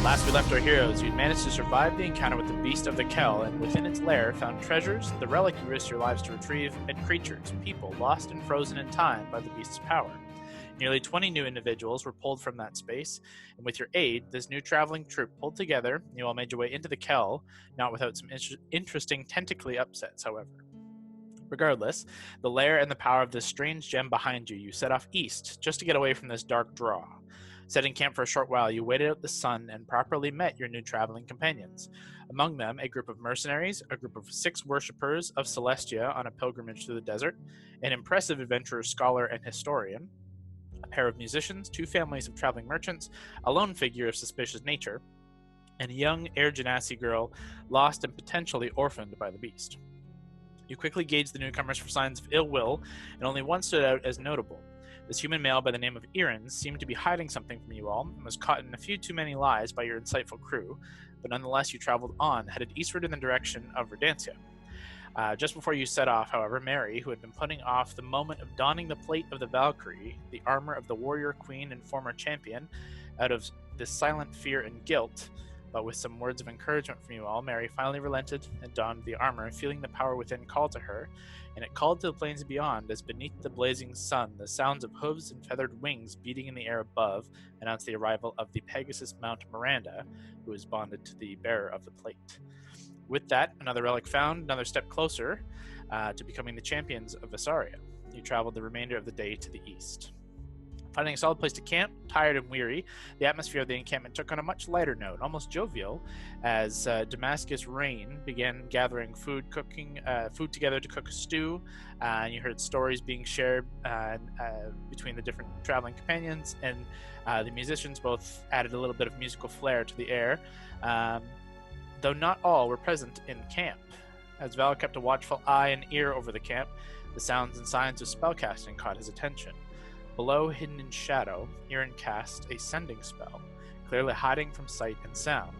Last we left our heroes, you'd managed to survive the encounter with the Beast of the Kell, and within its lair found treasures, the relic you risked your lives to retrieve, and creatures, people, lost and frozen in time by the Beast's power. Nearly 20 new individuals were pulled from that space, and with your aid, this new traveling troupe pulled together, you all made your way into the Kell, not without some interesting tentacly upsets, however. Regardless, the lair and the power of this strange gem behind you, you set off east, just to get away from this dark draw. Setting camp for a short while, you waited out the sun and properly met your new traveling companions. Among them, a group of mercenaries, a group of 6 worshippers of Celestia on a pilgrimage through the desert, an impressive adventurer, scholar, and historian, a pair of musicians, 2 families of traveling merchants, a lone figure of suspicious nature, and a young Air Genasi girl lost and potentially orphaned by the beast. You quickly gauged the newcomers for signs of ill will, and only one stood out as notable. This human male by the name of Irin seemed to be hiding something from you all, and was caught in a few too many lies by your insightful crew, but nonetheless you traveled on, headed eastward in the direction of Verdantia. Just before you set off, however, Mary, who had been putting off the moment of donning the plate of the Valkyrie, the armor of the warrior queen and former champion, out of this silent fear and guilt, but with some words of encouragement from you all, Mary finally relented and donned the armor, feeling the power within call to her, and it called to the plains beyond as beneath the blazing sun the sounds of hooves and feathered wings beating in the air above announced the arrival of the Pegasus Mount Miranda, who is bonded to the bearer of the plate. With that, another relic found, another step closer to becoming the champions of Vesaria. You traveled the remainder of the day to the east. Finding a solid place to camp, tired and weary, the atmosphere of the encampment took on a much lighter note, almost jovial, as Damascus Rain began gathering food together to cook a stew, and you heard stories being shared between the different traveling companions, and the musicians both added a little bit of musical flair to the air, though not all were present in camp. As Val kept a watchful eye and ear over the camp, the sounds and signs of spellcasting caught his attention. Below, hidden in shadow, Irin cast a sending spell, clearly hiding from sight and sound.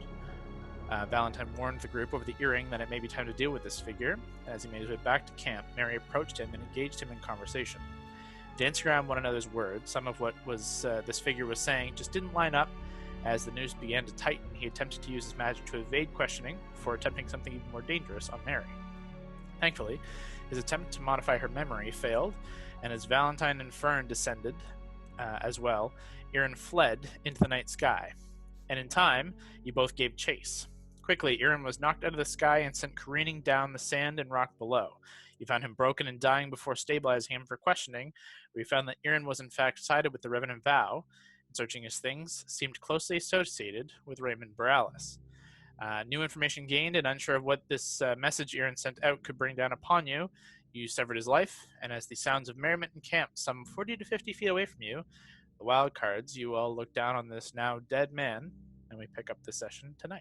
Valentine warned the group over the earring that it may be time to deal with this figure. As he made his way back to camp, Mary approached him and engaged him in conversation. Dancing around one another's words, some of what this figure was saying just didn't line up. As the noose began to tighten, he attempted to use his magic to evade questioning before attempting something even more dangerous on Mary. Thankfully, his attempt to modify her memory failed, and as Valentine and Fern descended as well, Irin fled into the night sky. And in time, you both gave chase. Quickly, Irin was knocked out of the sky and sent careening down the sand and rock below. You found him broken and dying before stabilizing him for questioning, where you found that Irin was in fact sided with the Revenant Vow, and searching his things, seemed closely associated with Raymond Borealis. New information gained, and unsure of what this message Irin sent out could bring down upon you, you severed his life, and as the sounds of merriment encamped some 40 to 50 feet away from you, the Wildcards, you all look down on this now dead man, and we pick up this session tonight.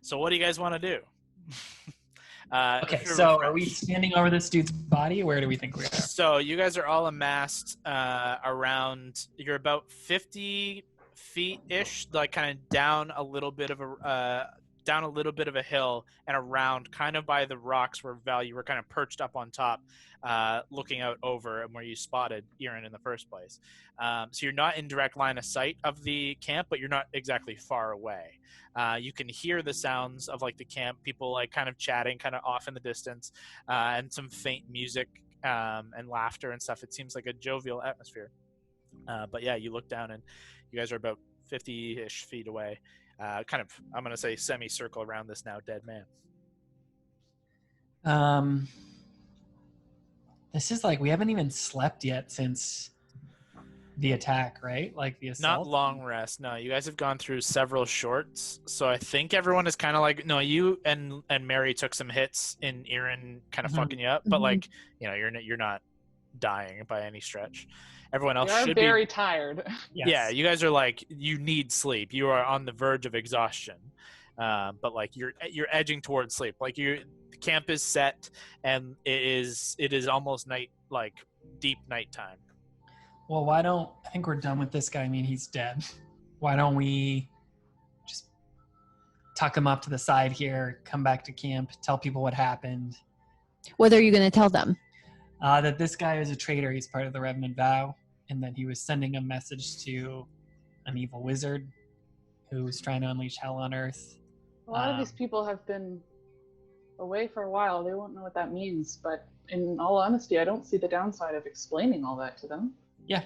So what do you guys want to do? Okay, so are we standing over this dude's body? Where do we think we are? So you guys are all amassed around, you're about 50 feet-ish, like kind of down a little bit of a hill and around kind of by the rocks where Val, you were kind of perched up on top, looking out over and where you spotted Irin in the first place. So you're not in direct line of sight of the camp, but you're not exactly far away. You can hear the sounds of like the camp, people like kind of chatting kind of off in the distance, and some faint music and laughter and stuff. It seems like a jovial atmosphere. But yeah, you look down and you guys are about 50-ish feet away. Kind of, I'm going to say, semicircle around this now dead man. This is like, we haven't even slept yet since the attack, right? Like the assault? Not long rest, no. You guys have gone through several shorts, so I think everyone is kind of like, no, you and Mary took some hits in Irin kind of fucking you up, but like, you know, you're not dying by any stretch. Everyone else should be very tired. Yes. Yeah, you guys are like, you need sleep. You are on the verge of exhaustion, but like you're edging towards sleep. Like the camp is set, and it is almost night, like deep nighttime. Well, I think we're done with this guy. I mean, he's dead. Why don't we just tuck him up to the side here, come back to camp, tell people what happened. What are you going to tell them? That this guy is a traitor. He's part of the Revenant Vow, and that he was sending a message to an evil wizard who's trying to unleash hell on Earth. A lot of these people have been away for a while. They won't know what that means, but in all honesty, I don't see the downside of explaining all that to them. Yeah.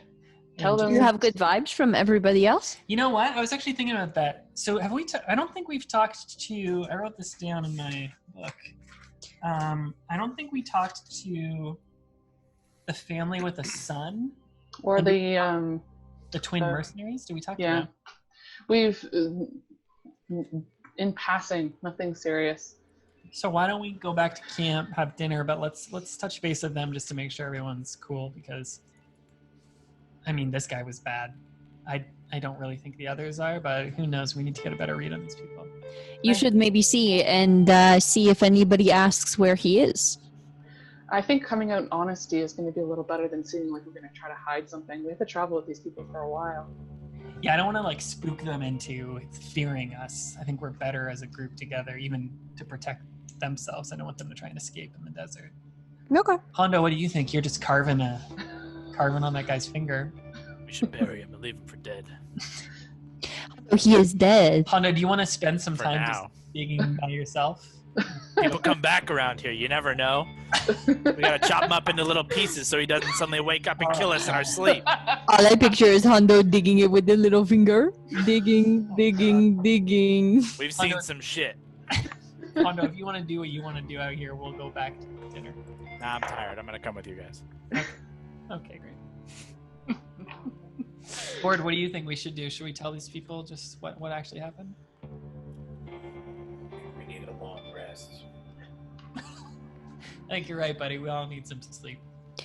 Tell And them. You have good vibes from everybody else? You know what? I was actually thinking about that. So have we? I don't think we've talked to. I wrote this down in my book. I don't think we talked to the family with a son. Or the twin mercenaries. Did we talk to yeah. them? We've in passing, nothing serious. So why don't we go back to camp, have dinner, but let's touch base with them just to make sure everyone's cool, because I mean, this guy was bad. I don't really think the others are, but who knows? We need to get a better read on these people. You should maybe see if anybody asks where he is. I think coming out in honesty is going to be a little better than seeming like we're going to try to hide something. We have to travel with these people for a while. Yeah, I don't want to like spook them into fearing us. I think we're better as a group together, even to protect themselves. I don't want them to try and escape in the desert. Okay. Hondo, what do you think? You're just carving on that guy's finger. We should bury him and leave him for dead. He is dead. Hondo, do you want to spend some For time now. just digging by yourself? People come back around here. You never know. We gotta chop him up into little pieces so he doesn't suddenly wake up and kill us in our sleep. All I picture is Hondo digging it with the little finger. Digging. We've seen some shit. Hondo, if you want to do what you want to do out here, we'll go back to dinner. Nah, I'm tired. I'm gonna come with you guys. Okay, great. Ward, what do you think we should do? Should we tell these people just what actually happened? We need a long rest. I think you're right, buddy. We all need some sleep.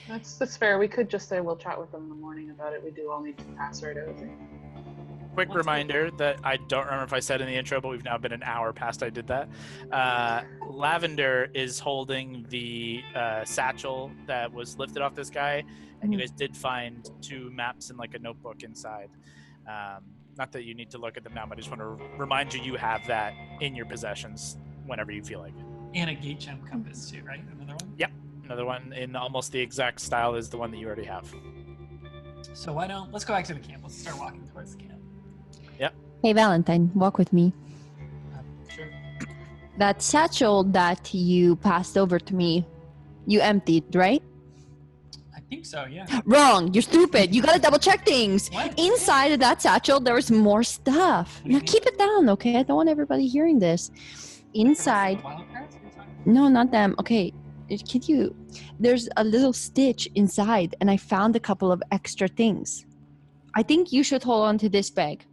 That's fair. We could just say we'll chat with them in the morning about it. We do all need to pass right over. Quick reminder that I don't remember if I said in the intro, but we've now been an hour past I did that. Lavender is holding the satchel that was lifted off this guy, and you guys did find 2 maps in like a notebook inside. Not that you need to look at them now, but I just want to remind you you have that in your possessions whenever you feel like it. And a gate gem compass too, right? Another one? Yep. Another one in almost the exact style as the one that you already have. So let's go back to the camp. Let's start walking towards the camp. Hey, Valentine, walk with me. Sure. That satchel that you passed over to me, you emptied, right? I think so, yeah. Wrong. You're stupid. You gotta double check things. What? Inside of that satchel, there was more stuff. What do you Now mean? keep it down, okay? I don't want everybody hearing this. Inside. Wildcards? No, not them. Okay. There's a little stitch inside, and I found a couple of extra things. I think you should hold on to this bag.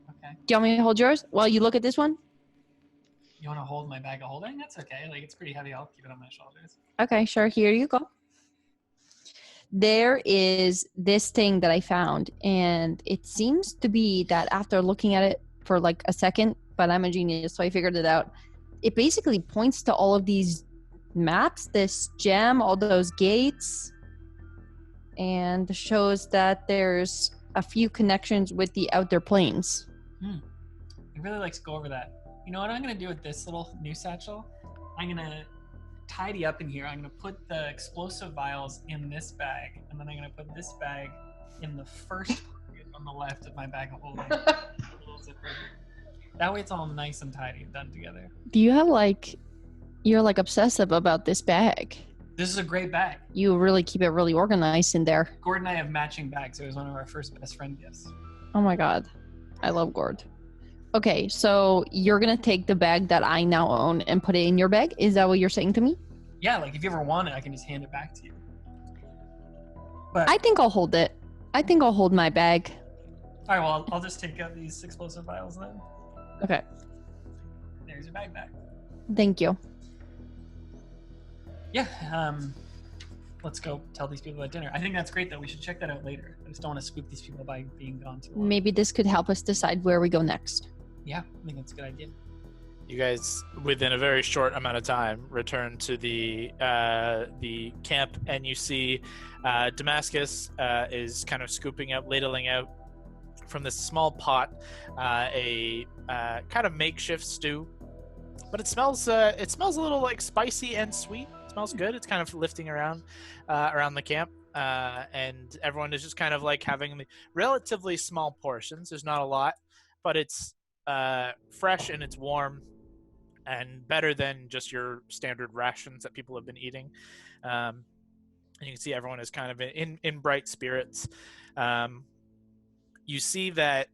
Okay. Do you want me to hold yours while you look at this one? You want to hold my bag of holding? That's okay. Like, it's pretty heavy. I'll keep it on my shoulders. Okay, sure. Here you go. There is this thing that I found, and it seems to be that after looking at it for like a second, but I'm a genius, so I figured it out. It basically points to all of these maps, this gem, all those gates, and shows that there's a few connections with the outer planes. I'd really like to go over that. You know what I'm going to do with this little new satchel? I'm going to tidy up in here. I'm going to put the explosive vials in this bag, and then I'm going to put this bag in the first pocket on the left of my bag of holding. Little zipper. That way it's all nice and tidy and done together. Do you have you're like obsessive about this bag? This is a great bag. You really keep it really organized in there. Gord and I have matching bags. It was one of our first best friend gifts. Oh my god. I love Gord. Okay, so you're gonna take the bag that I now own and put it in your bag? Is that what you're saying to me? Yeah, like if you ever want it, I can just hand it back to you. But I think I'll hold it. I think I'll hold my bag. all right, well, I'll just take out these explosive vials then. Okay. There's your bag back. Thank you. Yeah, let's go tell these people at dinner. I think that's great, though. We should check that out later. I just don't want to spook these people by being gone too long. Maybe this could help us decide where we go next. Yeah, I think that's a good idea. You guys, within a very short amount of time, return to the camp, and you see Damascus is kind of scooping out, ladling out from this small pot a kind of makeshift stew, but it smells a little like spicy and sweet. It smells good. It's kind of lifting around the camp, and everyone is just kind of like having the relatively small portions. There's not a lot, but it's fresh and it's warm and better than just your standard rations that people have been eating. And you can see everyone is kind of in bright spirits. You see that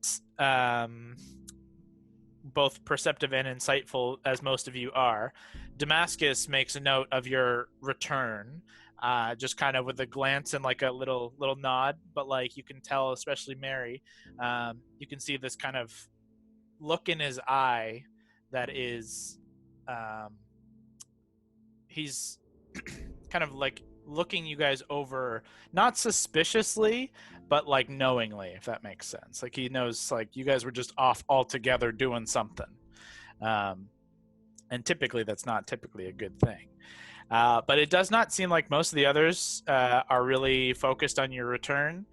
both perceptive and insightful, as most of you are, Damascus makes a note of your return, just kind of with a glance and like a little nod. But like you can tell, especially Mary, you can see this kind of look in his eye that is, he's kind of like looking you guys over, not suspiciously, but like knowingly, if that makes sense. Like he knows like you guys were just off altogether doing something. And typically that's not typically a good thing. But it does not seem like most of the others are really focused on your return.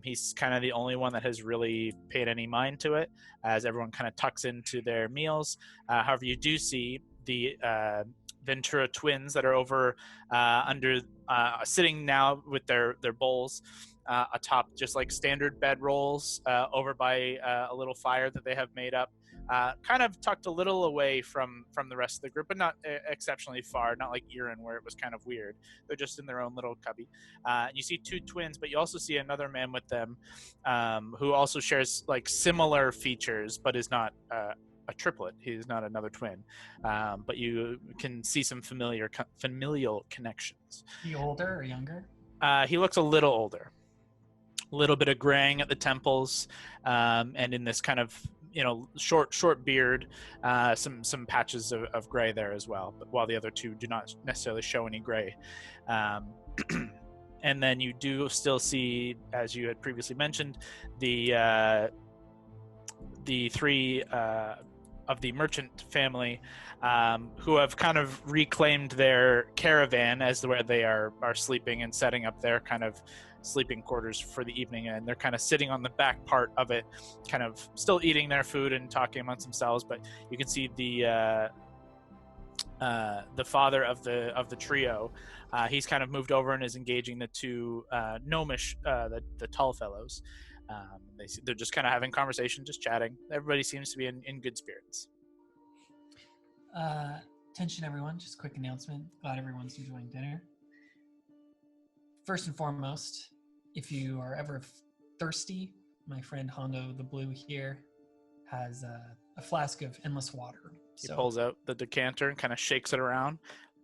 He's kind of the only one that has really paid any mind to it, as everyone kind of tucks into their meals. However, you do see the Ventura twins that are over sitting now with their bowls atop just like standard bed rolls over by a little fire that they have made up, kind of tucked a little away from the rest of the group, but not exceptionally far, not like Iran where it was kind of weird. They're just in their own little cubby. And you see two twins, but you also see another man with them who also shares like similar features, but is not a triplet. He's not another twin, but you can see some familial connections. He older or younger? He looks a little older, a little bit of graying at the temples, and in this kind of short beard, some patches of gray there as well. But while the other two do not necessarily show any gray. And then you do still see, as you had previously mentioned, the three of the merchant family who have kind of reclaimed their caravan as where they are sleeping and setting up their kind of sleeping quarters for the evening, and they're kind of sitting on the back part of it, kind of still eating their food and talking amongst themselves. But you can see the father of the trio. He's kind of moved over and is engaging the two gnomish, the tall fellows. They're just kind of having conversation, just chatting. Everybody seems to be in good spirits. Attention everyone, just a quick announcement. Glad everyone's enjoying dinner. First and foremost, if you are ever thirsty, my friend Hondo the Blue here has a flask of endless water. He pulls out the decanter and kind of shakes it around,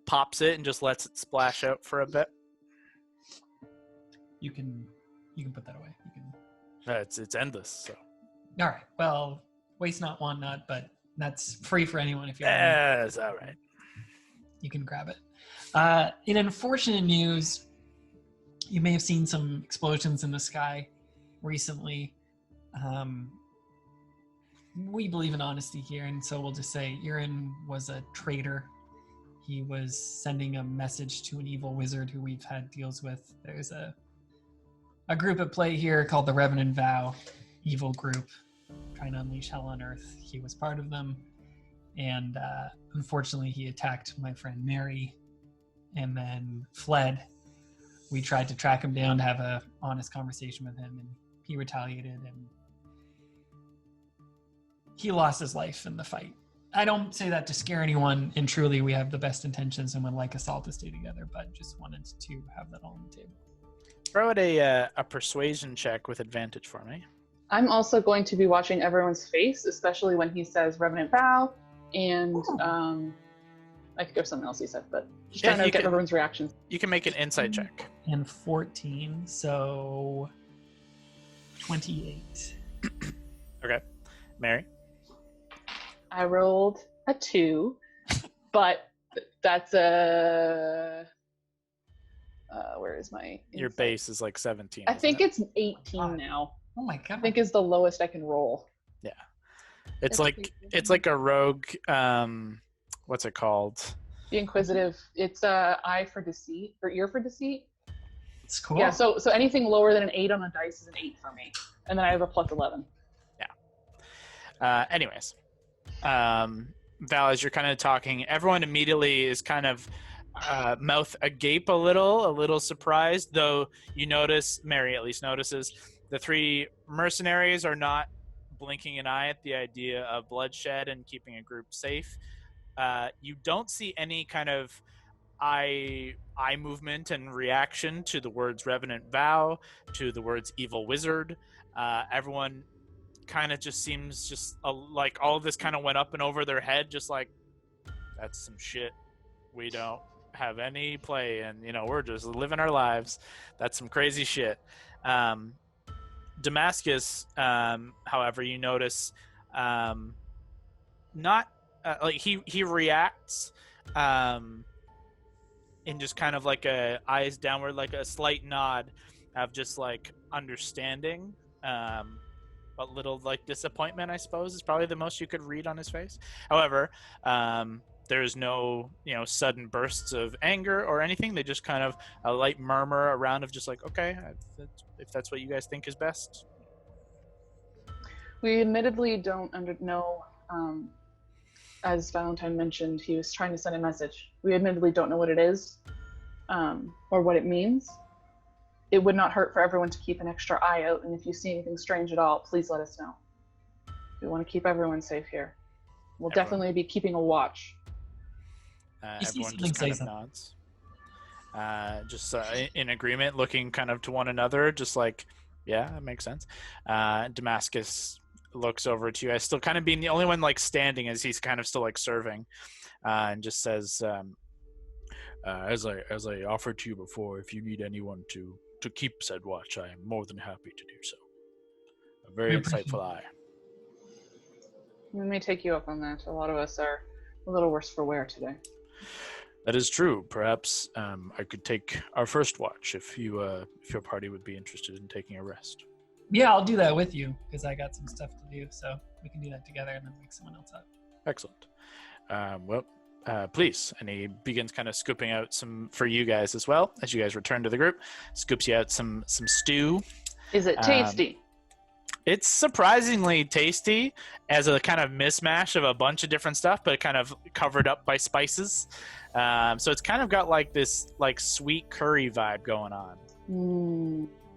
pops it, and just lets it splash out for a bit. You can put that away. You can. It's endless. So. All right. Well, waste not, want not, but that's free for anyone if you want. That's all right. You can grab it. In unfortunate news, you may have seen some explosions in the sky recently. We believe in honesty here, and so we'll just say Iran was a traitor. He was sending a message to an evil wizard who we've had deals with. There's a group at play here called the Revenant Vow, evil group, trying to unleash hell on earth. He was part of them, and unfortunately he attacked my friend Mary and then fled. We tried to track him down to have a honest conversation with him, and he retaliated, and he lost his life in the fight. I don't say that to scare anyone, and truly we have the best intentions and would like us all to stay together, but just wanted to have that all on the table. Throw out a persuasion check with advantage for me. I'm also going to be watching everyone's face, especially when he says Revenant Vow, and I could go something else he said, but just trying to get everyone's reactions. You can make an insight check. And 14, so 28. Okay. Mary? I rolled a 2, but that's a... where is my insight? Your base is like 17. I think it's 18 now. Oh my god. I think is the lowest I can roll. Yeah. It's like a rogue, what's it called? The Inquisitive. It's eye for deceit, or ear for deceit. It's cool. Yeah, so anything lower than an 8 on a dice is an 8 for me. And then I have a plus 11. Yeah. Anyways. Val, as you're kind of talking, everyone immediately is kind of mouth agape a little surprised, though you notice, Mary at least notices, the three mercenaries are not blinking an eye at the idea of bloodshed and keeping a group safe. You don't see any kind of eye movement and reaction to the words Revenant Vow, to the words Evil Wizard. Everyone kind of just seems like all of this kind of went up and over their head, just like, that's some shit we don't have any play in. We're just living our lives. That's some crazy shit. Damascus, however, you notice not like he reacts in just kind of like a eyes downward, like a slight nod of just like understanding, but little like disappointment, I suppose, is probably the most you could read on his face. However, there's no sudden bursts of anger or anything. They just kind of a light murmur around of just like, okay, if that's what you guys think is best. We admittedly don't know. As Valentine mentioned, he was trying to send a message. We admittedly don't know what it is, or what it means. It would not hurt for everyone to keep an extra eye out, and if you see anything strange at all, please let us know. We want to keep everyone safe here. We'll definitely be keeping a watch. Everyone just kind of nods. Just in agreement, looking kind of to one another, just like, yeah, that makes sense. Damascus looks over to you guys, still kind of being the only one like standing as he's kind of still like serving, and just says, as I offered to you before, if you need anyone to keep said watch, I am more than happy to do so. A very insightful eye. We may take you up on that. A lot of us are a little worse for wear today. That is true. Perhaps I could take our first watch if your party would be interested in taking a rest. Yeah, I'll do that with you because I got some stuff to do, so we can do that together and then wake someone else up. Excellent. Please. And he begins kind of scooping out some for you guys as well as you guys return to the group. Scoops you out some stew. Is it tasty? It's surprisingly tasty as a kind of mismatch of a bunch of different stuff, but kind of covered up by spices. So it's kind of got like this like sweet curry vibe going on.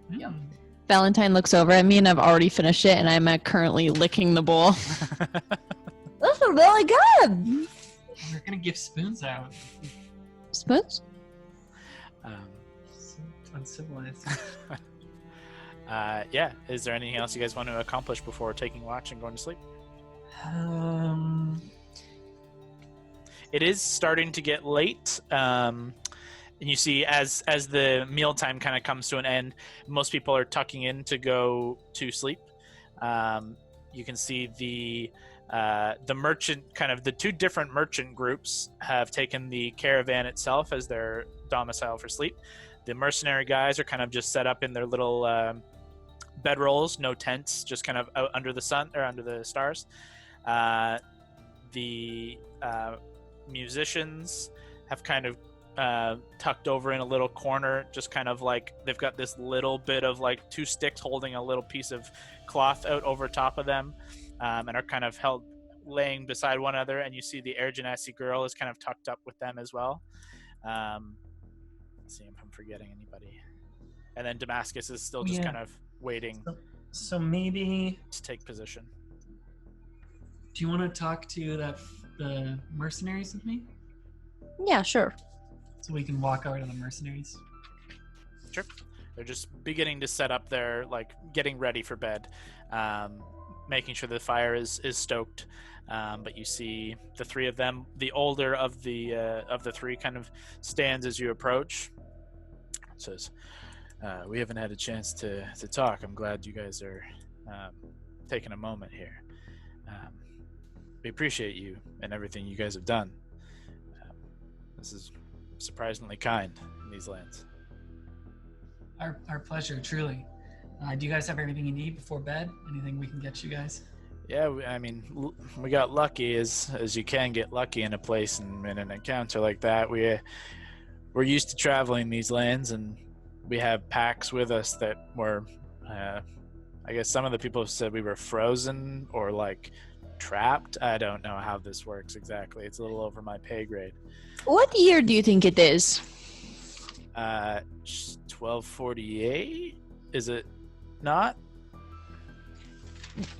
Yeah. Valentine looks over at me, and I've already finished it, and I'm currently licking the bowl. This is really good. We're gonna give spoons out. Spoons? So uncivilized. Yeah. Is there anything else you guys want to accomplish before taking watch and going to sleep? It is starting to get late. And you see, as the mealtime kind of comes to an end, most people are tucking in to go to sleep. You can see the merchant, kind of the two different merchant groups have taken the caravan itself as their domicile for sleep. The mercenary guys are kind of just set up in their little bedrolls, no tents, just kind of out under the sun or under the stars. The musicians have kind of tucked over in a little corner, just kind of like they've got this little bit of like two sticks holding a little piece of cloth out over top of them, and are kind of held laying beside one another. And you see the Air Genasi girl is kind of tucked up with them as well. Let's see if I'm forgetting anybody. And then Damascus is still just kind of waiting. So maybe to take position. Do you want to talk to the mercenaries with me? Yeah, sure. So we can walk over to the mercenaries. Sure. They're just beginning to set up their, like, getting ready for bed, making sure the fire is stoked. But you see the three of them. The older of the three kind of stands as you approach. It says, "We haven't had a chance to talk. I'm glad you guys are taking a moment here. We appreciate you and everything you guys have done. This is surprisingly kind in these lands." Our pleasure, truly. Do you guys have everything you need before bed? Anything we can get you guys? Yeah, I mean, we got lucky as you can get lucky in a place and in an encounter like that. We're used to traveling these lands, and we have packs with us that were, I guess some of the people have said we were frozen or like trapped. I don't know how this works exactly. It's a little over my pay grade. What year do you think it is? 1248? Is it not?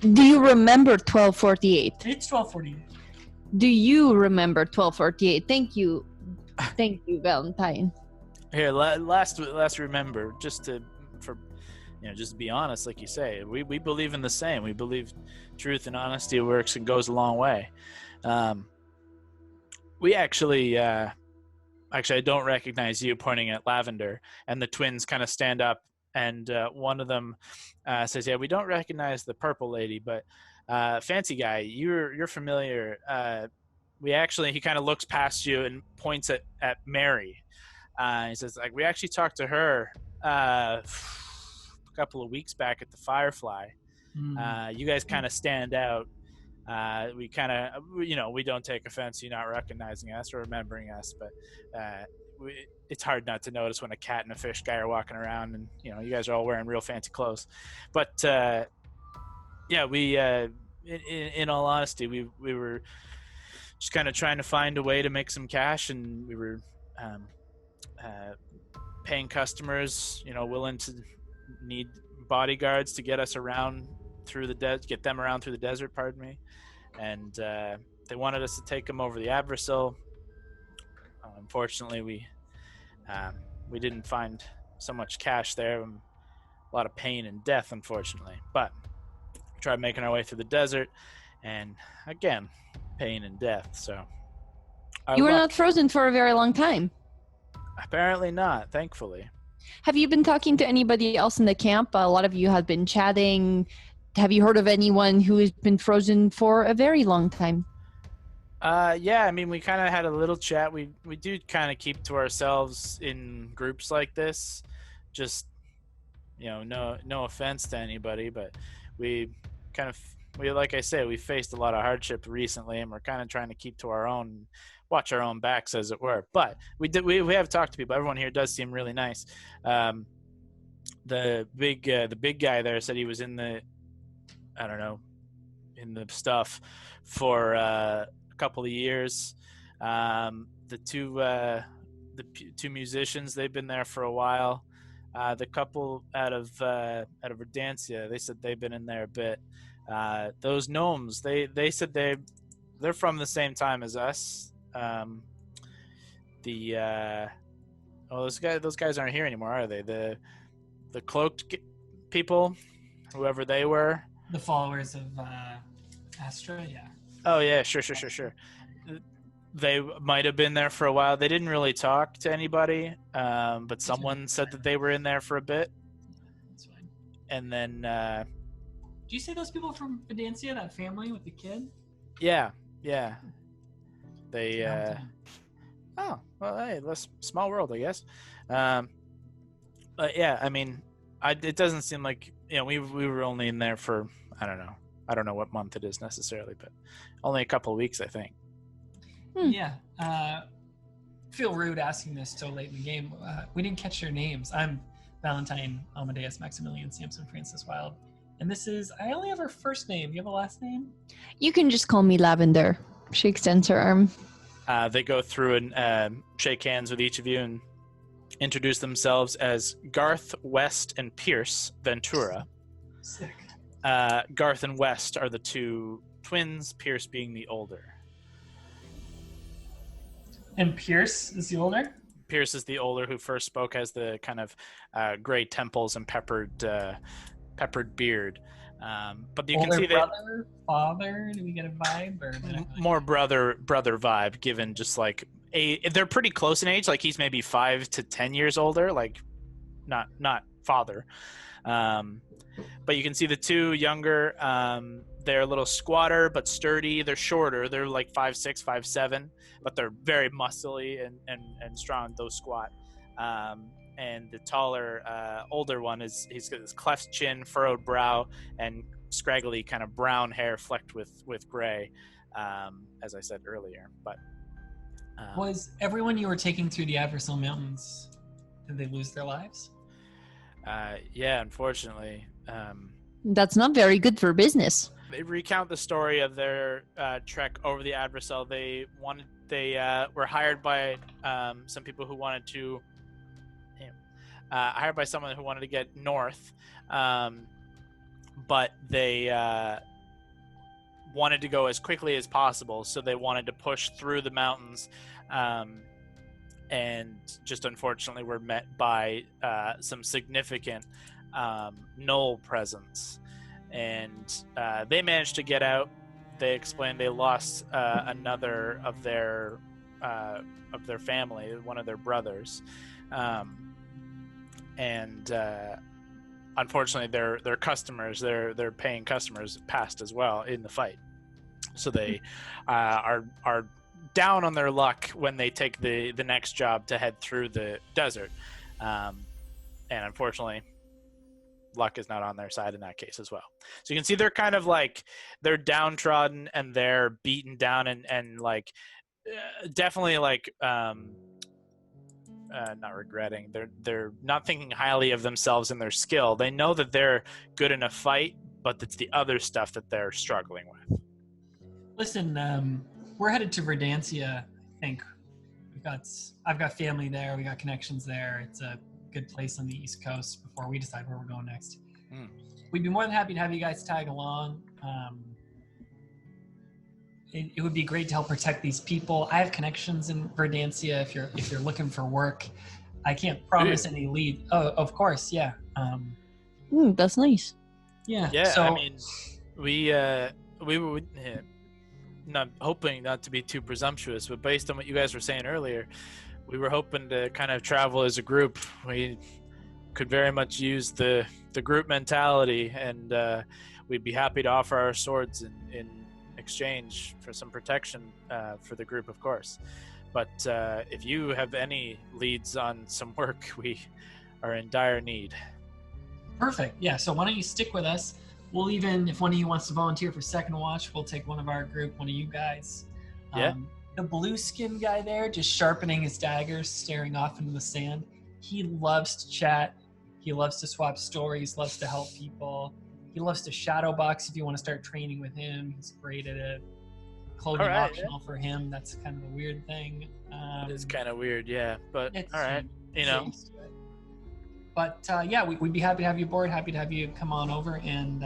Do you remember 1248? It's 12:48. Do you remember 1248? Thank you, Valentine. Here, last remember, just to be honest, like you say, we believe in the same. We believe truth and honesty works and goes a long way. We actually, I don't recognize you, pointing at Lavender, and the twins kind of stand up, and one of them says, "Yeah, we don't recognize the purple lady, but fancy guy, you're familiar." He kind of looks past you and points at Mary. He says, like, we actually talked to her a couple of weeks back at the Firefly. You guys kind of stand out. We kind of, we don't take offense to you not recognizing us or remembering us, but it's hard not to notice when a cat and a fish guy are walking around, and you guys are all wearing real fancy clothes. But we, in all honesty, we were just kind of trying to find a way to make some cash, and we were paying customers, willing to need bodyguards to get us around through the get them around through the desert, pardon me. And they wanted us to take them over the Adversil. Unfortunately, we didn't find so much cash there. A lot of pain and death, unfortunately. But we tried making our way through the desert, and again, pain and death. So you were not frozen for a very long time. Apparently not, thankfully. Have you been talking to anybody else in the camp? A lot of you have been chatting. Have you heard of anyone who has been frozen for a very long time? Yeah, I mean, we kind of had a little chat. We do kind of keep to ourselves in groups like this. Just, no offense to anybody, but we like I say, we faced a lot of hardship recently, and we're kind of trying to keep to our own, watch our own backs, as it were. But we have talked to people. Everyone here does seem really nice. The big guy there said he was in the, in the stuff for a couple of years. The two musicians, they've been there for a while. The couple out of Verdantia, they said they've been in there a bit. Those gnomes, they said they're from the same time as us. Those guys aren't here anymore, are they? The cloaked people, whoever they were. The followers of Astra, yeah. Oh yeah, sure. They might have been there for a while. They didn't really talk to anybody, but someone said that they were in there for a bit. That's fine. And then, do you say those people from Vedancia, that family with the kid? Yeah. They. Oh well, hey, small world, I guess. But yeah, I mean, it doesn't seem like we were only in there for I don't know what month it is necessarily, but only a couple of weeks, I think. Yeah. Feel rude asking this so late in the game. We didn't catch your names. I'm Valentine, Amadeus, Maximilian, Samson, Francis, Wild. And I only have her first name. You have a last name? You can just call me Lavender. She extends her arm. They go through and shake hands with each of you and introduce themselves as Garth, West, and Pierce Ventura. Sick. Garth and West are the two twins, Pierce being the older. And Pierce is the older? Pierce is the older, who first spoke, has the kind of gray temples and peppered beard. But you older can see brother, father? Do we get a vibe? Or more brother vibe, given just like they're pretty close in age. Like he's maybe 5 to 10 years older, like not father. But you can see the two younger. They're a little squatter but sturdy. They're shorter. They're like 5'6", 5'7", but they're very muscly and strong. Those squat. And the taller, older one he's got this cleft chin, furrowed brow, and scraggly kind of brown hair flecked with gray, as I said earlier. But was everyone you were taking through the Adversal Mountains, did they lose their lives? Yeah, unfortunately. That's not very good for business. They recount the story of their trek over the Adversal. They were hired by some people who wanted to. Hired by someone who wanted to get north, but they wanted to go as quickly as possible, so they wanted to push through the mountains, and just unfortunately were met by some significant Knoll presence, and they managed to get out. They explained they lost another of their family, one of their brothers, and unfortunately their customers, their paying customers, passed as well in the fight. So they are down on their luck when they take the next job to head through the desert, and unfortunately luck is not on their side in that case as well. So you can see they're kind of like, they're downtrodden and they're beaten down, and like definitely like not regretting, they're not thinking highly of themselves and their skill. They know that they're good in a fight, but it's the other stuff that they're struggling with. Listen, we're headed to Verdantia. I think I've got family there. We got connections there. It's a good place on the East Coast before we decide where we're going next. We'd be more than happy to have you guys tag along. It would be great to help protect these people. I have connections in Verdantia if you're looking for work. I can't promise any lead. Oh, of course, yeah. That's nice. Yeah, so, I mean, we were not hoping not to be too presumptuous, but based on what you guys were saying earlier, we were hoping to kind of travel as a group. We could very much use the group mentality, and we'd be happy to offer our swords in exchange for some protection for the group, of course. But if you have any leads on some work, we are in dire need. Perfect. Yeah, so why don't you stick with us? We'll even, if one of you wants to volunteer for second watch, we'll take one of our group, one of you guys. Yeah. The blue skin guy there, just sharpening his daggers, staring off into the sand. He loves to chat. He loves to swap stories, loves to help people. He loves to shadow box if you want to start training with him. He's great at it. Clothing optional for him. That's kind of a weird thing. It is kind of weird, yeah. But all right, But yeah, we'd be happy to have you aboard. Happy to have you come on over. And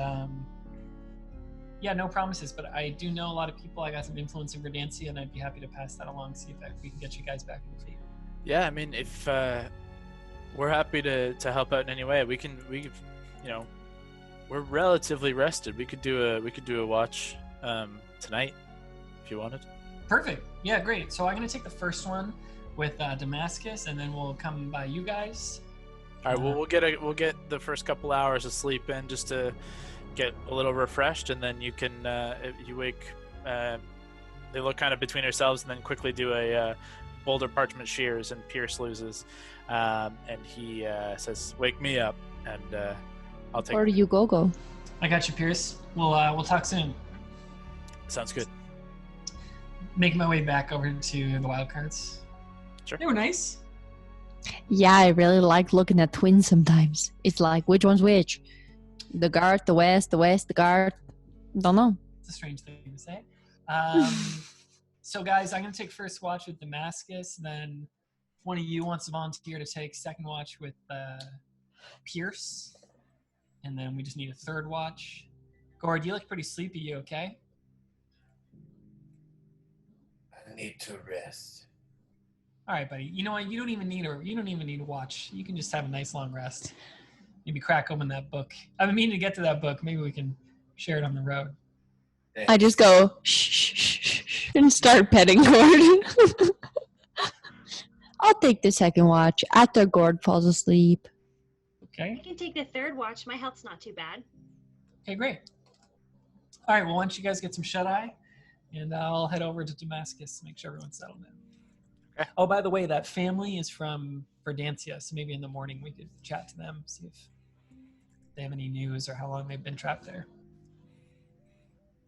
yeah, no promises, but I do know a lot of people. I got some influence in Verdantia, and I'd be happy to pass that along. See if we can get you guys back on the feet. Yeah, I mean, if we're happy to help out in any way, we we're relatively rested. We could do a watch tonight if you wanted. Perfect. Yeah, great. So I'm gonna take the first one with Damascus, and then we'll come by you guys. All right. Well, we'll get the first couple hours of sleep in just to get a little refreshed, and then you can you wake. They look kind of between ourselves, and then quickly do a boulder parchment shears, and Pierce loses, and he says, "Wake me up," and I'll take. Where do you go? I got you, Pierce. We'll talk soon. Sounds good. Make my way back over to the Wildcards. Sure. They were nice. Yeah, I really like looking at twins sometimes. It's like, which one's which? The guard, the west, the guard. Don't know. It's a strange thing to say. So guys, I'm going to take first watch with Damascus. Then if one of you wants to volunteer to take second watch with Pierce. And then we just need a third watch. Gord, you look pretty sleepy. You okay? I need to rest. All right, buddy. You know what? You don't even need to watch. You can just have a nice long rest. Maybe crack open that book. I've been meaning to get to that book. Maybe we can share it on the road. I just go shh and start petting Gord. I'll take the second watch after Gord falls asleep. Okay. I can take the third watch. My health's not too bad. Okay, great. All right. Well, why don't you guys get some shut eye, and I'll head over to Damascus to make sure everyone's settled in. Okay. Oh, by the way, that family is from Verdantia, so maybe in the morning we could chat to them, see if they have any news or how long they've been trapped there.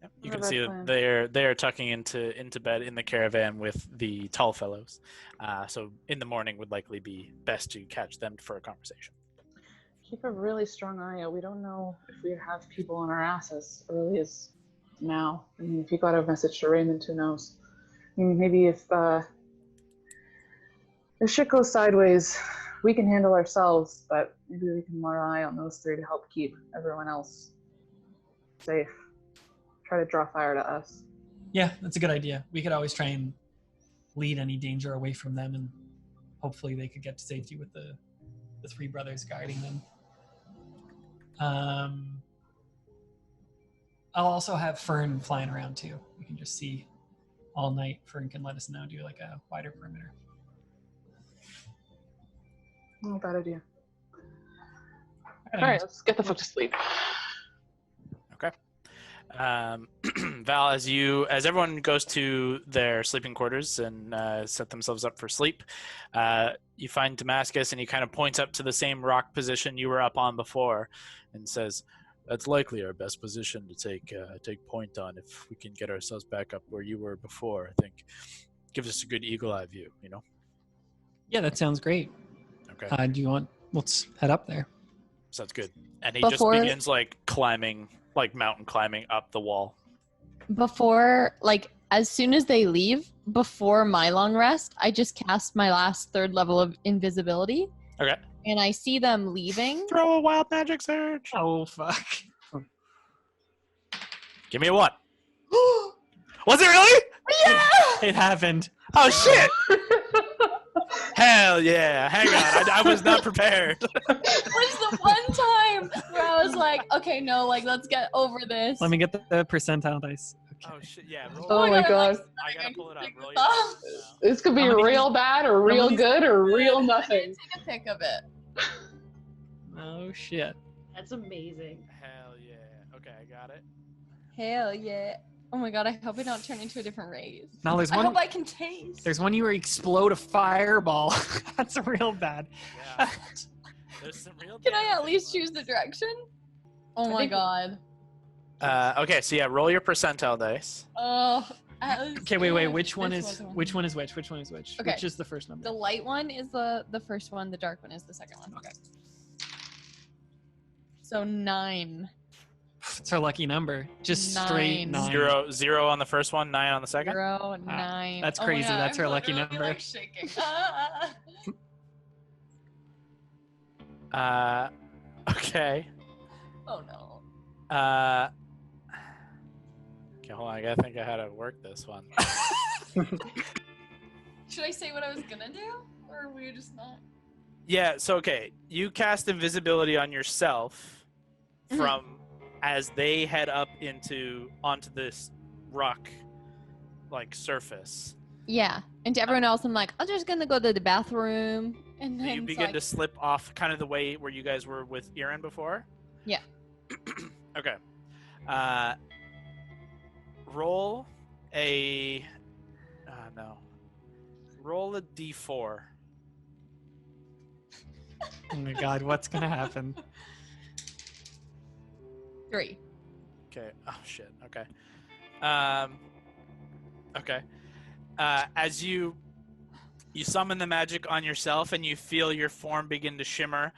Yep. You can see that they are tucking into bed in the caravan with the tall fellows. So in the morning would likely be best to catch them for a conversation. Keep a really strong eye out. We don't know if we have people on our ass as early as now. I mean, if you got a message to Raymond, who knows? I mean, maybe if shit goes sideways, we can handle ourselves, but maybe we can rely on those three to help keep everyone else safe. Try to draw fire to us. Yeah, that's a good idea. We could always try and lead any danger away from them, and hopefully they could get to safety with the three brothers guarding them. I'll also have Fern flying around too. We can just see all night. Fern can let us know, do like a wider perimeter. Not a bad idea. All All right, let's get the fuck to sleep. Okay. Val, as everyone goes to their sleeping quarters and set themselves up for sleep, you find Damascus, and he kind of points up to the same rock position you were up on before, and says, "That's likely our best position to take point on if we can get ourselves back up where you were before. I think gives us a good eagle eye view, you know." Yeah, that sounds great. Okay. Do you want? Let's head up there. Sounds good. And he Before- just begins like climbing, like mountain climbing up the wall. Before, like, as soon as they leave, before my long rest, I just cast my last 3rd level of invisibility. Okay. And I see them leaving. Throw a wild magic surge. Oh fuck! Give me a 1. Was it really? Yeah! It happened. Oh shit! Hell yeah! Hang on, I was not prepared. It was the one time where I was like, okay, no, like, let's get over this. Let me get the percentile dice. Okay. Oh shit! Yeah. Roll Oh my god. I gotta pull it up. Roll Oh. your This could be How many- real bad or real many- good or real nothing. Take a pic of it. Oh shit! That's amazing. Hell yeah. Okay, I got it. Hell yeah. Oh my god, I hope I don't turn into a different race. Now there's I one. hope I can taste. There's one you where you explode a fireball. That's real bad. Yeah. There's some real. Can I damage at least in choose the this. direction? Oh my think- god. Okay, so yeah, roll your percentile dice. Oh. Okay, wait. Which one This is was the one. which one is which? Which one is which? Okay. Which is the first number? The light one is the first one, the dark one is the second one. Okay. So 9. It's our lucky number. Just straight 9. 0 on the first one, 9 on the second. 0, 9. that's Oh my crazy. God, That's I'm our lucky literally, number. like, shaking. Ah. Okay. Oh no. Okay, hold on. I gotta think of how to work this one. Should I say what I was gonna do? Or are we just not? Yeah, so okay, you cast invisibility on yourself Mhm. from as they head up onto this rock like surface. Yeah. And to everyone else, I'm like, I'm just gonna go to the bathroom. And So then you it's begin like, to slip off kind of the way where you guys were with Erin before? Yeah. Okay. Roll a no. Roll a d4. Oh my god, what's gonna happen? 3. Okay. Oh shit. Okay. Okay. As you summon the magic on yourself and you feel your form begin to shimmer,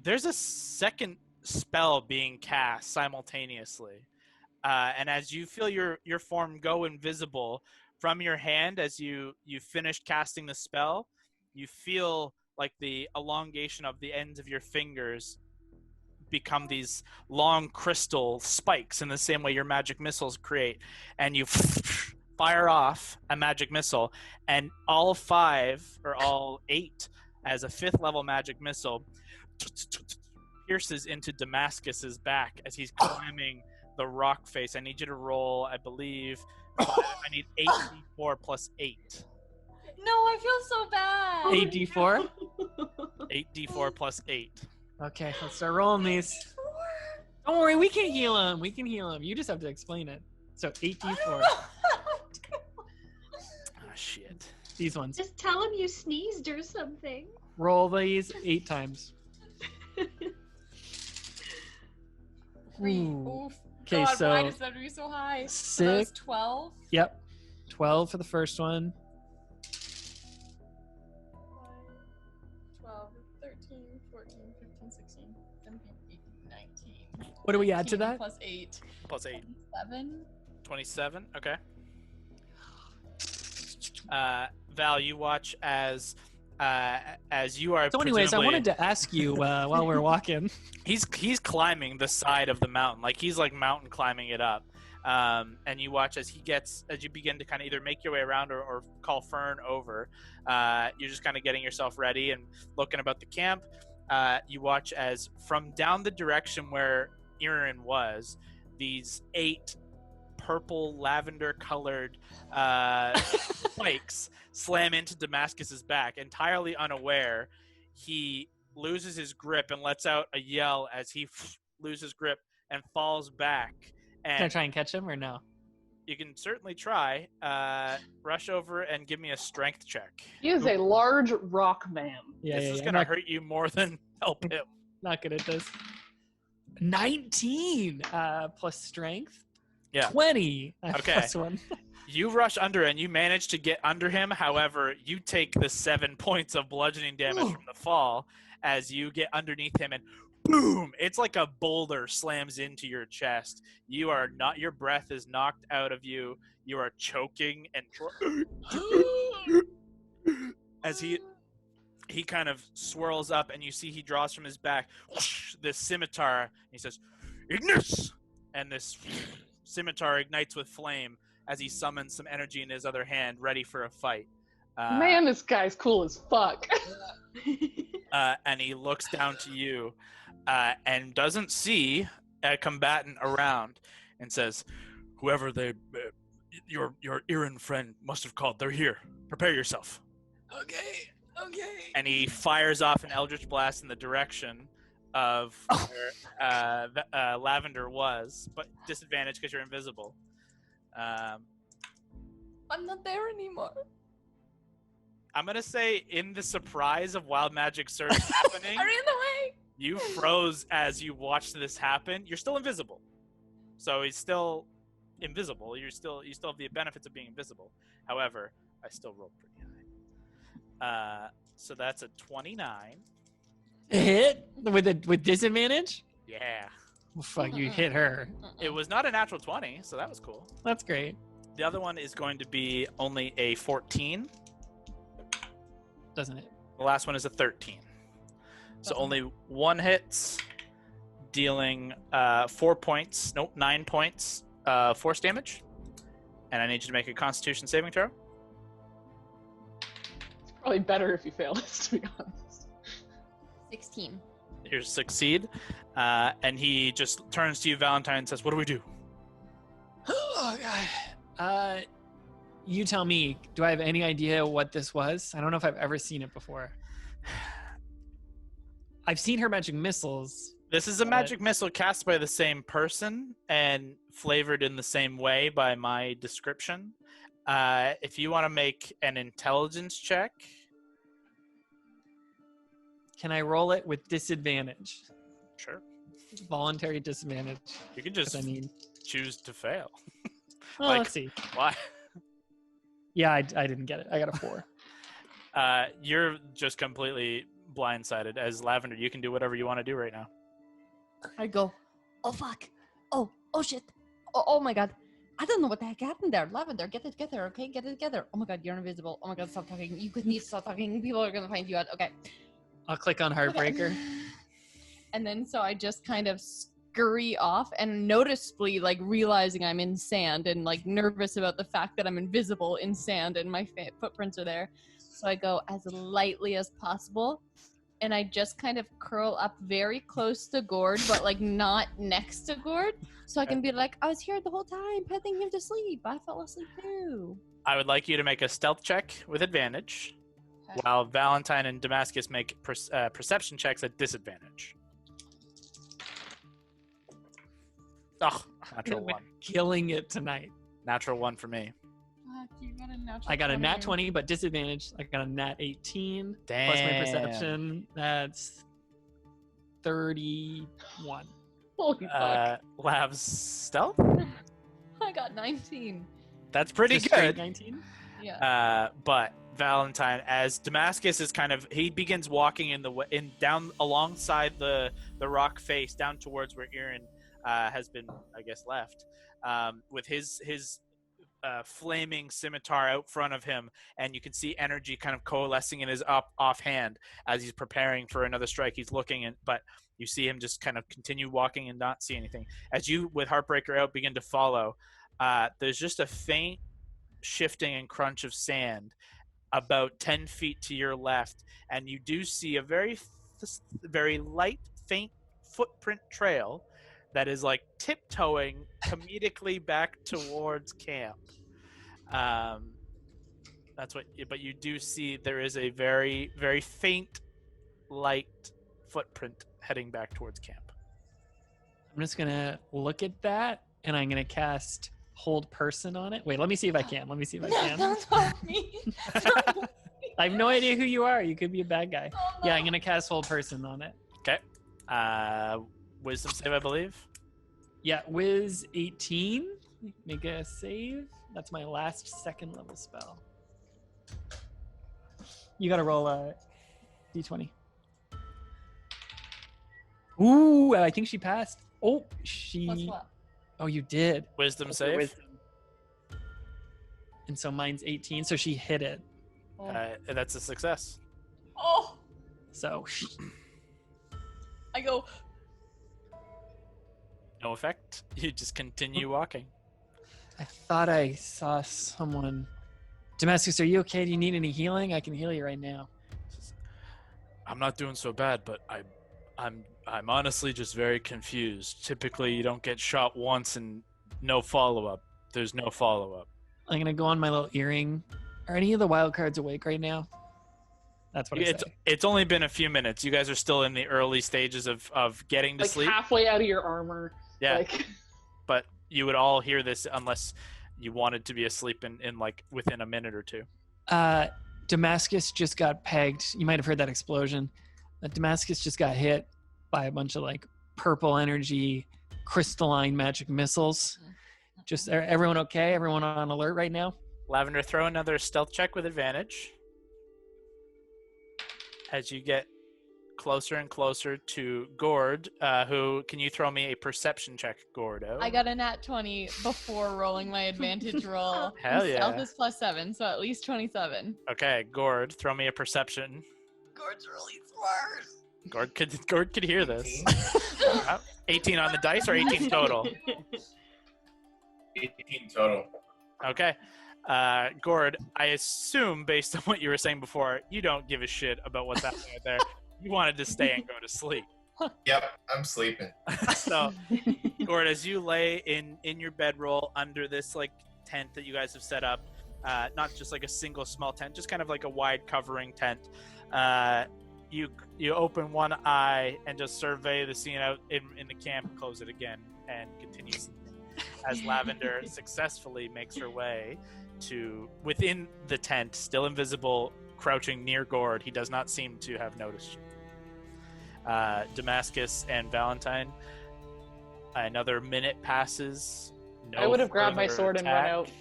there's a second spell being cast simultaneously. And as you feel your form go invisible from your hand, as you finish casting the spell, you feel like the elongation of the ends of your fingers become these long crystal spikes in the same way your magic missiles create, and you fire off a magic missile, and all 5 or all 8 as a 5th level magic missile pierces into Damascus's back as he's climbing the rock face. I need you to roll, I believe, I need 8d4 plus 8. No, I feel so bad. 8d4. 8d4 plus 8. Okay, let's start rolling these. Don't worry, we can heal him. We can heal him. You just have to explain it. So 8d4. Ah, shit. These ones. Just tell him you sneezed or something. Roll these 8 times. 3. Ooh. Oof. Okay, God, so why does that have to be so high? So that was 6. 12. Yep. 12 for the first one. 12, 13, 14, 15, 16, 17, 18, 19. What do we add to 19 that? Plus 8. Plus 8. 7. 27. Okay. Val, you watch as as you are. So, anyways, I presumably- wanted to ask you while we're walking. He's climbing the side of the mountain, like he's like mountain climbing it up. And you watch as you begin to kind of either make your way around or call Fern over. You're just kind of getting yourself ready and looking about the camp. You watch as from down the direction where Irin was, these 8 purple lavender colored spikes slam into Damascus's back. Entirely unaware, he loses his grip and lets out a yell as he loses grip and falls back. And Can I try and catch him or no? you can certainly try. Rush over and give me a strength check. He is a large rock man. Yeah, This is I'm gonna not, hurt you more than help him. not good at this. 19 plus strength. Yeah. 20 Okay. plus 1. You rush under and you manage to get under him. However, you take the 7 points of bludgeoning damage Ooh. from the fall as you get underneath him and boom! It's like a boulder slams into your chest. Your breath is knocked out of you. You are choking and as he kind of swirls up and you see he draws from his back this scimitar. He says, "Ignis!" And this scimitar ignites with flame as he summons some energy in his other hand, ready for a fight. Man, this guy's cool as fuck. And he looks down to you and doesn't see a combatant around and says, "Whoever your Irin friend must have called, they're here. Prepare yourself." Okay. And he fires off an eldritch blast in the direction of where Lavender was, but disadvantage because you're invisible. I'm not there anymore. I'm going to say in the surprise of Wild Magic Surge happening, I ran away. you froze as you watched this happen. You're still invisible. So he's still invisible. You still have the benefits of being invisible. However, I still rolled pretty high. So that's a 29. Hit with disadvantage? Yeah. Oh, fuck, you hit her. It was not a natural 20, so that was cool. That's great. The other one is going to be only a 14. Doesn't it? The last one is a 13. So only one hits, dealing 9 points force damage. And I need you to make a Constitution saving throw. It's probably better if you fail this, to be honest. 16. You succeed. And he just turns to you, Valentine, and says, "What do we do?" Oh, God. You tell me, do I have any idea what this was? I don't know if I've ever seen it before. I've seen her magic missiles. This is a magic missile cast by the same person and flavored in the same way by my description. If you want to make an intelligence check. Can I roll it with disadvantage? Sure. Voluntary disadvantage. You can just 'cause I mean, choose to fail. well, Like- let's see. Why? Yeah, I didn't get it. I got a 4. You're just completely blindsided. As Lavender, you can do whatever you want to do right now. I go, oh fuck, oh shit, oh my god, I don't know what the heck happened there. Lavender, get it together, okay, get it together. Oh my god, you're invisible. Oh my god, stop talking. You need to stop talking. People are gonna find you out. Okay. I'll click on Heartbreaker. And then so I just kind of scurry off and noticeably like realizing I'm in sand and like nervous about the fact that I'm invisible in sand and my footprints are there. So I go as lightly as possible. And I just kind of curl up very close to Gord, but like not next to Gord. So I can be like, I was here the whole time, putting him to sleep. I fell asleep too. I would like you to make a stealth check with advantage, Okay. while Valentine and Damascus make perception checks at disadvantage. Oh, natural one. Killing it tonight. Natural one for me. Fuck, you got a natural I got a nat 20. 20, but disadvantage. I got a nat 18. Damn. Plus my perception. That's 31. Holy fuck. Lav's stealth? I got 19. That's pretty Just straight good. 19? Yeah. But Valentine, as Damascus is he begins walking down alongside the rock face down towards where Irin has been, I guess, left, with his flaming scimitar out front of him, and you can see energy kind of coalescing in his offhand as he's preparing for another strike. He's looking, but you see him just kind of continue walking and not see anything. As you, with Heartbreaker out, begin to follow, there's just a faint shifting and crunch of sand about 10 feet to your left, and you do see a very light, faint footprint trail that is like tiptoeing comedically back towards camp. That's what, but you do see there is a very, very faint light footprint heading back towards camp. I'm just gonna look at that, and I'm gonna cast Hold Person on it. Wait, let me see if I can. Let me see if I can. Don't tell me. I have no idea who you are. You could be a bad guy. Oh, no. Yeah, I'm gonna cast Hold Person on it. Okay. Wisdom save, I believe. Yeah, Wiz 18. Make a save. That's my last second level spell. You gotta roll a d20. Ooh, I think she passed. Oh, Plus what? Oh, you did. Wisdom That's save. wisdom. And so mine's 18, so she hit it. Oh. That's a success. Oh, So I go. No effect. You just continue walking. I thought I saw someone. Damascus, are you okay? Do you need any healing? I can heal you right now. I'm not doing so bad, but I'm honestly just very confused. Typically, you don't get shot once and no follow-up. There's no follow-up. I'm gonna go on my little earring. Are any of the wild cards awake right now? That's what I say. It's only been a few minutes. You guys are still in the early stages of getting to Like sleep. halfway out of your armor. Yeah, Like, but you would all hear this unless you wanted to be asleep in like within a minute or two. Damascus just got pegged. You might have heard that explosion. Damascus just got hit by a bunch of like purple energy crystalline magic missiles. Just everyone okay? Everyone on alert right now? Lavender, throw another stealth check with advantage. As you get closer and closer to Gord, who, can you throw me a perception check, Gordo? I got a nat 20 before rolling my advantage roll. Hell And yeah. Stealth is +7, so at least 27. Okay, Gord, throw me a perception. Gord's really smart. Gord could hear this. 18 on the dice or 18 total? 18 total. Okay. Gord, I assume based on what you were saying before, you don't give a shit about what's happening out there. You wanted to stay and go to sleep. Yep, I'm sleeping. So, Gord, as you lay in your bedroll under this like tent that you guys have set up, not just like a single small tent, just kind of like a wide covering tent, you open one eye and just survey the scene out in the camp, close it again, and continue sleeping. As Lavender successfully makes her way to within the tent, still invisible, crouching near Gord. He does not seem to have noticed you. Damascus and Valentine, another minute passes. No I would have grabbed my further sword and run attack. out.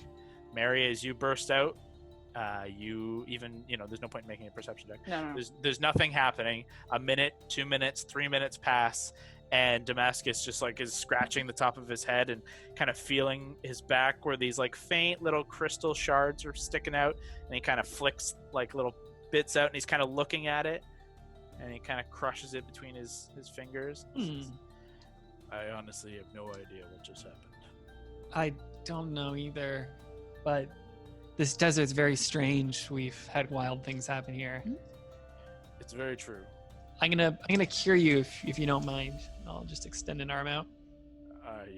Mary, as you burst out, you even, there's no point in making a perception check. No. There's nothing happening. A minute, 2 minutes, 3 minutes pass, and Damascus just like is scratching the top of his head and kind of feeling his back where these like faint little crystal shards are sticking out, and he kind of flicks like little bits out, and he's kind of looking at it, and he kind of crushes it between his fingers. I honestly have no idea what just happened. I don't know either, but this desert's very strange. We've had wild things happen here. It's very true. I'm gonna cure you if you don't mind. I'll just extend an arm out.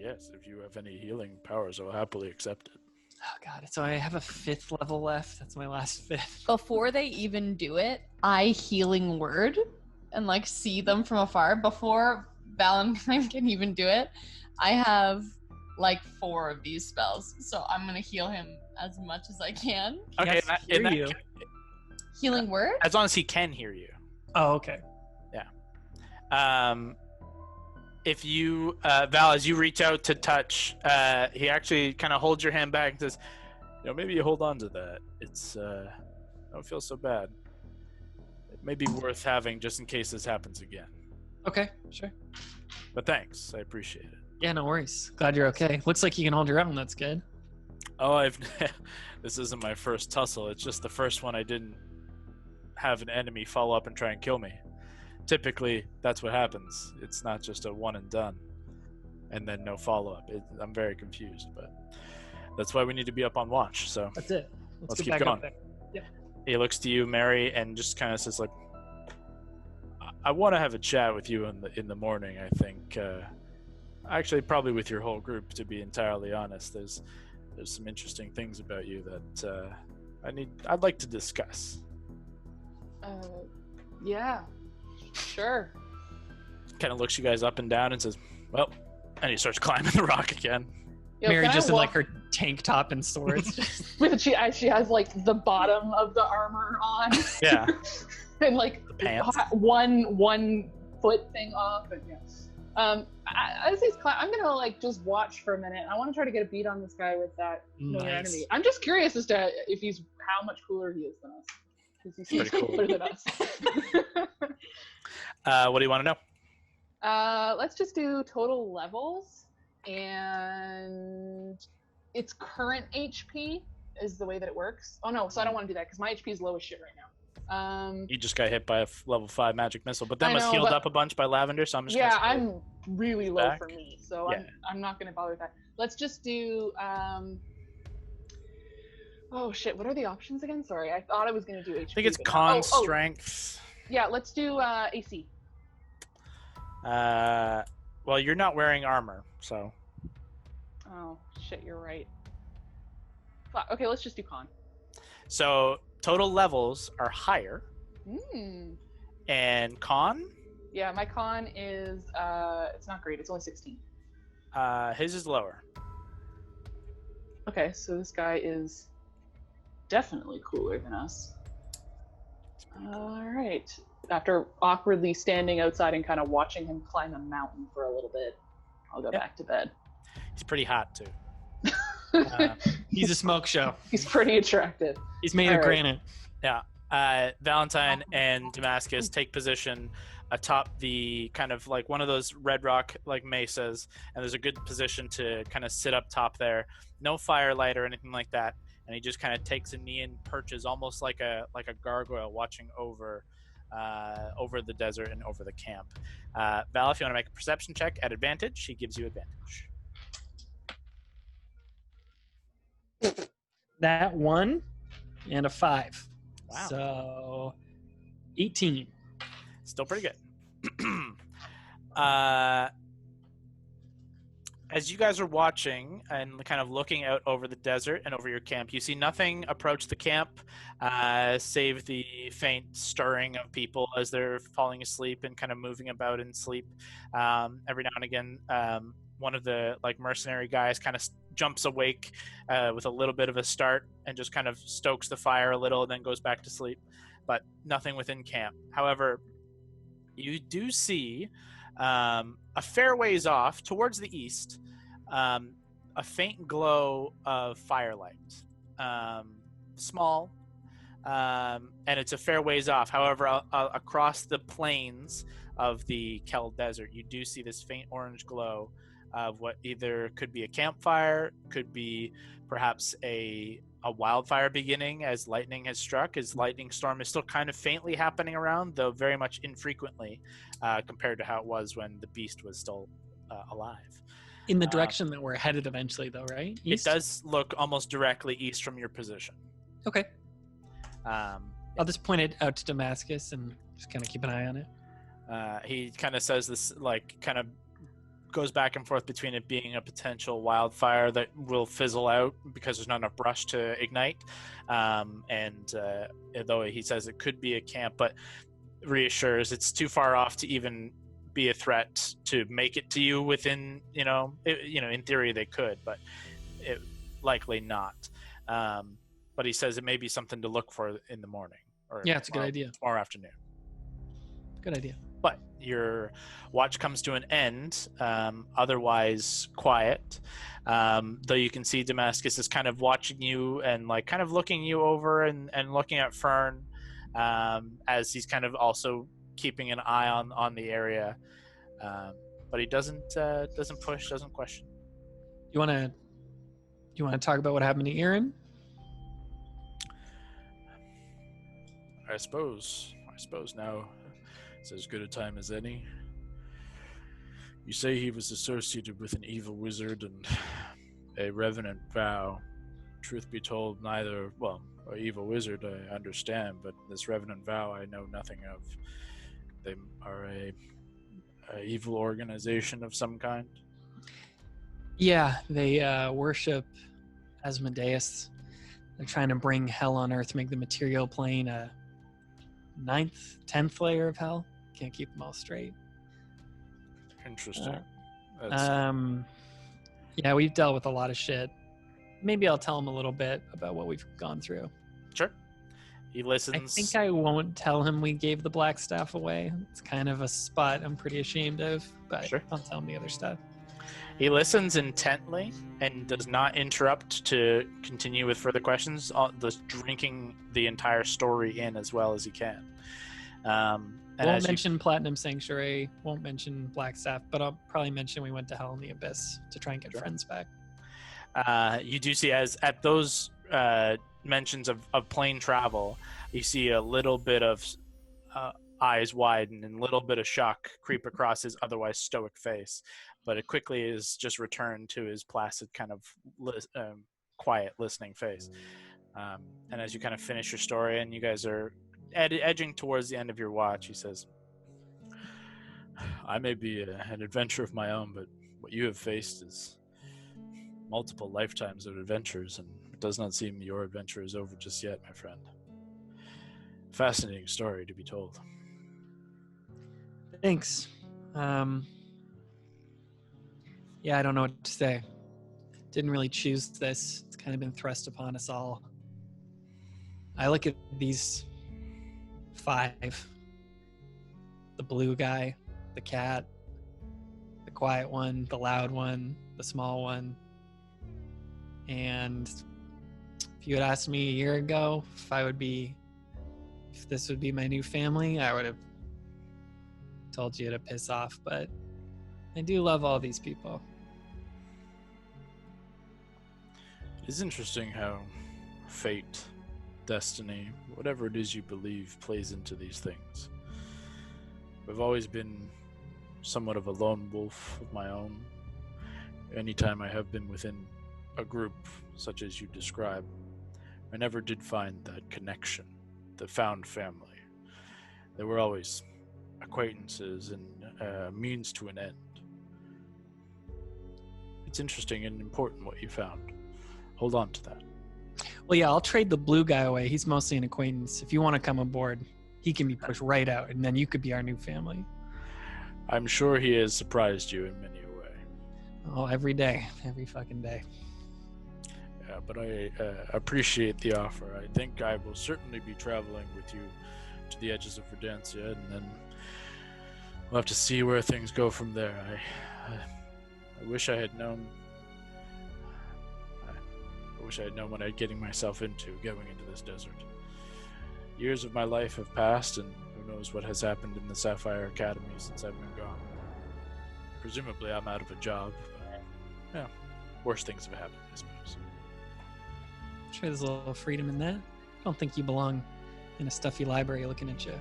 Yes, if you have any healing powers, I'll happily accept it. Oh god, so I have a 5th level left. That's my last 5th. Before they even do it, I healing word and like see them from afar. Before Valentine can even do it, I have like 4 of these spells. So I'm gonna heal him as much as I can. Okay, Yes, in that, hear you. Healing word? as long as he can hear you. Oh, okay. If you, Val, as you reach out to touch, he actually kind of holds your hand back and says, maybe you hold on to that. It's, don't feel so bad. It may be worth having just in case this happens again. Okay, sure. But thanks, I appreciate it. Yeah, no worries. Glad you're okay. Looks like you can hold your own. That's good. Oh, this isn't my first tussle. It's just the first one I didn't have an enemy follow up and try and kill me. Typically, that's what happens. It's not just a one and done, and then no follow up. I'm very confused, but that's why we need to be up on watch. So That's it. Let's get keep back going. up there. Yep. he looks to you, Mary, and just kind of says, like, I want to have a chat with you in the morning. I think, actually, probably with your whole group. To be entirely honest, there's some interesting things about you that I'd like to discuss. Yeah, sure. Kind of looks you guys up and down and says, well, and he starts climbing the rock again. Yo, Mary can I just in walk- like her tank top and swords. With she has like the bottom of the armor on. Yeah. And like The pants. one foot thing off, and yeah. As he's I'm gonna like just watch for a minute. I want to try to get a beat on this guy with that know your Nice. enemy. I'm just curious as to if he's how much cooler he is than us. Because he seems Pretty cool. cooler than us. What do you want to know? Let's just do total levels and its current HP is the way that it works. Oh no, so I don't want to do that because my HP is low as shit right now. You just got hit by a level 5 magic missile, but that I was know, healed but- up a bunch by Lavender, so I'm just Yeah, gonna I'm really low back. for me, so Yeah. I'm not gonna bother with that. Let's just do oh shit, what are the options again? Sorry, I thought I was gonna do HP. I think it's but con oh, strength. yeah, let's do AC. Well, you're not wearing armor, so Oh shit, you're right. Fuck, okay, let's just do con. total levels are higher, and con, Yeah, my con is it's not great. It's only 16. his is lower. Okay, so this guy is definitely cooler than us. All right. After awkwardly standing outside and kind of watching him climb a mountain for a little bit, I'll go Yep. back to bed. He's pretty hot too. He's a smoke show. He's pretty attractive. He's made All of right. granite. Valentine and Damascus take position atop the kind of like one of those red rock like mesas, and there's a good position to kind of sit up top there. No firelight or anything like that, and he just kind of takes a knee and perches almost like a gargoyle watching over the desert and over the camp. Val, if you want to make a perception check at advantage, he gives you advantage. That 1 and a 5. Wow. So 18. Still pretty good. As you guys are watching and kind of looking out over the desert and over your camp, you see nothing approach the camp, save the faint stirring of people as they're falling asleep and kind of moving about in sleep. Every now and again, one of the like mercenary guys kind of jumps awake with a little bit of a start and just kind of stokes the fire a little and then goes back to sleep, but nothing within camp. However, you do see a fair ways off towards the east, a faint glow of firelight, small, and it's a fair ways off. However, across the plains of the Kel Desert, you do see this faint orange glow of what either could be a campfire, could be perhaps a wildfire beginning as lightning has struck, as lightning storm is still kind of faintly happening around, though very much infrequently compared to how it was when the beast was still alive. In the direction that we're headed eventually, though, right? East? It does look almost directly east from your position. Okay. Um, I'll just point it out to Damascus and just kind of keep an eye on it. he kind of says this, like, kind of goes back and forth between it being a potential wildfire that will fizzle out because there's not enough brush to ignite, and though he says it could be a camp, but reassures it's too far off to even be a threat to make it to you within, in theory they could, but it likely not. But he says it may be something to look for in the morning, or Yeah, it's a good idea. tomorrow afternoon. Good idea. But your watch comes to an end, otherwise quiet. Though you can see Damascus is kind of watching you and like kind of looking you over and looking at Fern, as he's kind of also keeping an eye on the area. But he doesn't push, doesn't question. You want you want to talk about what happened to Aaron? I suppose now is as good a time as any. You say he was associated with an evil wizard and a Revenant Vow. Truth be told, neither, well, an evil wizard I understand, but this Revenant Vow I know nothing of. They are a evil organization of some kind. Yeah, they worship Asmodeus. They're trying to bring hell on earth, make the material plane a 9th, 10th layer of hell. Can't keep them all straight. Interesting. Yeah, we've dealt with a lot of shit. Maybe I'll tell him a little bit about what we've gone through. Sure. He listens. I think I won't tell him we gave the black staff away. It's kind of a spot I'm pretty ashamed of, but Sure. I'll tell him the other stuff. He listens intently and does not interrupt to continue with further questions, just drinking the entire story in as well as he can. Won't mention Platinum Sanctuary, won't mention Black Staff, but I'll probably mention we went to Hell in the Abyss to try and get friends back. You do see, as at those mentions of plane travel, you see a little bit of eyes widen and a little bit of shock creep across his otherwise stoic face, but it quickly is just returned to his placid kind of quiet listening face. And as you kind of finish your story and you guys are edging towards the end of your watch, he says, I may be an adventurer of my own, but what you have faced is multiple lifetimes of adventures, and it does not seem your adventure is over just yet, my friend. Fascinating story to be told. Thanks. Yeah, I don't know what to say. Didn't really choose this. It's kind of been thrust upon us all. I look at these 5. The blue guy, the cat, the quiet one, the loud one, the small one. And if you had asked me a year ago if this would be my new family, I would have told you to piss off, but I do love all these people. It's interesting how fate, destiny, whatever it is you believe, plays into these things. I've always been somewhat of a lone wolf of my own. Anytime I have been within a group such as you describe, I never did find that connection, the found family. They were always acquaintances and means to an end. It's interesting and important what you found. Hold on to that. Well, yeah, I'll trade the blue guy away. He's mostly an acquaintance. If you want to come aboard, he can be pushed right out, and then you could be our new family. I'm sure he has surprised you in many a way. Oh, every day. Every fucking day. Yeah, but I appreciate the offer. I think I will certainly be traveling with you to the edges of Verdansia, and then we'll have to see where things go from there. I wish I had known. I wish I had known what I'm getting myself into going into this desert. Years of my life have passed, and who knows what has happened in the Sapphire Academy since I've been gone. Presumably I'm out of a job, but yeah, worse things have happened, I suppose. I'm sure there's a little freedom in that. I don't think you belong in a stuffy library looking at you.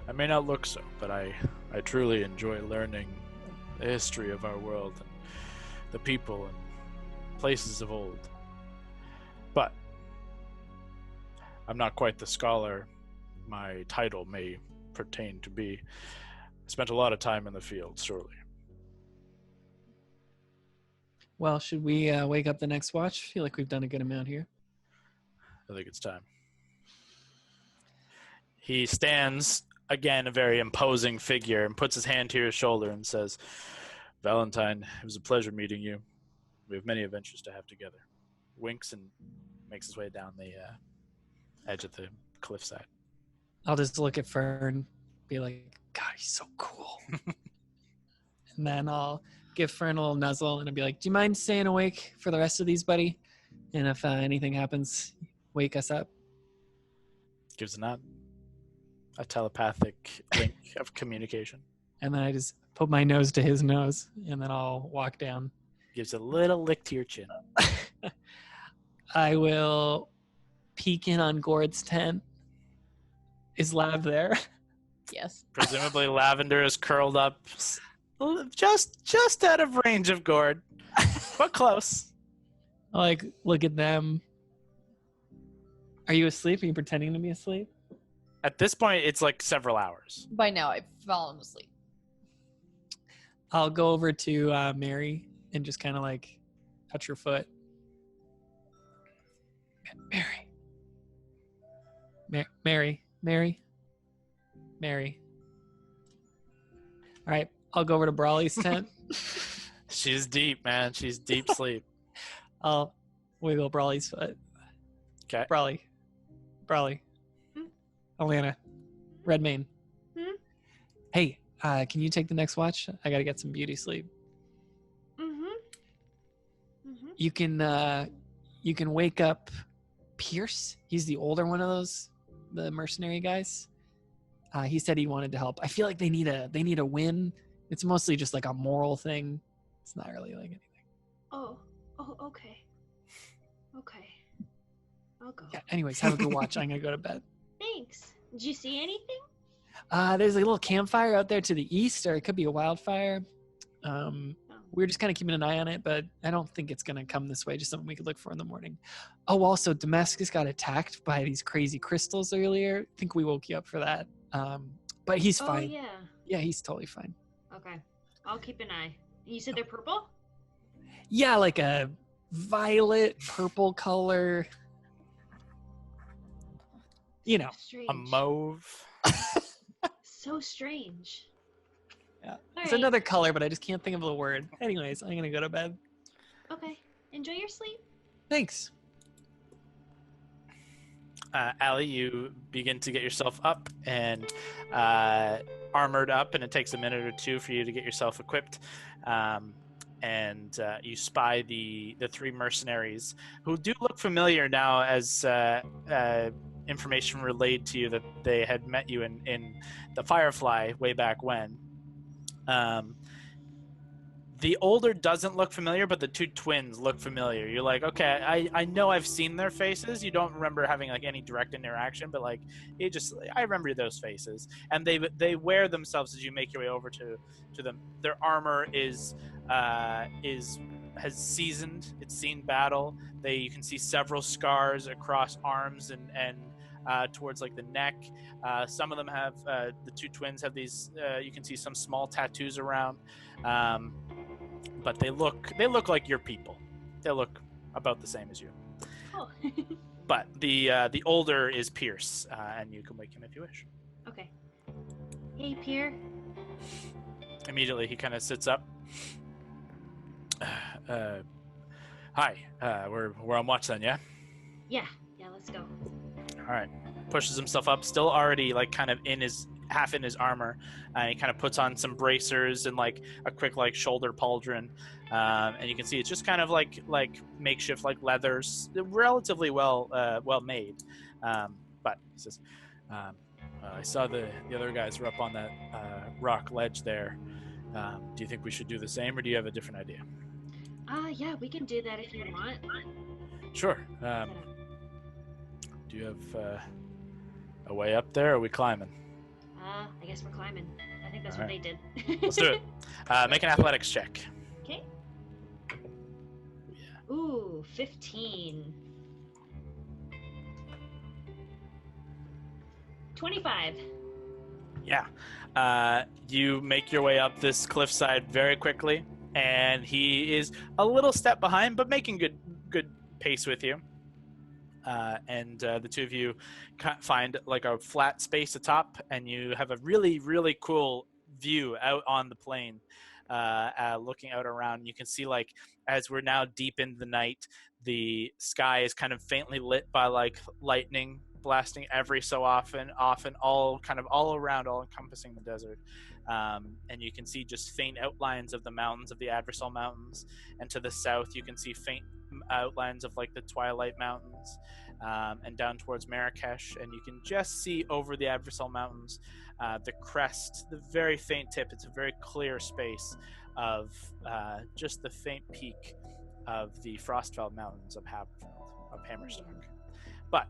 I may not look so, but I truly enjoy learning the history of our world and the people and places of old. But I'm not quite the scholar my title may pertain to be. I spent a lot of time in the field, surely. Well, should we wake up the next watch? I feel like we've done a good amount here. I think it's time. He stands, again, a very imposing figure, and puts his hand to his shoulder and says, Valentine, it was a pleasure meeting you. We have many adventures to have together. Winks and makes his way down the edge of the cliffside. I'll just look at Fern, be like, God, he's so cool. And then I'll give Fern a little nuzzle and I'll be like, do you mind staying awake for the rest of these, buddy? And if anything happens, wake us up. Gives a nod. A telepathic link of communication. And then I just put my nose to his nose and then I'll walk down Gives a little lick to your chin. I will peek in on Gord's tent. Is Lav there? Yes. Presumably, Lavender is curled up, just out of range of Gord, but close. I like look at them. Are you asleep? Are you pretending to be asleep? At this point, it's like several hours. By now, I've fallen asleep. I'll go over to Mary and just kind of like touch her foot. Mary. All right, I'll go over to Brawley's tent. She's deep, man. She's deep sleep. I'll wiggle Brawley's foot. Okay. Brawley. Hmm? Alana. Redmayne. Hmm? Hey, can you take the next watch? I gotta get some beauty sleep. You can wake up Pierce. He's the older one of those, the mercenary guys. He said he wanted to help. I feel like they need a win. It's mostly just like a moral thing. It's not really like anything. Oh, okay. Okay. I'll go. Yeah. Anyways, have a good watch. I'm gonna go to bed. Thanks. Did you see anything? There's a little campfire out there to the east, or it could be a wildfire. We're just kind of keeping an eye on it, but I don't think it's going to come this way. Just something we could look for in the morning. Oh, also, Damascus got attacked by these crazy crystals earlier. I think we woke you up for that. But he's fine. Oh, yeah. Yeah, he's totally fine. Okay. I'll keep an eye. You said they're purple? Yeah, like a violet, purple color. You know. Strange. A mauve. So strange. Yeah. All It's right. another color, but I just can't think of the word. Anyways, I'm going to go to bed. Okay. Enjoy your sleep. Thanks. Allie, you begin to get yourself up and armored up, and it takes a minute or two for you to get yourself equipped. And you spy the three mercenaries who do look familiar now as information relayed to you that they had met you in the Firefly way back when. The older doesn't look familiar, but the two twins look familiar. You're like, okay, I know I've seen their faces. You don't remember having like any direct interaction, but like I remember those faces. And they wear themselves as you make your way over to them. Their armor has seasoned. It's seen battle. You can see several scars across arms and towards like the neck. Some of them have the two twins have these. You can see some small tattoos around, but they look like your people. They look about the same as you. Oh. But the older is Pierce, and you can wake him if you wish. Okay. Hey, Pierre. Immediately, he kind of sits up. Hi. We're on watch then, yeah. Yeah. Let's go. All right. Pushes himself up, still already like kind of half in his armor. He kind of puts on some bracers and like a quick like shoulder pauldron, and you can see it's just kind of like makeshift like leathers, relatively well made. But he says, "I saw the other guys were up on that rock ledge there. Do you think we should do the same, or do you have a different idea?" Yeah, we can do that if you want. Sure. Do you have a way up there, or are we climbing? I guess we're climbing. I think that's All what right. they did. Let's do it. Make an athletics check. Okay. Yeah. Ooh, 15. 25. Yeah. You make your way up this cliffside very quickly, and he is a little step behind, but making good pace with you. And the two of you find like a flat space atop, and you have a really, really cool view out on the plain, looking out around. You can see, like, as we're now deep into the night, the sky is kind of faintly lit by like lightning blasting every so often all around, all encompassing the desert. And you can see just faint outlines of the mountains, of the Adversal Mountains, and to the south you can see faint outlines of like the Twilight Mountains, and down towards Marrakesh, and you can just see over the Adversal Mountains the crest, the very faint tip. It's a very clear space of just the faint peak of the Frostfell Mountains of Hammerstock. But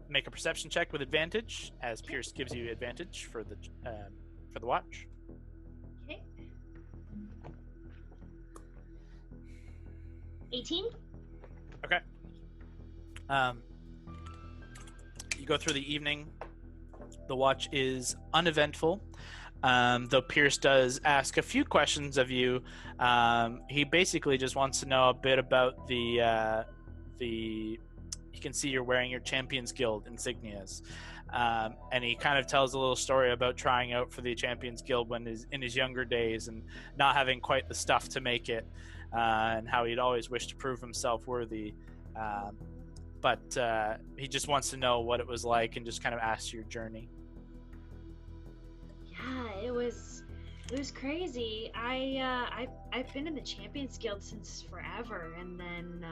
make a perception check with advantage, as Pierce gives you advantage for the watch. Okay. 18. Okay. You go through the evening. The watch is uneventful, though Pierce does ask a few questions of you. He basically just wants to know a bit about the. You can see you're wearing your Champions Guild insignias, and he kind of tells a little story about trying out for the Champions Guild in his younger days and not having quite the stuff to make it, and how he'd always wished to prove himself worthy. But he just wants to know what it was like and just kind of asks your journey. Yeah, it was crazy. I've been in the Champions Guild since forever, and then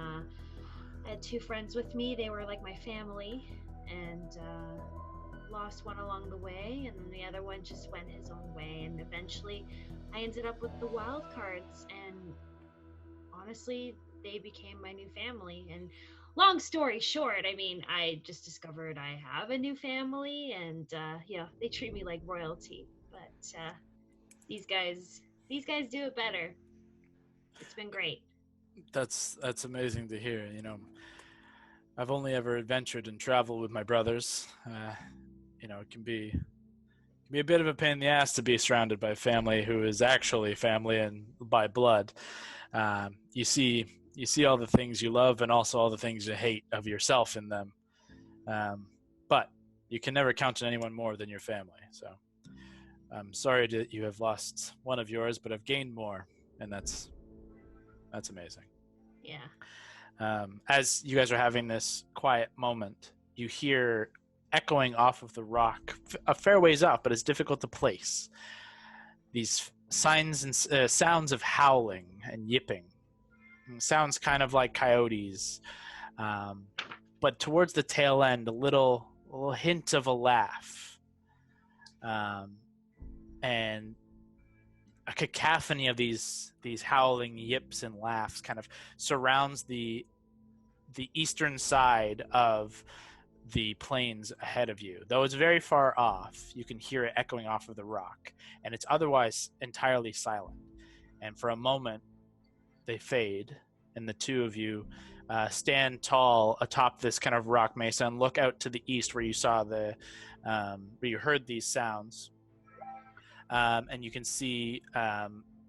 I had 2 friends with me. They were like my family, and lost one along the way, and then the other one just went his own way, and eventually I ended up with the Wildcards, and honestly, they became my new family. And long story short, I mean, I just discovered I have a new family, and they treat me like royalty. But these guys do it better. It's been great. That's amazing to hear. You know, I've only ever adventured and traveled with my brothers. It can be a bit of a pain in the ass to be surrounded by family who is actually family and by blood. You see all the things you love and also all the things you hate of yourself in them. But you can never count on anyone more than your family. So I'm sorry that you have lost one of yours, but I've gained more, and that's amazing. Yeah. As you guys are having this quiet moment, you hear echoing off of the rock a fair ways up, but it's difficult to place. These signs and sounds of howling and yipping. Sounds kind of like coyotes, but towards the tail end, a little hint of a laugh, and a cacophony of these howling yips and laughs kind of surrounds the eastern side of the plains ahead of you. Though it's very far off, you can hear it echoing off of the rock, and it's otherwise entirely silent. And for a moment, they fade, and the two of you stand tall atop this kind of rock mesa and look out to the east where you saw where you heard these sounds. And you can see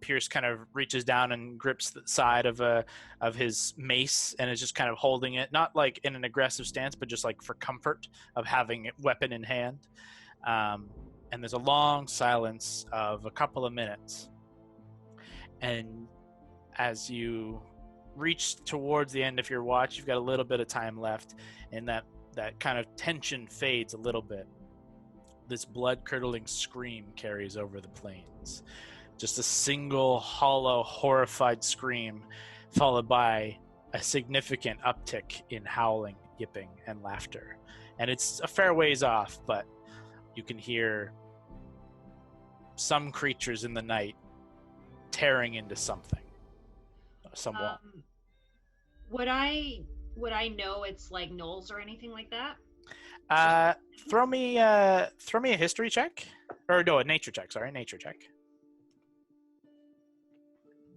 Pierce kind of reaches down and grips the side of his mace and is just kind of holding it, not like in an aggressive stance, but just like for comfort of having it weapon in hand. And there's a long silence of a couple of minutes. And as you reach towards the end of your watch, you've got a little bit of time left, and that kind of tension fades a little bit. This blood-curdling scream carries over the plains. Just a single, hollow, horrified scream, followed by a significant uptick in howling, yipping, and laughter. And it's a fair ways off, but you can hear some creatures in the night tearing into something. Someone. Would I know it's like gnolls or anything like that? Throw me a history check, or no, a nature check. Sorry, nature check.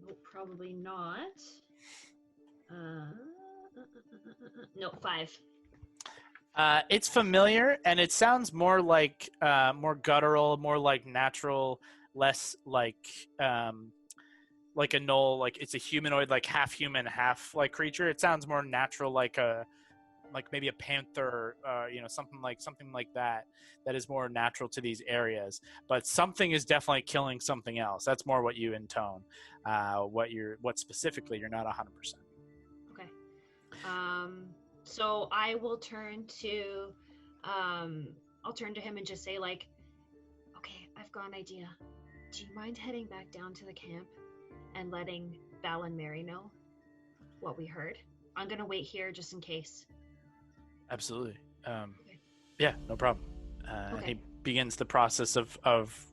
No, probably not. No, 5. It's familiar, and it sounds more like more guttural, more like natural, less like a gnoll, like it's a humanoid, like half human, half like creature. It sounds more natural, like maybe a panther, something like that is more natural to these areas. But something is definitely killing something else. That's more what you intone. What specifically you're not 100%. Okay. So I will turn to him and just say like, okay, I've got an idea. Do you mind heading back down to the camp and letting Val and Mary know what we heard? I'm gonna wait here just in case. Absolutely. Okay. Yeah, no problem. Okay. He begins the process of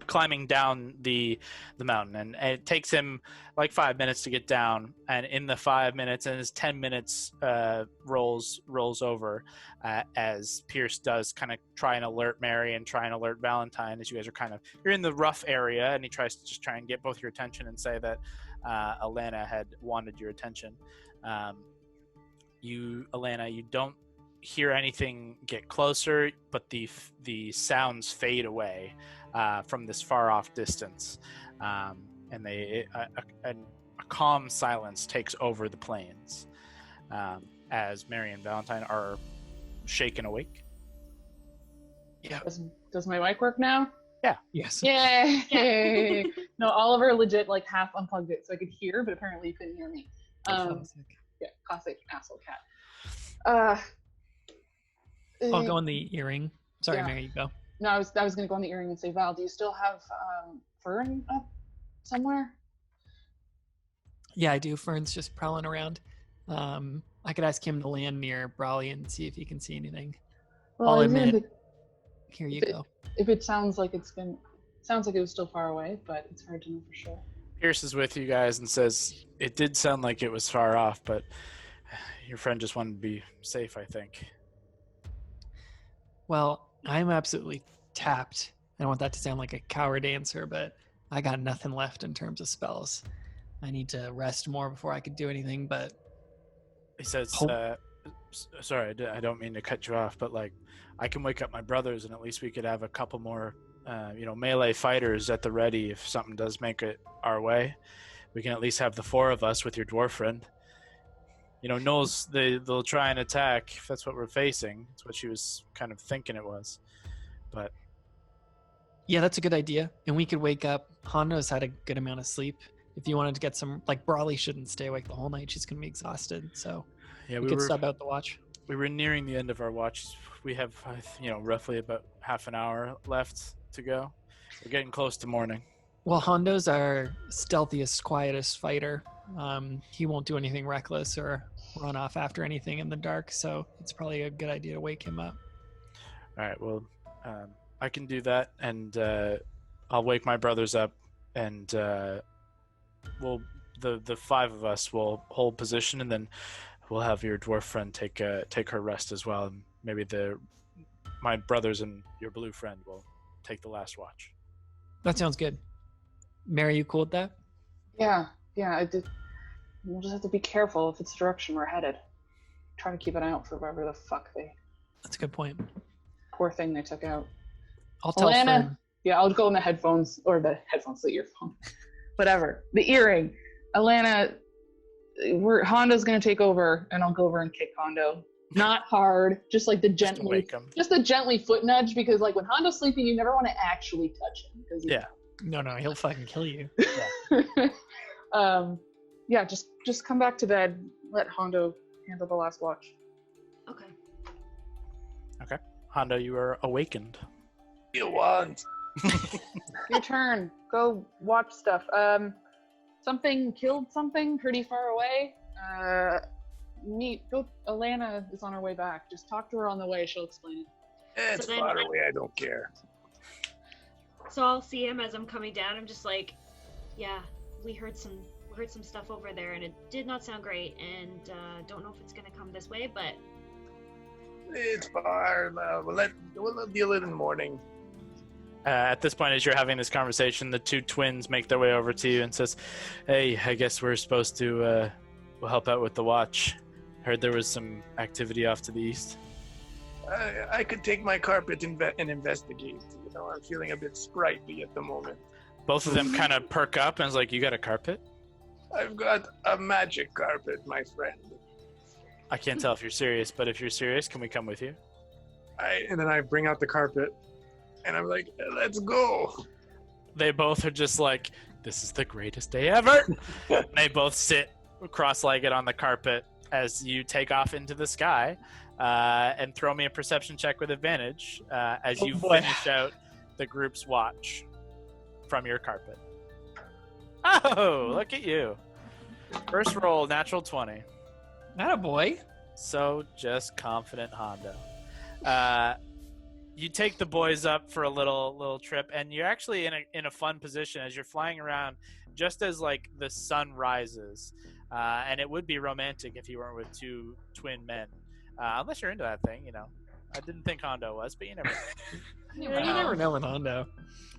climbing down the mountain, and it takes him like 5 minutes to get down. And in the 5 minutes, and his 10 minutes rolls over as Pierce does kind of try and alert Mary and try and alert Valentine as you guys are you're in the rough area, and he tries to just try and get both your attention and say that Alana had wanted your attention. Alana, you don't hear anything get closer, but the sounds fade away from this far off distance, and a calm silence takes over the plains as Mary and Valentine are shaken awake. Yeah. Does my mic work now? Yeah. Yes. Yay! No, Oliver legit like half unplugged it so I could hear, but apparently you couldn't hear me. Yeah, classic asshole cat. I'll go on the earring. Sorry, Yeah. Mary, you go. No, I was gonna go on the earring and say, Val, do you still have Fern up somewhere? Yeah, I do. Fern's just prowling around. I could ask him to land near Brawley and see if he can see anything. Well, I'll even admit. Here you go. if it sounds like it was still far away, but it's hard to know for sure. Pierce is with you guys and says, it did sound like it was far off, but your friend just wanted to be safe, I think. Well, I'm absolutely tapped. I don't want that to sound like a coward answer, but I got nothing left in terms of spells. I need to rest more before I could do anything, but... He says, sorry, I don't mean to cut you off, but like, I can wake up my brothers and at least we could have a couple more, melee fighters at the ready if something does make it our way. We can at least have the four of us with your dwarf friend. Knowles, they'll try and attack if that's what we're facing. That's what she was kind of thinking it was. But yeah, that's a good idea. And we could wake up. Hondo's had a good amount of sleep. If you wanted to get some, like Brawley shouldn't stay awake the whole night. She's going to be exhausted. So yeah, we could sub out the watch. We were nearing the end of our watch. We have, roughly about half an hour left to go. We're getting close to morning. Well, Hondo's our stealthiest, quietest fighter. He won't do anything reckless or run off after anything in the dark, so it's probably a good idea to wake him up. All right, well, I can do that, and I'll wake my brothers up, and the five of us will hold position, and then we'll have your dwarf friend take her rest as well, and maybe my brothers and your blue friend will take the last watch. That sounds good. Mary, you cool with that? Yeah, I did. We'll just have to be careful if it's the direction we're headed. Try to keep an eye out for whoever the fuck That's a good point. poor thing they took out. I'll tell Alana, Fern. yeah, I'll go in the headphones, the earphone, whatever. The earring. Alana, Hondo's gonna take over, and I'll go over and kick Hondo. Not hard, just like the gently foot nudge, because like when Hondo's sleeping, you never want to actually touch him. Yeah. No, he'll fucking kill you. Yeah, just come back to bed. Let Hondo handle the last watch. Okay. Hondo, you are awakened. You want? Your turn. Go watch stuff. Something killed something pretty far away. Alana is on her way back. Just talk to her on the way. She'll explain it. It's So then far away. I don't care. So I'll see him as I'm coming down. I'm just like, yeah, we heard some stuff over there, and it did not sound great. And don't know if it's gonna come this way, but It's far. We'll deal it in the morning. At this point, as you're having this conversation, the two twins make their way over to you and says, "Hey, I guess we're supposed to we'll help out with the watch. Heard there was some activity off to the east." I could take my carpet and investigate. I'm feeling a bit sprightly at the moment. Both of them kind of perk up and is like, "You got a carpet?" I've got a magic carpet, my friend. I can't tell if you're serious, but if you're serious, can we come with you? And then I bring out the carpet, and I'm like, let's go. They both are just like, "This is the greatest day ever." They both sit cross-legged on the carpet as you take off into the sky, and throw me a perception check with advantage as you finish out the group's watch from your carpet. Oh, look at you. First roll, natural 20. Attaboy. So just confident, Hondo. You take the boys up for a little trip, and you're actually in a fun position as you're flying around just as like the sun rises. And it would be romantic if you weren't with two twin men, unless you're into that thing, you know. I didn't think Hondo was, but you never know. You never know with Hondo.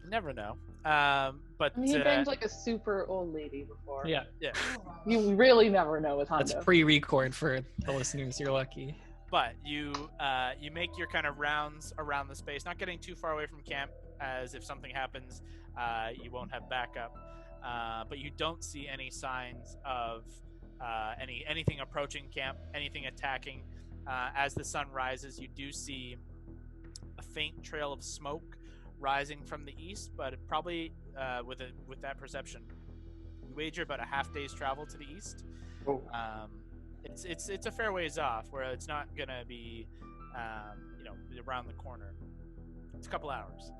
Never know. But I mean, he banged like a super old lady before. Yeah. You really never know with Hondo. That's pre-record for the listeners. You're lucky. But you make your kind of rounds around the space, not getting too far away from camp, as if something happens, you won't have backup. But you don't see any signs of anything approaching camp, anything attacking. As the sun rises, you do see a faint trail of smoke rising from the east, but probably with that perception, you wager about a half day's travel to the east. Oh. It's a fair ways off, where it's not gonna be around the corner. It's a couple hours,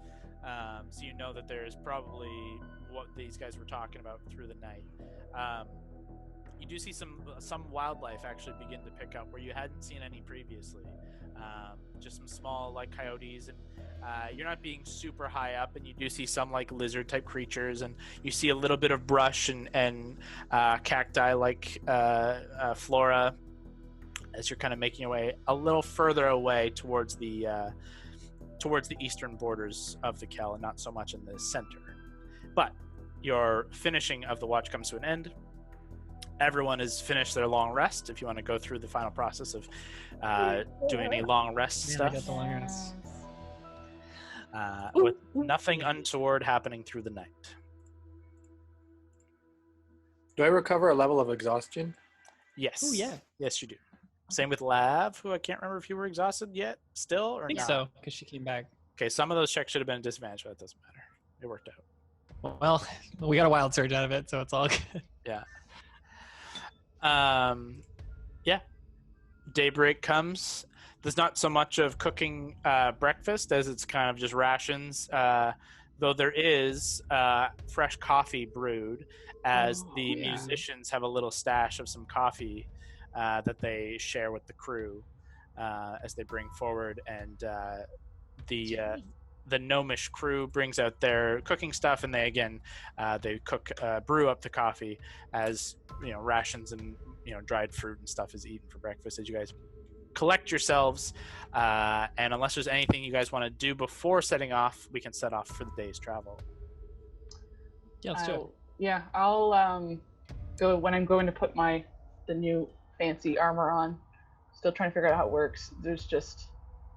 so you know that there's probably what these guys were talking about through the night. You do see some wildlife actually begin to pick up where you hadn't seen any previously. Just some small like coyotes, and you're not being super high up, and you do see some like lizard type creatures, and you see a little bit of brush and cacti like flora as you're kind of making your way a little further away towards the eastern borders of the Kell, and not so much in the center. But your finishing of the watch comes to an end. Everyone has finished their long rest. If you want to go through the final process of doing any long rest Yeah, stuff, I got the long rest. with nothing untoward happening through the night. Do I recover a level of exhaustion? Yes. Oh, yeah. Yes, you do. Same with Lav, who I can't remember if you were exhausted yet, still, or I think not. so, because she came back. Okay, some of those checks should have been a disadvantage, but it doesn't matter. It worked out. Well, we got a wild surge out of it, so it's all good. Yeah. Daybreak comes. There's not so much of cooking breakfast as it's kind of just rations, though there is fresh coffee brewed, as the musicians have a little stash of some coffee that they share with the crew as they bring forward, and the gnomish crew brings out their cooking stuff, and they brew up the coffee as rations and dried fruit and stuff is eaten for breakfast as you guys collect yourselves, and unless there's anything you guys want to do before setting off, we can set off for the day's travel. Yeah, let's do it. Yeah, I'll go when I'm going to put the new fancy armor on. Still trying to figure out how it works.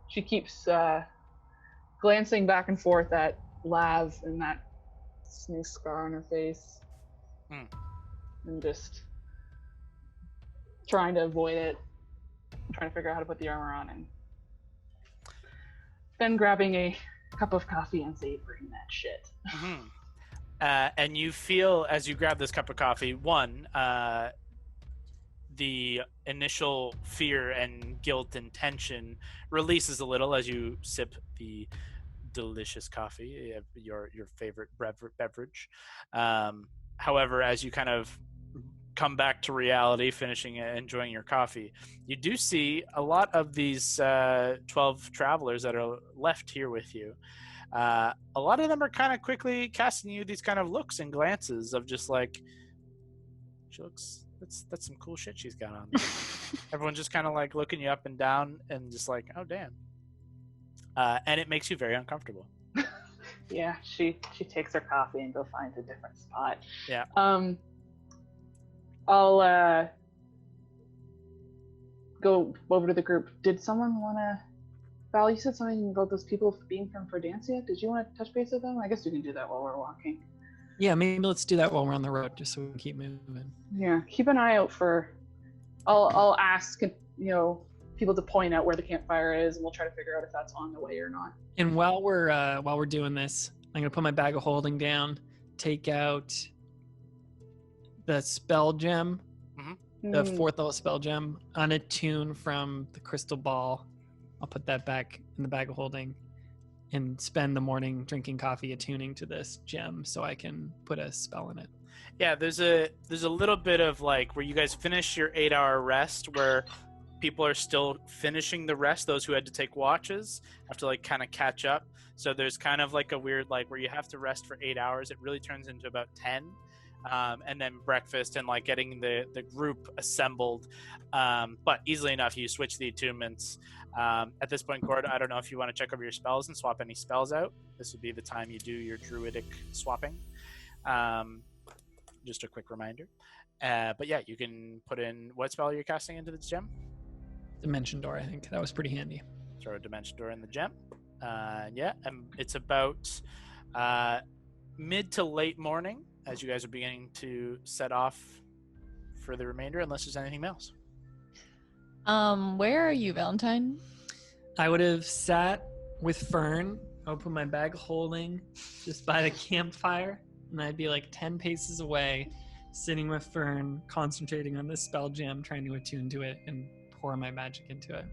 She keeps glancing back and forth at Lav and that new scar on her face, and just trying to avoid it, trying to figure out how to put the armor on, and then grabbing a cup of coffee and savoring that shit. Mm-hmm. And you feel, as you grab this cup of coffee, the initial fear and guilt and tension releases a little as you sip the delicious coffee, your favorite beverage. However, as you kind of come back to reality, finishing enjoying your coffee, you do see a lot of these 12 travelers that are left here with you. A lot of them are kind of quickly casting you these kind of looks and glances of just like, that's some cool shit she's got on there. Everyone's just kind of like looking you up and down and just like, oh damn. And it makes you very uncomfortable. Yeah, she takes her coffee and go finds a different spot. Yeah. I'll go over to the group. Did someone want to... Val, you said something about those people being from Verdansia. Did you want to touch base with them? I guess we can do that while we're walking. Yeah, maybe let's do that while we're on the road, just so we can keep moving. Yeah, keep an eye out for... I'll ask, people to point out where the campfire is, and we'll try to figure out if that's on the way or not. And while we're doing this, I'm gonna put my bag of holding down, take out the spell gem, the 4th level spell gem, unattune from the crystal ball. I'll put that back in the bag of holding and spend the morning drinking coffee attuning to this gem so I can put a spell in it. Yeah, there's a little bit of like where you guys finish your 8-hour rest where people are still finishing the rest. Those who had to take watches have to like kind of catch up. So there's kind of like a weird like where you have to rest for 8 hours. It really turns into about 10. And then breakfast and like getting the group assembled. But easily enough, you switch the attunements. At this point, Gord, I don't know if you want to check over your spells and swap any spells out. This would be the time you do your druidic swapping. Just a quick reminder. But yeah, you can put in what spell you're casting into the gem. Dimension Door, I think. That was pretty handy. Throw a Dimension Door in the gem. It's about mid to late morning as you guys are beginning to set off for the remainder, unless there's anything else. Where are you, Valentine? I would have sat with Fern, open my bag of holding just by the campfire, and I'd be like 10 paces away, sitting with Fern, concentrating on this spell gem, trying to attune to it and pour my magic into it.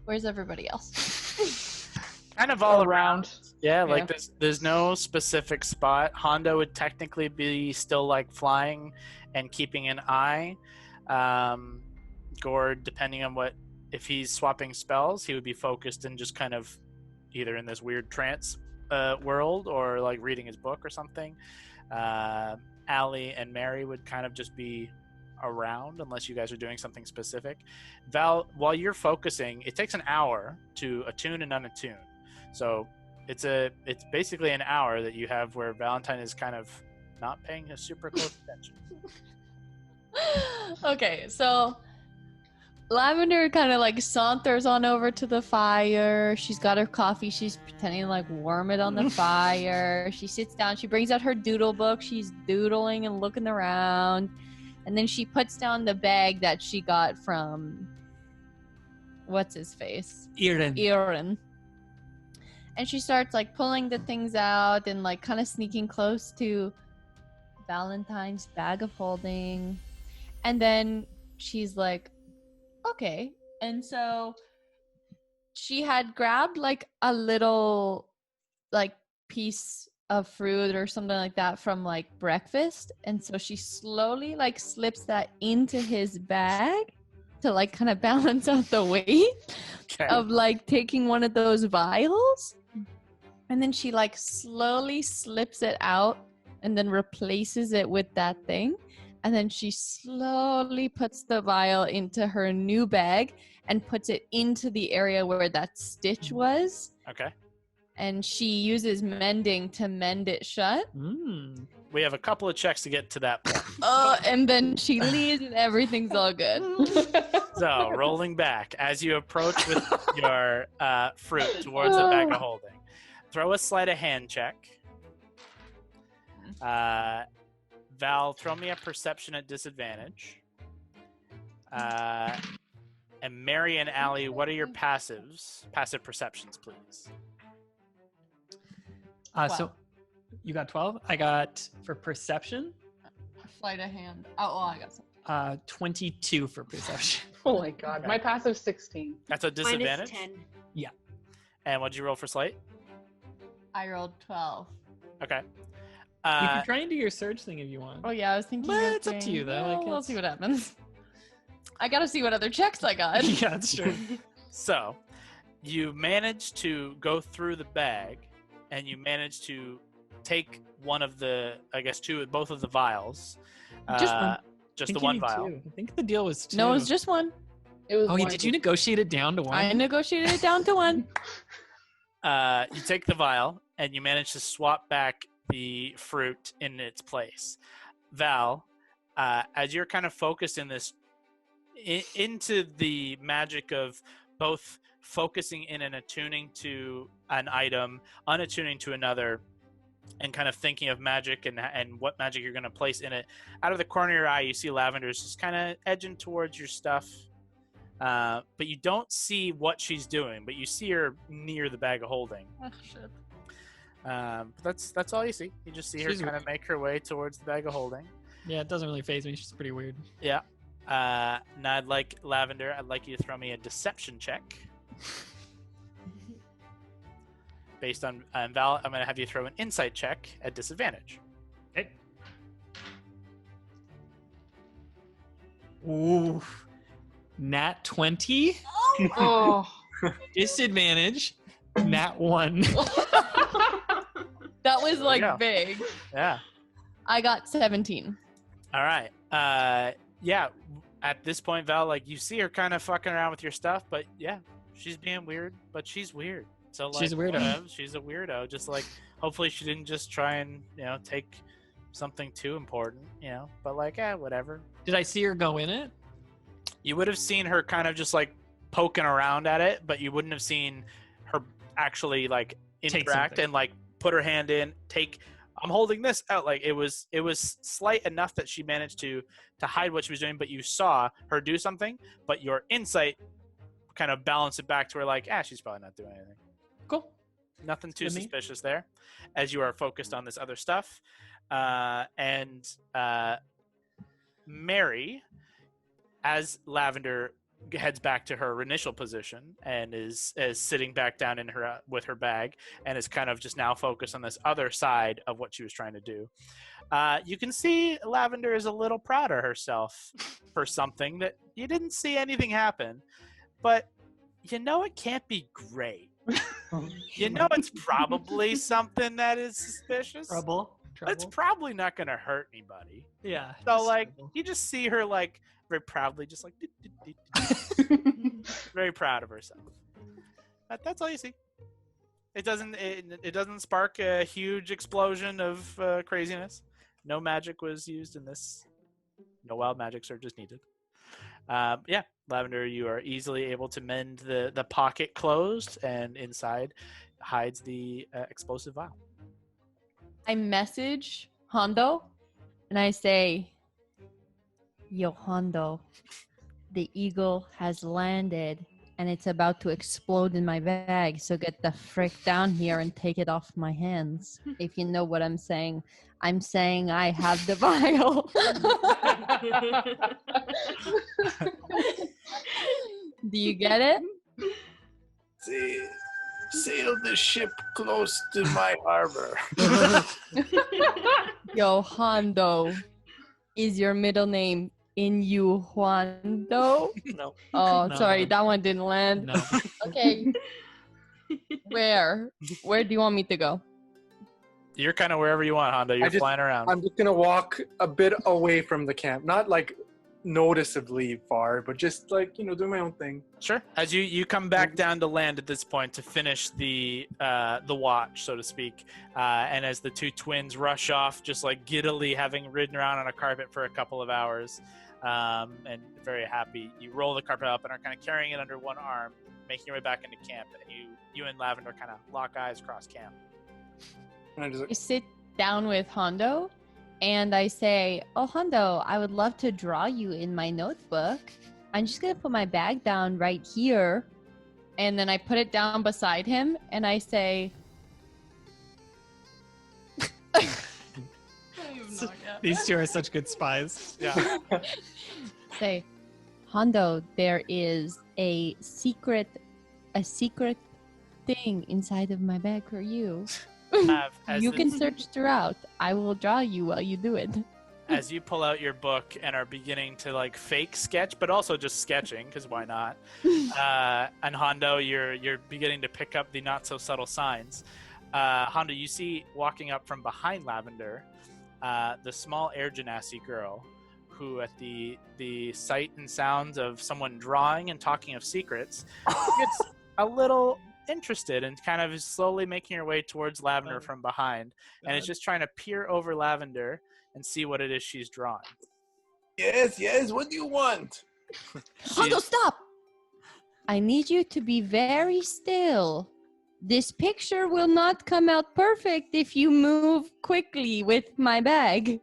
Where's everybody else? Kind of all around. Yeah, like Yeah. there's no specific spot. Hondo would technically be still like flying and keeping an eye. Gord, depending on if he's swapping spells, he would be focused and just kind of either in this weird trance world or like reading his book or something. Allie and Mary would kind of just be around unless you guys are doing something specific. Val, while you're focusing, it takes an hour to attune and unattune. So it's basically an hour that you have where Valentine is kind of not paying a super close attention. Okay, so Lavender kind of like saunters on over to the fire. She's got her coffee. She's pretending to like warm it on the fire. She sits down. She brings out her doodle book. She's doodling and looking around. And then she puts down the bag that she got from what's his face? Irin. And she starts like pulling the things out and like kind of sneaking close to Valentine's bag of holding. And then she's like, okay. And so she had grabbed like a little like piece of fruit or something like that from like breakfast. And so she slowly like slips that into his bag to like kind of balance out the weight of like taking one of those vials. And then she like slowly slips it out and then replaces it with that thing. And then she slowly puts the vial into her new bag and puts it into the area where that stitch was. Okay. And she uses mending to mend it shut. We have a couple of checks to get to that point. And then she leaves and everything's all good. So, rolling back, as you approach with your fruit towards the bag of holding, throw a sleight of hand check. Val, throw me a perception at disadvantage. And Mary and Allie, what are your passive perceptions, please? So you got 12. I got for perception. Sleight of hand. Oh, I got some. 22 for perception. Oh my god. Okay. My passive 16. That's a disadvantage? -10. Yeah. And what did you roll for sleight? I rolled 12. Okay. You can try and do your surge thing if you want. Oh yeah, I was thinking. But of it's up to doing- you, though. Well, Like, we'll it's- see what happens. I gotta see what other checks I got. Yeah, that's true. So, you manage to go through the bag, and you manage to take one of the, I guess, both of the vials. Just one. Just I the think you one need vial. 2. I think the deal was 2. No, it was just one. It was Oh, one. did you negotiate it down to 1? I negotiated it down to one. You take the vial, and you manage to swap back the fruit in its place. Val, as you're kind of focused in this, into the magic of both focusing in and attuning to an item, unattuning to another, and kind of thinking of magic and what magic you're going to place in it. Out of the corner of your eye, you see Lavender's just kind of edging towards your stuff. But you don't see what she's doing, but you see her near the bag of holding. Oh, shit. That's all you see. You just see her She's kind of make her way towards the bag of holding. Yeah, it doesn't really faze me. She's pretty weird. Yeah. Now I'd like Lavender. I'd like you to throw me a deception check. Based on Val, I'm going to have you throw an insight check at disadvantage. Okay. Ooh. Nat 20. Oh. Disadvantage. Nat 1. That was like Yeah. big. Yeah. I got 17. All right. Yeah. At this point, Val, like you see her kind of fucking around with your stuff, but yeah, she's being weird. But she's weird. So like, She's a weirdo. whatever, she's a weirdo. Just like, hopefully, she didn't just try and take something too important. But like, whatever. Did I see her go in it? You would have seen her kind of just like poking around at it, but you wouldn't have seen her actually like interact something. and like put her hand in, I'm holding this out. Like it was slight enough that she managed to hide what she was doing, but you saw her do something, but your insight kind of balanced it back to her like, she's probably not doing anything. Cool. Nothing too With me. suspicious there as you are focused on this other stuff. And Mary, as Lavender heads back to her initial position and is sitting back down in her with her bag and is kind of just now focused on this other side of what she was trying to do. You can see Lavender is a little proud of herself for something that you didn't see anything happen, but it can't be great. It's probably something that is suspicious. Trouble. It's probably not going to hurt anybody. Yeah. So just like trouble. you just see her like very proudly just like very proud of herself. That's all you see. It doesn't spark a huge explosion of craziness. No magic was used in this. No wild magic surges needed. Lavender, you are easily able to mend the pocket closed, and inside hides the explosive vial. I message Hondo and I say, Yo, Hondo, the eagle has landed and it's about to explode in my bag, so get the frick down here and take it off my hands. If you know what I'm saying. I'm saying I have the vial. Do you get it? Sail the ship close to my harbor. Yo, Hondo, is your middle name Inuhuando? No. Oh, No. sorry, that one didn't land. No. Okay. Where do you want me to go? You're kind of wherever you want, Hondo. You're flying around. I'm just gonna walk a bit away from the camp, not like noticeably far, but just like doing my own thing. Sure. As you come back down to land at this point to finish the watch, so to speak, and as the two twins rush off, just like giddily having ridden around on a carpet for a couple of hours, and very happy, you roll the carpet up and are kind of carrying it under one arm, making your way back into camp, and you and Lavender kind of lock eyes across camp. And I just I sit down with Hondo and I say, Oh, Hondo, I would love to draw you in my notebook. I'm just going to put my bag down right here. And then I put it down beside him and I say, These two are such good spies. Yeah. Hondo, there is a secret thing inside of my bag for you. As You the- can search throughout. I will draw you while you do it. as you pull out your book and are beginning to like fake sketch, but also just sketching, because why not? And Hondo, you're beginning to pick up the not so subtle signs. Hondo, you see walking up from behind Lavender, the small air genasi girl, who at the sight and sounds of someone drawing and talking of secrets, gets a little interested and kind of is slowly making her way towards Lavender from behind, and is just trying to peer over Lavender and see what it is she's drawing. Yes, what do you want? Hondo, stop! I need you to be very still. This picture will not come out perfect if you move quickly with my bag.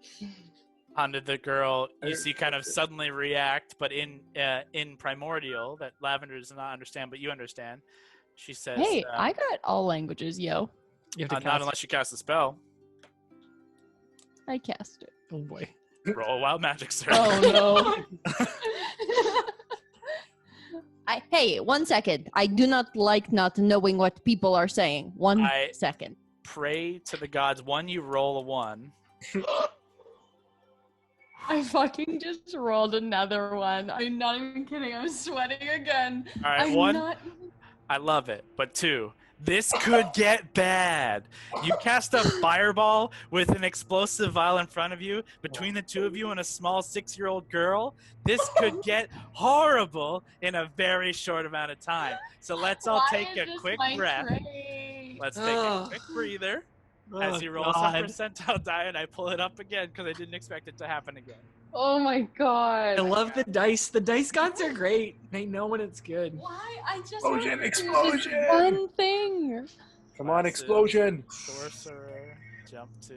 Hondo, the girl, you see kind of suddenly react, but in primordial that Lavender does not understand, but you understand. She says, Hey, I got all languages, yo. You have to not cast. unless you cast a spell. I cast it. Oh boy. Roll a wild magic, sir. Oh no. Hey, 1 second. I do not like not knowing what people are saying. One second. Pray to the gods. One, you roll a 1. I fucking just rolled another one. I'm not even kidding. I'm sweating again. All right, I'm one. not. I love it. But 2, this could get bad. You cast a fireball with an explosive vial in front of you. Between the 2 of you and a small 6-year-old girl, this could get horrible in a very short amount of time. So let's all take a quick breath. Let's take a quick breather as he rolls a percentile die, and I pull it up again because I didn't expect it to happen again. Oh my god. I love the dice. The dice gods are great. They know when it's good. Why? I just Explosion, wanted to do explosion! this one thing. Come on, explosion! Sorcerer, jump to.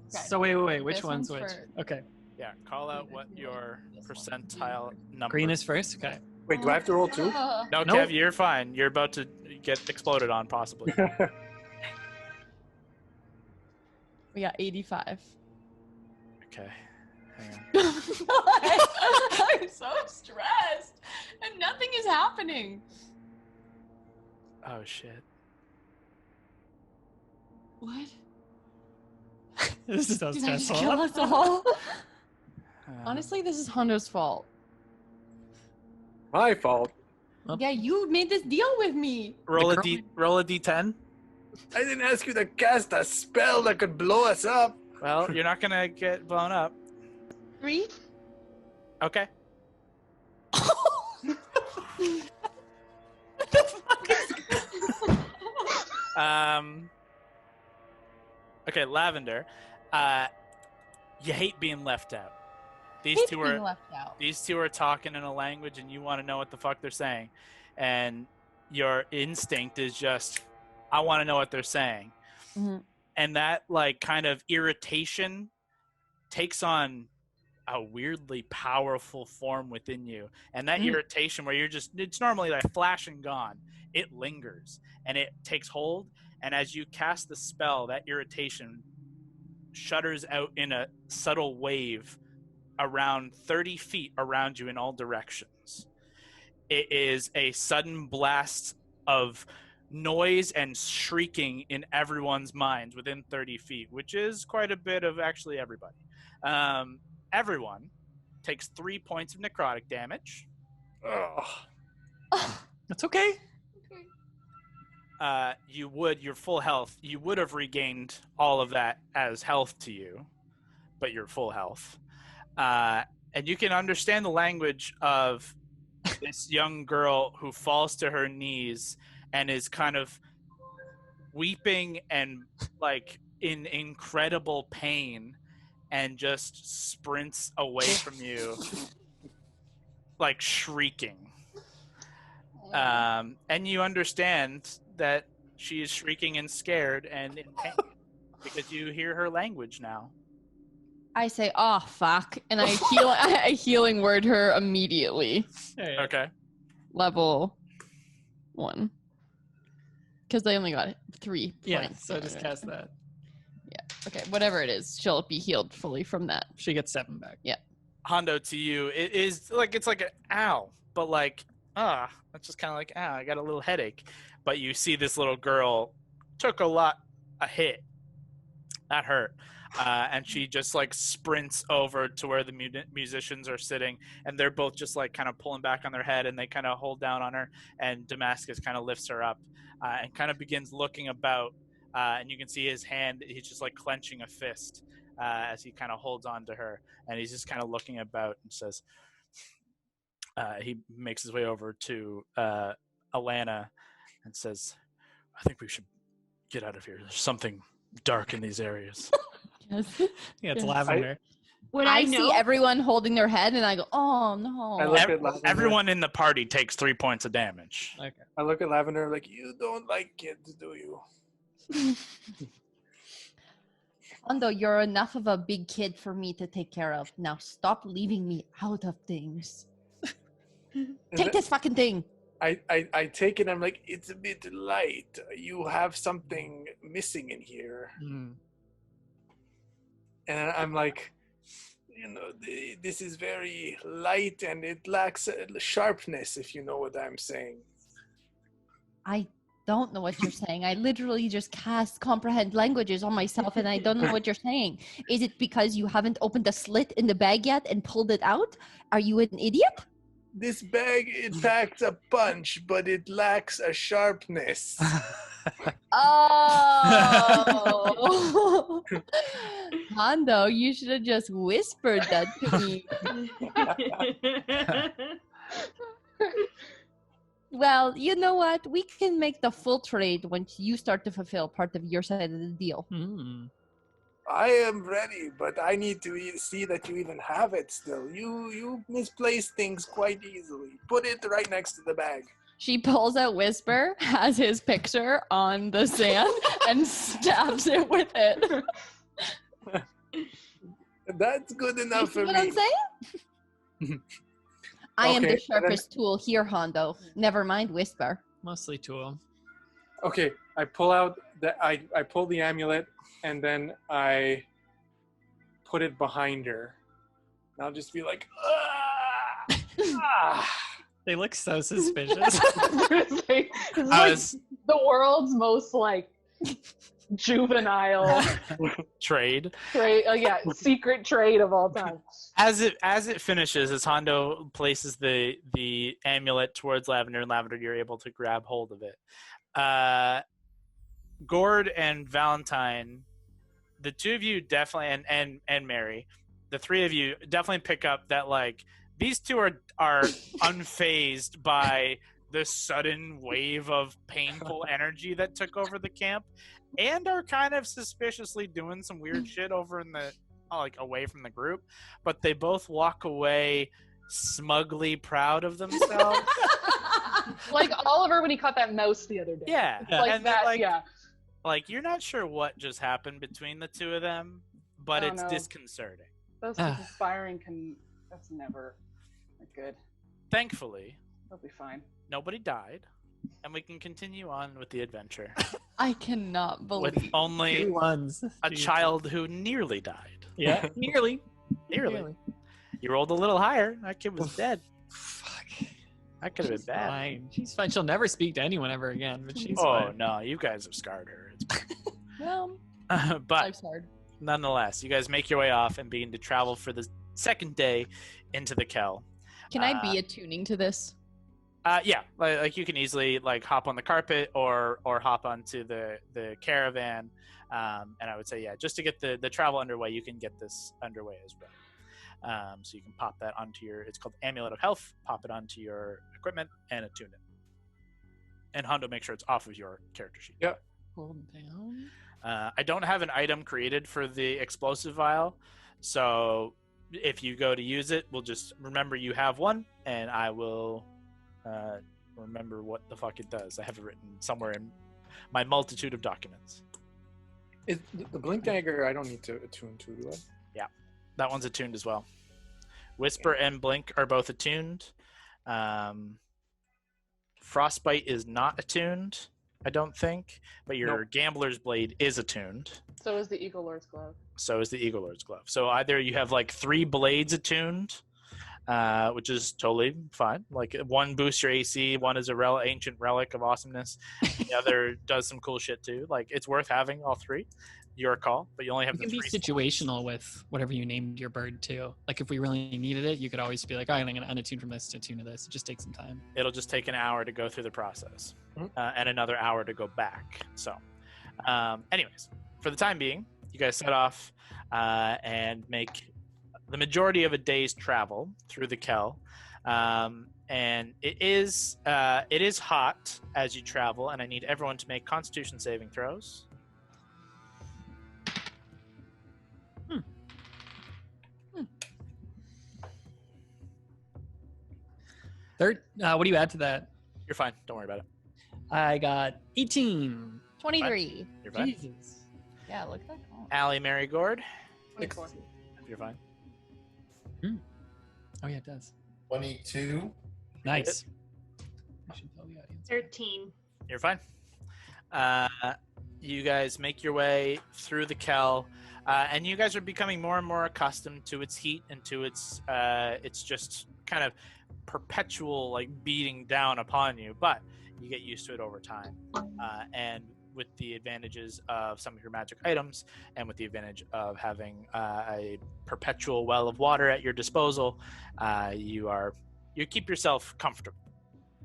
So wait. Which This one's one's which? for- Okay. Yeah, call out what your percentile number. Green is first. Okay. Wait, do I have to roll 2? No, Nope. Kev, you're fine. You're about to get exploded on, possibly. We got 85. Okay. Hang on. I'm so stressed, and nothing is happening. Oh shit. What? This is so Did I just stressful. kill us all? Um, Honestly, this is Hondo's fault. My fault. Well- Yeah, you made this deal with me. roll a girl- d10. I didn't ask you to cast a spell that could blow us up. Well, you're not gonna get blown up. 3. Okay. What the fuck is Okay, Lavender. You hate being left out. These He's two being are left out. these two are talking in a language, and you want to know what the fuck they're saying, and your instinct is just, I want to know what they're saying, Mhm. and that like kind of irritation takes on a weirdly powerful form within you, and that irritation where you're just, it's normally like flash and gone, it lingers and it takes hold, and as you cast the spell, that irritation shudders out in a subtle wave around 30 feet around you in all directions. It is a sudden blast of noise and shrieking in everyone's minds within 30 feet, which is quite a bit of actually everybody. Everyone takes 3 points of necrotic damage. That's okay. Your full health, you would have regained all of that as health to you, but you're full health. And you can understand the language of this young girl who falls to her knees and is kind of weeping and like in incredible pain and just sprints away from you, like shrieking. And you understand that she is shrieking and scared and in pain because you hear her language now. I say, "Oh fuck," and I heal. I healing word her immediately. Okay. Level 1, because I only got 3 Yeah. points. So just cast that. Okay, whatever it is, she'll be healed fully from that. She gets 7 back. Hondo, to you, it is like, it's like an ow, but like, it's just kind of like, I got a little headache. But you see this little girl took a hit. That hurt. And she just like sprints over to where the musicians are sitting, and they're both just like kind of pulling back on their head, and they kind of hold down on her, and Damascus kind of lifts her up and kind of begins looking about, and you can see his hand, he's just like clenching a fist as he kind of holds on to her, and he's just kind of looking about and says, he makes his way over to Alana and says, I think we should get out of here. There's something dark in these areas. Yes. Yeah, it's Yes. lavender. Would I I see know? everyone holding their head, and I go, "Oh no!" I look at Lavender. Everyone in the party takes 3 points of damage. Okay. I look at Lavender like, you don't like kids, do you? Hondo, you're enough of a big kid for me to take care of. Now stop leaving me out of things. Take this fucking thing. I take it. I'm like, it's a bit light. You have something missing in here. Mm. And I'm like, this is very light and it lacks sharpness, if you know what I'm saying. I don't know what you're saying. I literally just cast comprehend languages on myself and I don't know what you're saying. Is it because you haven't opened a slit in the bag yet and pulled it out? Are you an idiot? This bag, it packs a punch, but it lacks a sharpness. Oh. Hondo, you should have just whispered that to me. Well, you know what? We can make the full trade once you start to fulfill part of your side of the deal. I am ready, but I need to see that you even have it still. You misplace things quite easily. Put it right next to the bag. She pulls out Whisper, has his picture on the sand, and stabs it with it. That's good enough for You see me. what I'm saying? I am the sharpest tool here, Hondo. Never mind Whisper. Mostly tool. Okay, I pull out I pull the amulet and then I put it behind her. And I'll just be like, ah. They look so suspicious. This is the world's most like juvenile Trade. trade. Secret trade of all time. As it finishes, as Hondo places the amulet towards Lavender, and Lavender, you're able to grab hold of it. Gord and Valentine, the two of you definitely, and Mary, the three of you definitely pick up that like these two are unfazed by the sudden wave of painful energy that took over the camp, and are kind of suspiciously doing some weird shit over in the away from the group, but they both walk away smugly proud of themselves. Like Oliver when he caught that mouse the other day. Yeah. Like And that. like, Yeah. like you're not sure what just happened between the two of them, but Oh, it's no. disconcerting. Those conspiring that's never good. Thankfully, They'll be fine. nobody died, and we can continue on with the adventure I cannot believe. with only Two ones. a Jeez. child who nearly died. Yeah, nearly. Nearly. You rolled a little higher. That kid was dead. Fuck. That could have been She's bad. fine. She's fine. She'll never speak to anyone ever again, but she's Oh fine. no, you guys have scarred her. Well, But life's hard. nonetheless, you guys make your way off and begin to travel for the second day into the Kel. Can I be attuning to this? Yeah, like you can easily like hop on the carpet or hop onto the caravan, and I would say just to get the travel underway, you can get this underway as well. So you can pop that onto it's called Amulet of Health. Pop it onto your equipment and attune it. And Hondo, make sure it's off of your character sheet. Yep. Hold down. I don't have an item created for the explosive vial, so if you go to use it, we'll just remember you have one, and I will remember what the fuck it does. I have it written somewhere in my multitude of documents. Is the blink dagger? I don't need to attune to, do I? That one's attuned as well. Whisper and Blink are both attuned. Frostbite is not attuned, I don't think, but your Gambler's Blade is attuned. So is the Eagle Lord's Glove. So is the Eagle Lord's Glove. So either you have like 3 blades attuned, which is totally fine. Like one boosts your AC, one is a ancient relic of awesomeness, the other does some cool shit too. Like it's worth having all 3. Your call, but you only have You the can be 3 situational with whatever you named your bird too. Like if we really needed it, you could always be like, all right, I'm going to unattune from this to attune to this. It just takes some time. It'll just take an hour to go through the process, and another hour to go back. So, anyways, for the time being, you guys set off and make the majority of a day's travel through the Kel. And it is hot as you travel, and I need everyone to make Constitution saving throws. Third, what do you add to that? You're fine. Don't worry about it. I got 18. 23. You're fine. Jesus. Yeah, look at that. Oh. Allie Mary Gord. 24. You're fine. Oh yeah, it does. 22. Nice. I should tell the audience. 13. You're fine. You guys make your way through the Kel, and you guys are becoming more and more accustomed to its heat and to its just kind of perpetual like beating down upon you, but you get used to it over time. And with the advantages of some of your magic items, and with the advantage of having a perpetual well of water at your disposal, you keep yourself comfortable.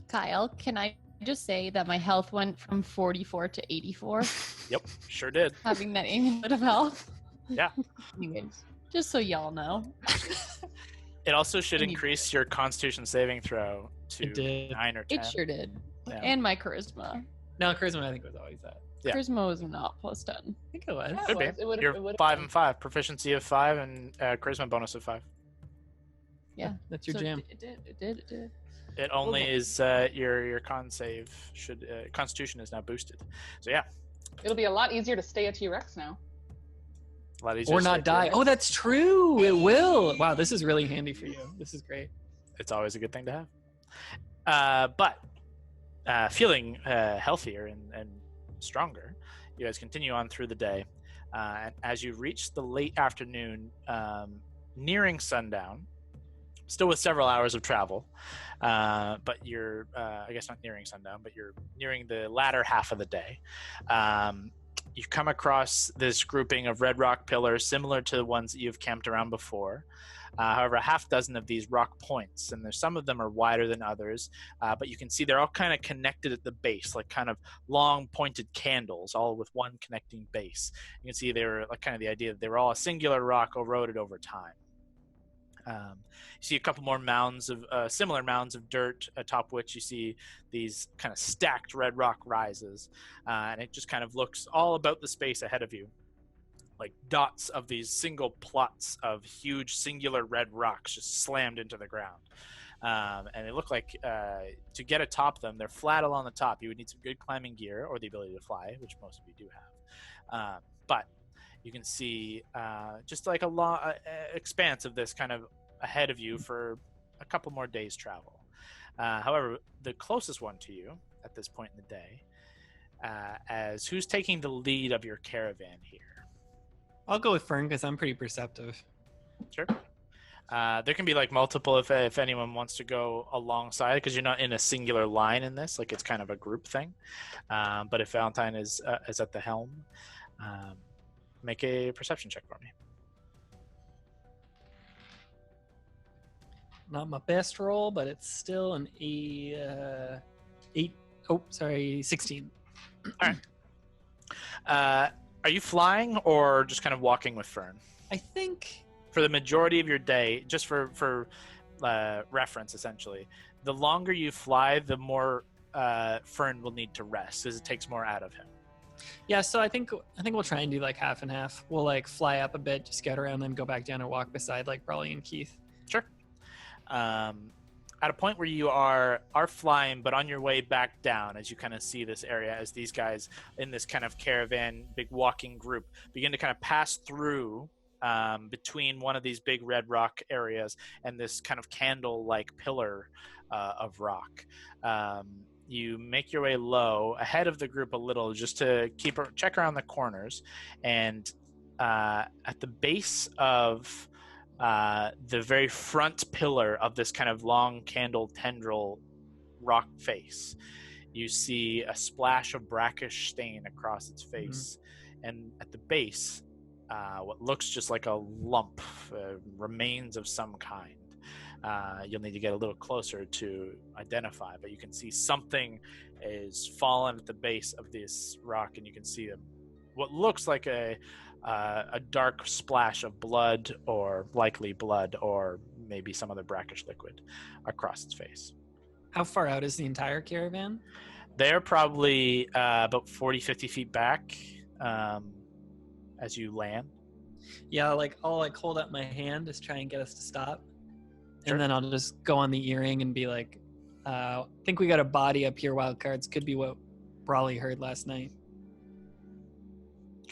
Kyle, can I just say that my health went from 44 to 84? Yep, sure did. Having that amulet of health. Yeah. Anyways, just so y'all know. It also should increase your Constitution saving throw to It did. 9 or 10. It sure did. Yeah. And my charisma. No, charisma I think was always that. Yeah. Charisma was not plus 10. I think it was. Could be. It would've- You're it would've 5 been. and 5, proficiency of 5, and charisma bonus of 5. Yeah. That's your So jam. It did. It only Okay. is your con save should Constitution is now boosted. So yeah, It'll be a lot easier to stay a T-Rex now. a lot easier. Or to not stay die. here. Oh, that's true. It will. Wow, this is really handy for you. This is great. It's always a good thing to have. But feeling healthier and stronger, you guys continue on through the day. And as you reach the late afternoon, nearing sundown, still with several hours of travel, but you're, I guess not nearing sundown, but you're nearing the latter half of the day. You come across this grouping of red rock pillars similar to the ones that you've camped around before. However, a half dozen of these rock points, and there's some of them are wider than others, but you can see they're all kind of connected at the base, like kind of long pointed candles, all with one connecting base. You can see they were like kind of the idea that they were all a singular rock eroded over time. You see a couple more mounds of similar mounds of dirt, atop which you see these kind of stacked red rock rises, and it just kind of looks all about the space ahead of you, like dots of these single plots of huge singular red rocks just slammed into the ground. And they look like to get atop them, they're flat along the top. You would need some good climbing gear or the ability to fly, which most of you do have. But you can see just like a long expanse of this kind of ahead of you for a couple more days' travel. However, the closest one to you at this point in the day, as who's taking the lead of your caravan here? I'll go with Fern because I'm pretty perceptive. Sure. There can be like multiple if anyone wants to go alongside, because you're not in a singular line in this. Like it's kind of a group thing. But if Valentine is at the helm, make a perception check for me. Not my best roll, but it's still an 16. All right. Are you flying or just kind of walking with Fern? I think For the majority of your day, just for reference, essentially, the longer you fly, the more Fern will need to rest, as it takes more out of him. yeah, so I think we'll try and do like half and half. We'll like fly up a bit, just scout around, then go back down and walk beside like Brawley and Keith. Sure. At a point where you are flying, but on your way back down, as you kind of see this area, as these guys in this kind of caravan, big walking group, begin to kind of pass through between one of these big red rock areas and this kind of candle-like pillar of rock. You make your way low ahead of the group a little, just to check around the corners, and at the base of the very front pillar of this kind of long candle tendril rock face, you see a splash of brackish stain across its face, and at the base, what looks just like a lump, remains of some kind. You'll need to get a little closer to identify, but you can see something is fallen at the base of this rock, and you can see what looks like a dark splash of blood, or likely blood, or maybe some other brackish liquid across its face. How far out is the entire caravan? They're probably about 40, 50 feet back as you land. Yeah, like I'll like hold up my hand to try and get us to stop. Sure. And then I'll just go on the earring and be like, I think we got a body up here, Wildcards. Could be what Brawley heard last night.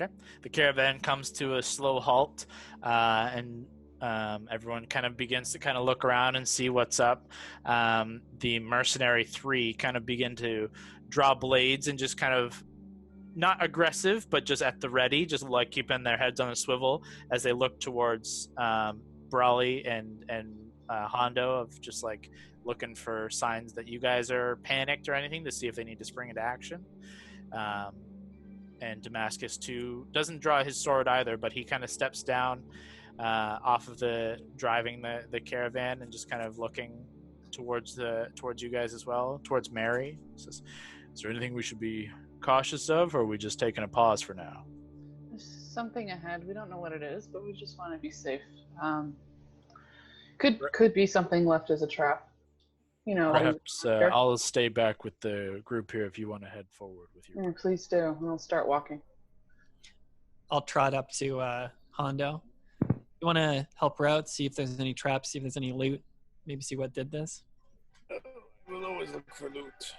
Okay. The caravan comes to a slow halt, and everyone kind of begins to kind of look around and see what's up. The mercenary three kind of begin to draw blades and just kind of, not aggressive, but just at the ready, just like keeping their heads on a swivel as they look towards Brawley and Hondo of just like looking for signs that you guys are panicked or anything to see if they need to spring into action. And Damascus too doesn't draw his sword either, but he kind of steps down off of driving the caravan and just kind of looking towards you guys as well, towards Mary. He says, "Is there anything we should be cautious of, or are we just taking a pause for now?" There's something ahead. We don't know what it is, but we just want to be safe. Could be something left as a trap. You know. Perhaps I'll stay back with the group here if you want to head forward with your. Please do. We'll start walking. I'll trot up to Hondo. You want to help her out, see if there's any traps, see if there's any loot, maybe see what did this? We'll always look for loot.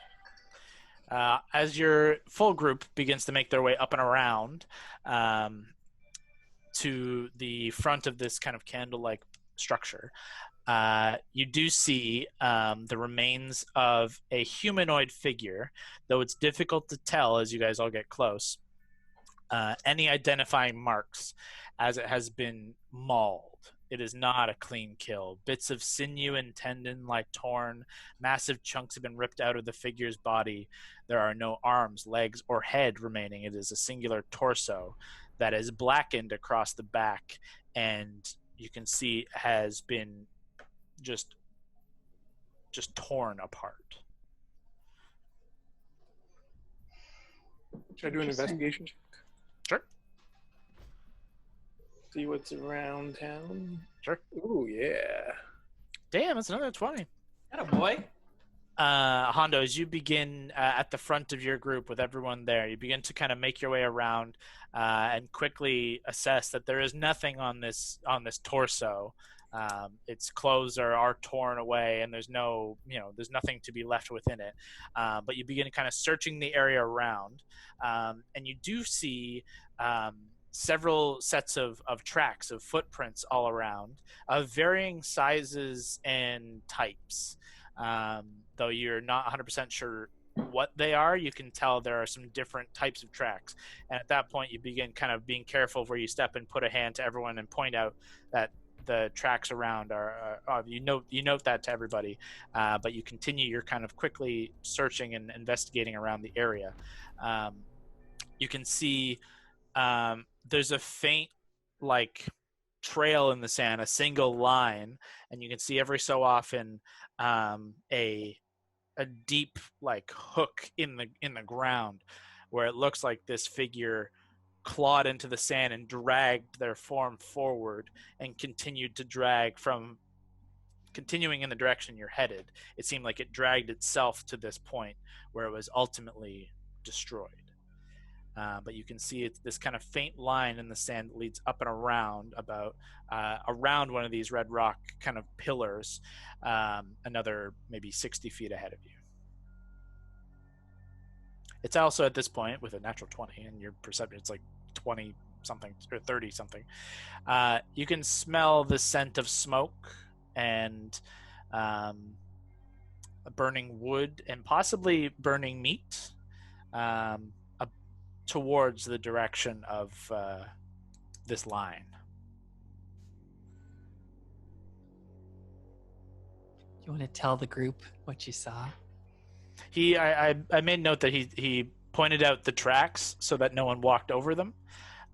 As your full group begins to make their way up and around to the front of this kind of candle-like structure, you do see the remains of a humanoid figure, though it's difficult to tell as you guys all get close, any identifying marks, as it has been mauled. It is not a clean kill. Bits of sinew and tendon lie torn. Massive chunks have been ripped out of the figure's body. There are no arms, legs, or head remaining. It is a singular torso that is blackened across the back, and you can see has been just torn apart. Should I do an investigation check? Sure. See what's around town. Sure. Ooh, yeah. Damn, that's another 20. Got a boy. Hondo, as you begin at the front of your group with everyone there, you begin to kind of make your way around and quickly assess that there is nothing on this torso. Its clothes are torn away, and there's nothing to be left within it. But you begin kind of searching the area around, and you do see several sets of tracks, of footprints all around, of varying sizes and types. Though you're not 100% sure what they are, you can tell there are some different types of tracks. And at that point, you begin kind of being careful where you step and put a hand to everyone and point out that the tracks around are you note that to everybody, but you continue your kind of quickly searching and investigating around the area. You can see there's a faint like trail in the sand, a single line, and you can see every so often a deep like hook in the ground where it looks like this figure clawed into the sand and dragged their form forward and continued to drag continuing in the direction you're headed. It seemed like it dragged itself to this point where it was ultimately destroyed. But you can see it's this kind of faint line in the sand that leads up and around around one of these red rock kind of pillars, another maybe 60 feet ahead of you. It's also at this point with a natural 20 and your perception, it's like 20 something or 30 something. You can smell the scent of smoke and burning wood and possibly burning meat towards the direction of this line. You want to tell the group what you saw? I made note that he pointed out the tracks so that no one walked over them,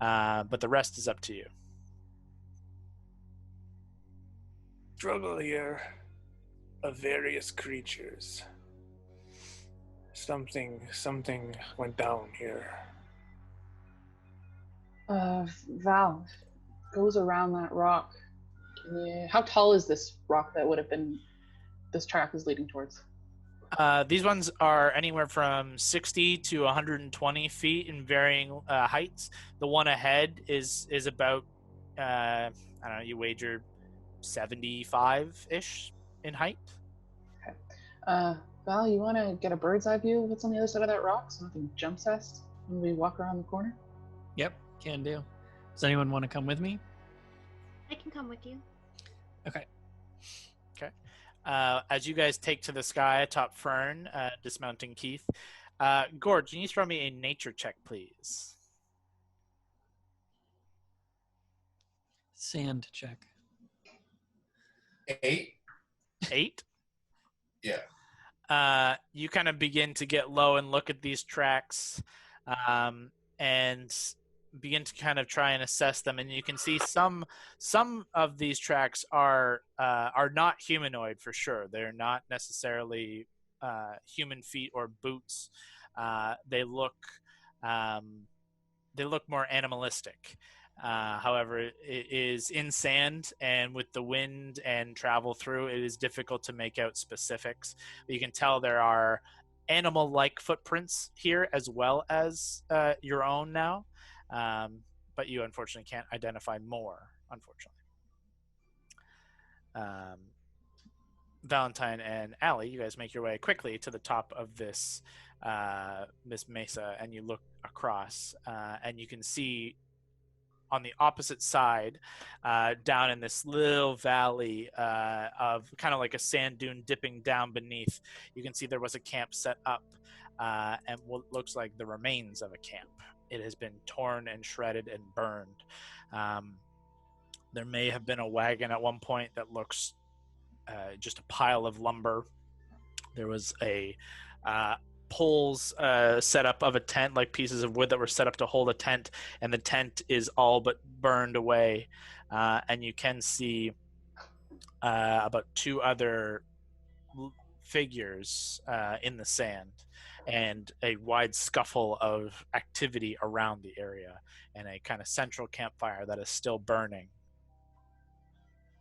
but the rest is up to you. Struggle here of various creatures. Something went down here. Val goes around that rock. How tall is this rock that would have been this track is leading towards? These ones are anywhere from 60 to 120 feet in varying heights. The one ahead is about, I don't know, you wager 75-ish in height. Okay. Val, you want to get a bird's eye view of what's on the other side of that rock so nothing jumps us when we walk around the corner? Yep, can do. Does anyone want to come with me? I can come with you. Okay. As you guys take to the sky atop Fern, dismounting Keith, Gord, can you throw me a nature check, please? Sand check. 8. 8. Yeah. You kind of begin to get low and look at these tracks, and begin to kind of try and assess them. And you can see some of these tracks are not humanoid for sure. They're not necessarily human feet or boots. They look more animalistic. However, it is in sand, and with the wind and travel through, it is difficult to make out specifics. But you can tell there are animal-like footprints here as well as your own now. But you unfortunately can't identify more, unfortunately. Valentine and Allie, you guys make your way quickly to the top of this mesa, and you look across, and you can see on the opposite side, down in this little valley of kind of like a sand dune dipping down beneath, you can see there was a camp set up, and what looks like the remains of a camp. It has been torn and shredded and burned. There may have been a wagon at one point that looks just a pile of lumber. There was a poles set up of a tent, like pieces of wood that were set up to hold a tent, and the tent is all but burned away. And you can see about 2 other figures in the sand, and a wide scuffle of activity around the area, and a kind of central campfire that is still burning.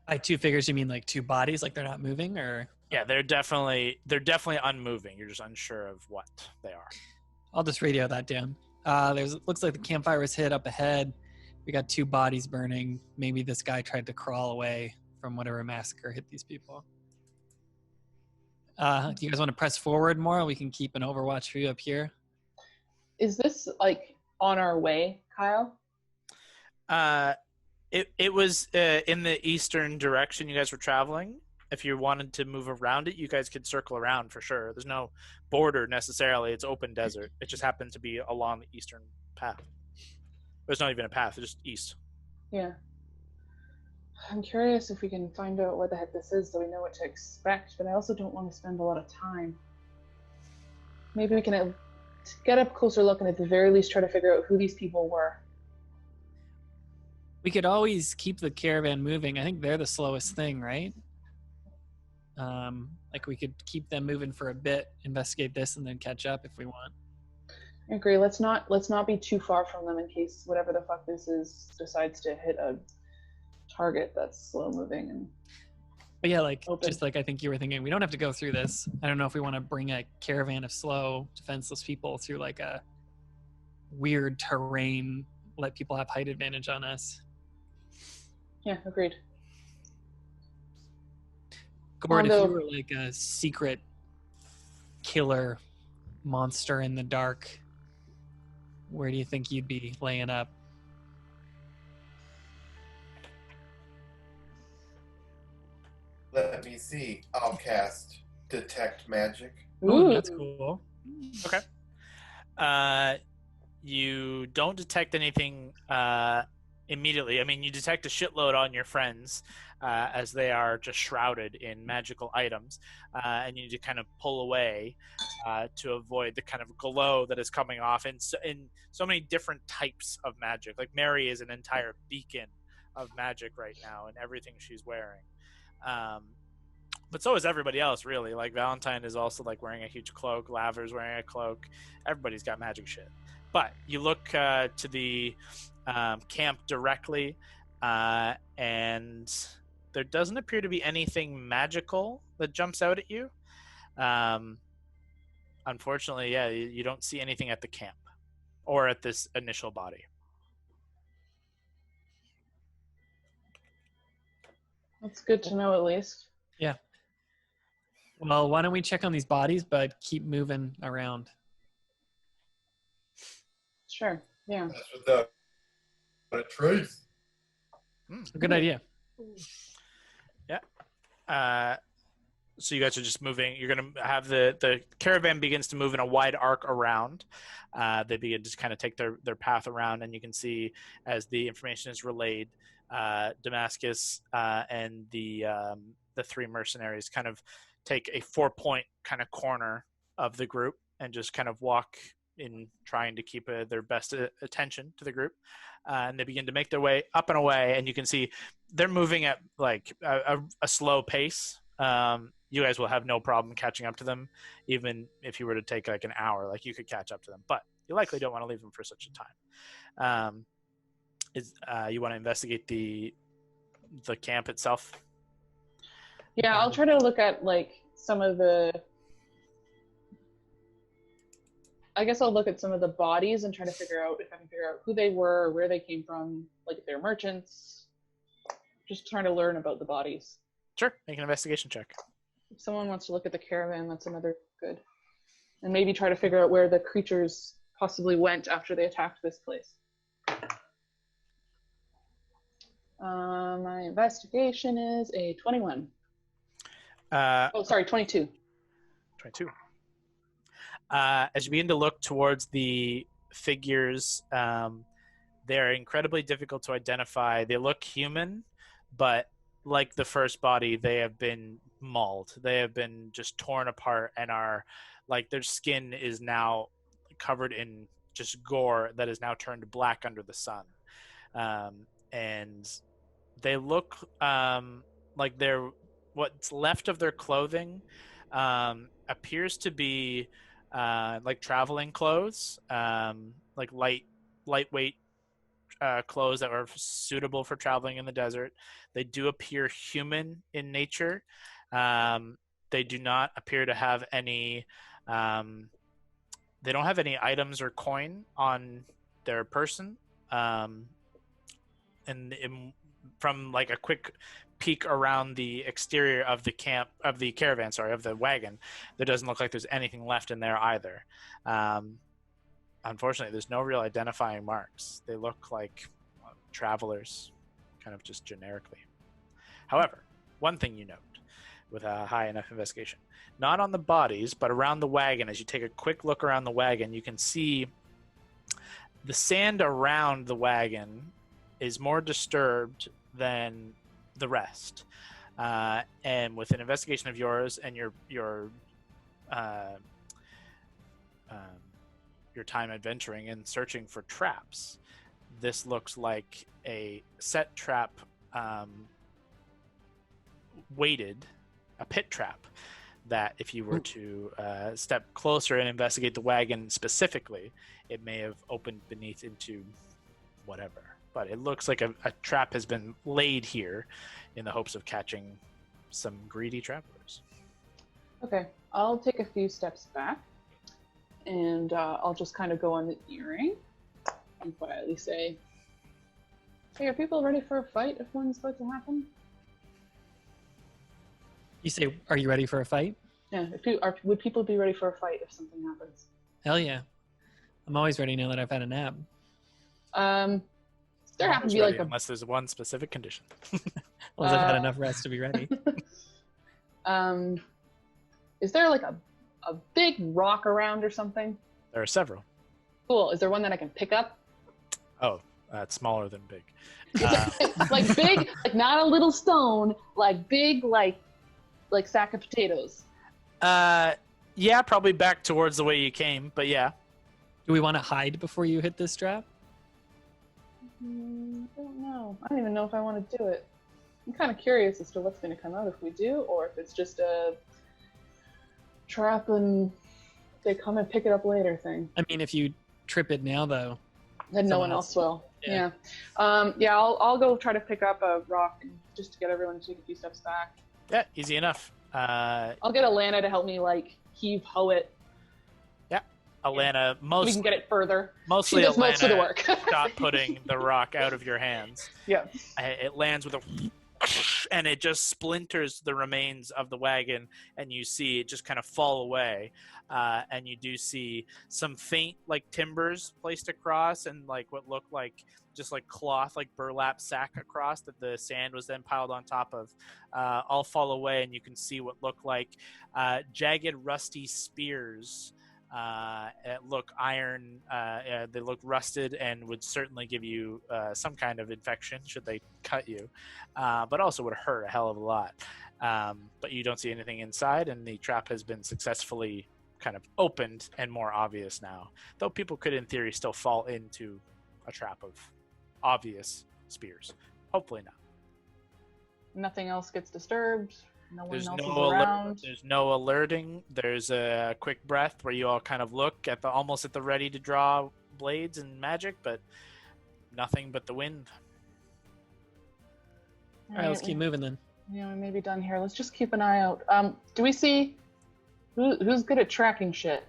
By 2 figures, you mean like 2 bodies, like they're not moving, or? Yeah, they're definitely unmoving. You're just unsure of what they are. I'll just radio that down. Looks like the campfire was hit up ahead. We got 2 bodies burning. Maybe this guy tried to crawl away from whatever massacre hit these people. Do you guys want to press forward more? We can keep an overwatch for you up here. Is this like on our way, Kyle? It was in the eastern direction you guys were traveling. If you wanted to move around it, you guys could circle around for sure. There's no border necessarily. It's open desert. It just happened to be along the eastern path. There's not even a path. It's just east. Yeah. I'm curious if we can find out what the heck this is so we know what to expect, but I also don't want to spend a lot of time. Maybe we can get a closer look and at the very least try to figure out who these people were. We could always keep the caravan moving. I think they're the slowest thing, right? Like we could keep them moving for a bit, investigate this, and then catch up if we want. I agree. Let's not be too far from them in case whatever the fuck this is decides to hit a target that's slow moving and. But yeah, like open. Just like I think you were thinking, we don't have to go through this. I don't know if we want to bring a caravan of slow, defenseless people through like a weird terrain, let people have height advantage on us. Yeah, agreed. Gord, if you were like a secret killer monster in the dark, where do you think you'd be laying up? Let me see. I'll cast Detect Magic. Ooh, that's cool. Okay. You don't detect anything immediately. I mean, you detect a shitload on your friends as they are just shrouded in magical items, and you need to kind of pull away to avoid the kind of glow that is coming off in so many different types of magic. Like Mary is an entire beacon of magic right now in everything she's wearing. But so is everybody else, really. Like Valentine is also like wearing a huge cloak. Laver's wearing a cloak. Everybody's got magic shit. But you look to the camp directly, and there doesn't appear to be anything magical that jumps out at you. Unfortunately, yeah, you don't see anything at the camp or at this initial body. That's good to know at least. Yeah. Well, why don't we check on these bodies, but keep moving around? Sure. Yeah. That's what the truth. A good idea. Yeah. So you guys are just moving. You're going to have the caravan begins to move in a wide arc around. They begin to kind of take their path around, and you can see as the information is relayed, Damascus and the the 3 mercenaries kind of take a 4-point kind of corner of the group and just kind of walk in, trying to keep their best attention to the group. And they begin to make their way up and away, and you can see they're moving at like a slow pace. You guys will have no problem catching up to them, even if you were to take like an hour. Like, you could catch up to them, but you likely don't want to leave them for such a time. You want to investigate the camp itself? Yeah, I'll try to look at like some of the. I guess I'll look at some of the bodies and try to figure out if I can figure out who they were, or where they came from, like if they're merchants. Just trying to learn about the bodies. Sure, make an investigation check. If someone wants to look at the caravan, that's another good. And maybe try to figure out where the creatures possibly went after they attacked this place. My investigation is a 21. 22. 22. As you begin to look towards the figures, they're incredibly difficult to identify. They look human, but like the first body, they have been mauled. They have been just torn apart and are like, their skin is now covered in just gore that is now turned black under the sun. And they look like what's left of their clothing appears to be like traveling clothes, like lightweight clothes that are suitable for traveling in the desert. They do appear human in nature. They do not appear to have any. They don't have any items or coin on their person. From like a quick peek around the exterior of the wagon, there doesn't look like there's anything left in there either. Unfortunately, there's no real identifying marks. They look like travelers, kind of just generically. However, one thing you note with a high enough investigation, not on the bodies, but around the wagon, as you take a quick look around the wagon, you can see the sand around the wagon is more disturbed than the rest. And with an investigation of yours and your time adventuring and searching for traps, this looks like a set trap, weighted, a pit trap, that if you were to step closer and investigate the wagon specifically, it may have opened beneath into whatever. But it looks like a trap has been laid here in the hopes of catching some greedy travelers. Okay, I'll take a few steps back, and I'll just kind of go on the earring and quietly say, "Hey, are people ready for a fight if one's about to happen?" You say, "Are you ready for a fight?" Yeah, would people be ready for a fight if something happens? Hell yeah. I'm always ready now that I've had a nap. There happens to be like unless there's one specific condition. Well, I've had enough rest to be ready. Is there like a big rock around or something? There are several. Cool. Is there one that I can pick up? Oh, it's smaller than big. Like big, like not a little stone, like big, like sack of potatoes. Yeah, probably back towards the way you came, but yeah. Do we want to hide before you hit this trap? I don't know. I don't even know if I want to do it. I'm kind of curious as to what's going to come out if we do, or if it's just a trap and they come and pick it up later thing. I mean, if you trip it now, though, then no one else will. Yeah. I'll go try to pick up a rock just to get everyone to take a few steps back. Yeah, easy enough. I'll get Alana to help me heave-ho it. Yeah, Alana. We can get it further. Mostly she does Alana most of the work. Stop putting the rock out of your hands. Yeah. It lands with a, and it just splinters the remains of the wagon, and you see it just kind of fall away. And you do see some faint timbers placed across, and what looked like just cloth, burlap sack across that the sand was then piled on top of, all fall away, and you can see what look like jagged, rusty spears look iron. They look rusted and would certainly give you some kind of infection should they cut you, but also would hurt a hell of a lot. But you don't see anything inside, and the trap has been successfully kind of opened and more obvious now. Though people could, in theory, still fall into a trap of obvious spears. Hopefully not. Nothing else gets disturbed. No one There's else no is around. there's no alerting. There's a quick breath where you all kind of look at almost at the ready to draw blades and magic, but nothing but the wind. All right, let's keep moving then. Yeah, we may be done here. Let's just keep an eye out. Do we see who's good at tracking shit?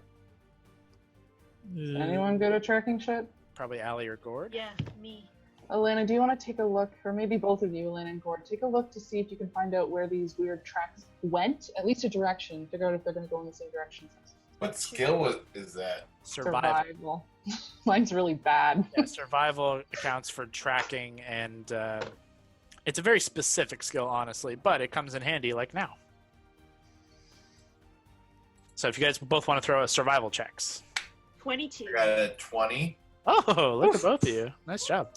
Anyone good at tracking shit? Probably Allie or Gord. Yeah, me. Elena, do you want to take a look, or maybe both of you, Elena and Gord, take a look to see if you can find out where these weird tracks went, at least a direction, figure out if they're going to go in the same direction. What skill is that? Survival. Mine's really bad. Yeah, survival accounts for tracking, and it's a very specific skill, honestly, but it comes in handy like now. So if you guys both want to throw a survival checks. 22. I got a 20. Oh, look at both of you. Nice job.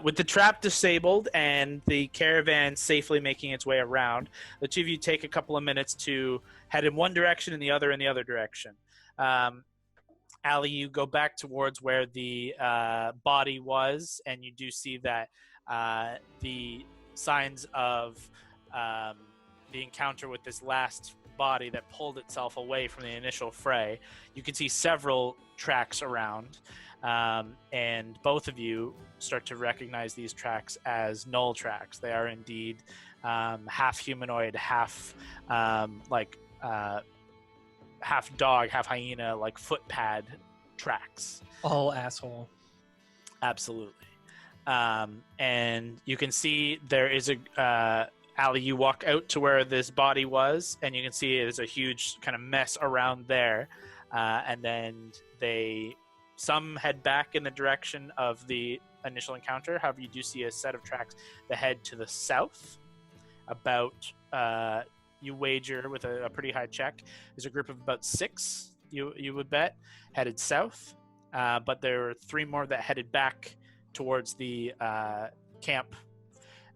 With the trap disabled and the caravan safely making its way around, the two of you take a couple of minutes to head in one direction and the other in the other direction. Allie, you go back towards where the body was, and you do see that the signs of the encounter with this last body that pulled itself away from the initial fray. You can see several tracks around, and both of you start to recognize these tracks as null tracks. They are indeed half humanoid, half half dog, half hyena, like footpad tracks. All asshole. Absolutely. And you can see there is a Allie, you walk out to where this body was, and you can see there's a huge kind of mess around there. And then some head back in the direction of the initial encounter. However, you do see a set of tracks that head to the south. About, you wager with a pretty high check, there's a group of about 6, you would bet, headed south. But there are 3 more that headed back towards the camp.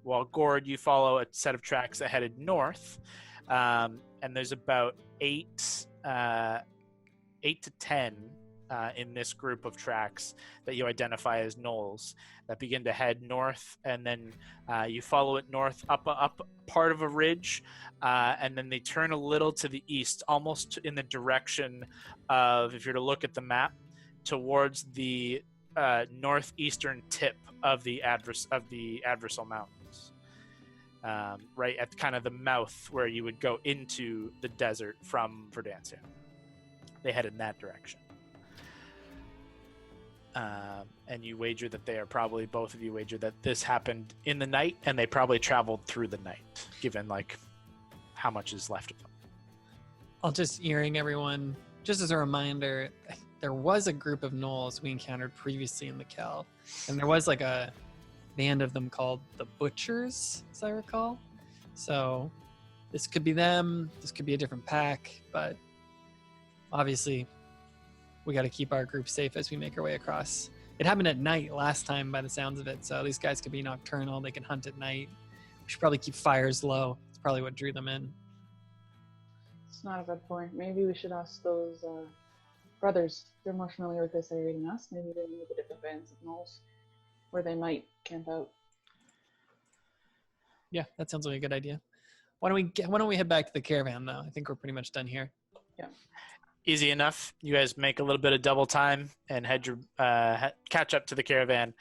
While Gord, you follow a set of tracks that headed north, and there's about 8 to 10 in this group of tracks that you identify as gnolls that begin to head north, and then you follow it north up part of a ridge, and then they turn a little to the east, almost in the direction of, if you're to look at the map, towards the northeastern tip of the Adversal Mountains. Right at kind of the mouth where you would go into the desert from Verdansk. They head in that direction. And you wager that they are probably, both of you wager that this happened in the night, and they probably traveled through the night, given like how much is left of them. I'll just earring everyone, just as a reminder, there was a group of gnolls we encountered previously in the Kel, and there was like a band of them called the Butchers, as I recall. So this could be them, this could be a different pack, but obviously we got to keep our group safe as we make our way across. It happened at night last time by the sounds of it, so these guys could be nocturnal, they can hunt at night. We should probably keep fires low. It's probably what drew them in. It's not a bad point. Maybe we should ask those brothers. They're more familiar with this area than us. Maybe they know the different bands of gnolls where they might camp out. Yeah, that sounds like a good idea. Why don't we head back to the caravan though? I think we're pretty much done here. Yeah. Easy enough. You guys make a little bit of double time and head your catch up to the caravan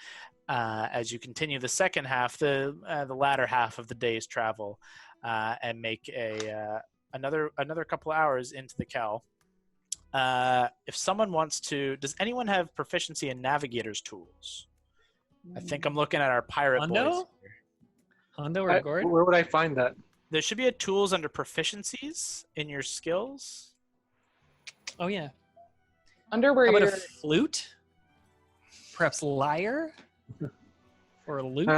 as you continue the second half, the latter half of the day's travel, and make another couple of hours into the Kel. If someone wants to, does anyone have proficiency in navigator's tools? I think I'm looking at our pirate boys. Hondo or Gord? Where would I find that? There should be a tools under proficiencies in your skills. Oh yeah. Under where How about you're... a flute? Perhaps lyre? Or a lute?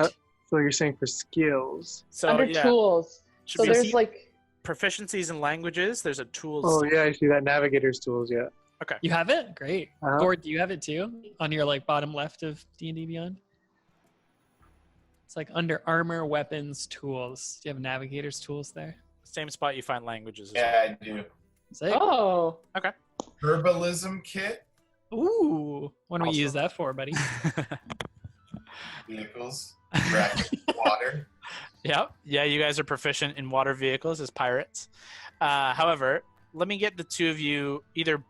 So you're saying for skills. So under yeah, tools. should So be there's like proficiencies in languages. There's a tools. Oh yeah, I see that. Navigator's tools. Yeah. You have it? Great. Uh-huh. Gord, do you have it too? On your like bottom left of D&D Beyond? It's like under armor, weapons, tools. Do you have navigator's tools there? Same spot you find languages. Yeah, I do. Sick. Oh. Herbalism kit, Ooh. What do we Also- use that for, buddy? vehicles, rapid water. Yep. Yeah, you guys are proficient in water vehicles as pirates. However, let me get the two of you either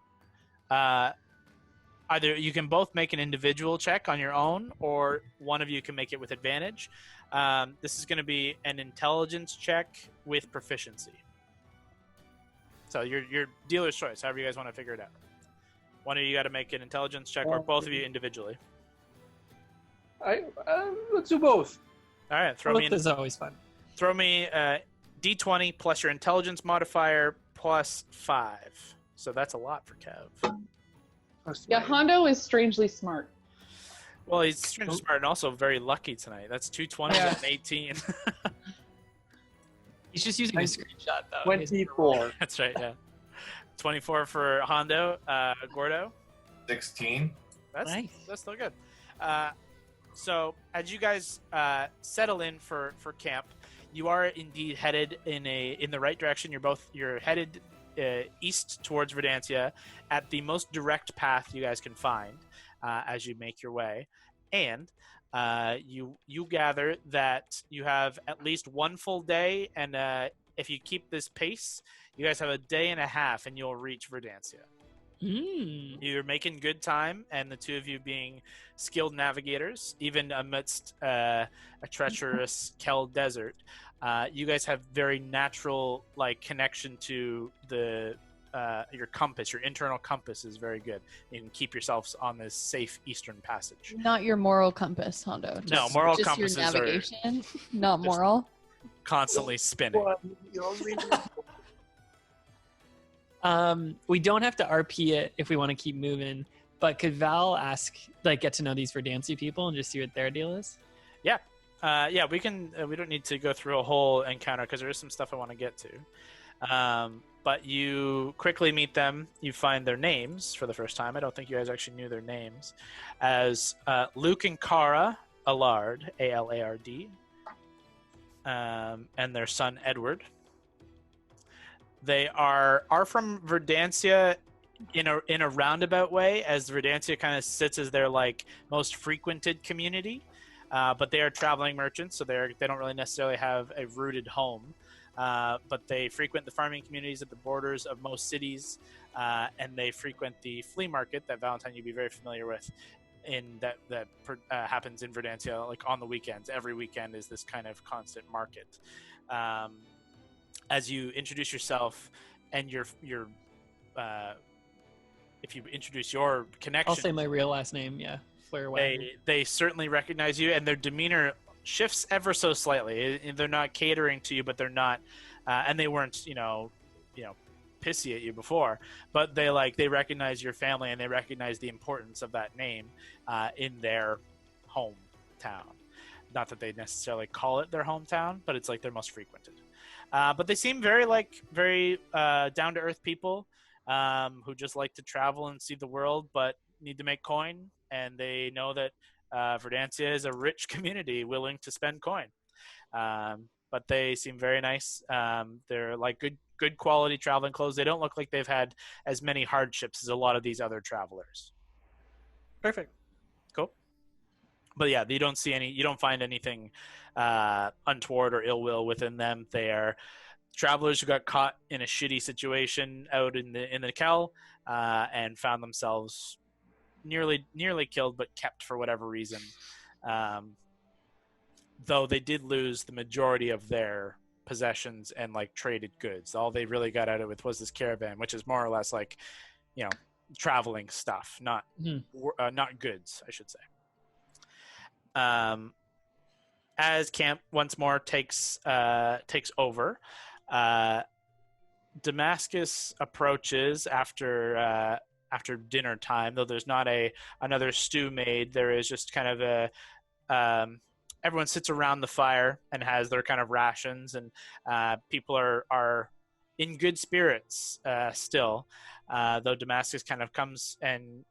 you can both make an individual check on your own, or one of you can make it with advantage. This is going to be an intelligence check with proficiency. So your dealer's choice, however you guys want to figure it out. One of you got to make an intelligence check, or both of you individually. Let's do both. All right, Both is always fun. throw me D20 plus your intelligence modifier plus 5. So that's a lot for Kev. Yeah, Hondo is strangely smart. Well, he's strangely smart and also very lucky tonight. That's 220 Yeah. and 18. He's just using a screenshot though. 24. That's right, yeah. 24 for Hondo. Gordo? 16. That's Nice. still good. So as you guys settle in for camp, you are indeed headed in the right direction. You're headed east towards Verdantia at the most direct path you guys can find as you make your way, and you gather that you have at least one full day, and if you keep this pace, you guys have a day and a half, and you'll reach Verdantia. You're making good time, and the two of you being skilled navigators, even amidst a treacherous Kel desert, you guys have very natural connection to the your compass. Your internal compass is very good. You can keep yourselves on this safe eastern passage. Not your moral compass, Hondo. No, moral just compasses your are navigation, not just- moral. constantly spinning. We don't have to RP it if we want to keep moving, but could Val get to know these Verdantia people and just see what their deal is? Yeah, we can. We don't need to go through a whole encounter because there is some stuff I want to get to. But you quickly meet them. You find their names for the first time. I don't think you guys actually knew their names, as Luke and Kara Allard, Alard, and their son Edward. They are from Verdantia in a roundabout way, as Verdantia kind of sits as their most frequented community. But they are traveling merchants, so they don't really necessarily have a rooted home. But they frequent the farming communities at the borders of most cities, and they frequent the flea market that Valentine you'd be very familiar with. That happens in Verdantia, on the weekends. Every weekend is this kind of constant market. As you introduce yourself and your if you introduce your connection, I'll say my real last name. Yeah, Flare Wagner. they certainly recognize you, and their demeanor shifts ever so slightly. They're not catering to you, but they're not, and they weren't, pissy at you before. But they recognize your family, and they recognize the importance of that name in their hometown. Not that they necessarily call it their hometown, but it's their most frequented. But they seem very down to earth people who just like to travel and see the world, but need to make coin, and they know that Verdantia is a rich community willing to spend coin. But they seem very nice. They're good quality traveling clothes. They don't look like they've had as many hardships as a lot of these other travelers. Perfect. Cool. But yeah, you don't find anything untoward or ill will within them. They are travelers who got caught in a shitty situation out in the Kel and found themselves nearly killed, but kept for whatever reason. Though they did lose the majority of their possessions and traded goods. All they really got out of it was this caravan, which is more or less traveling stuff, not goods, I should say. As camp once more takes over, Damascus approaches after dinner time. Though there's not another stew made, there is just kind of everyone sits around the fire and has their kind of rations, and people are in good spirits still, though Damascus kind of comes and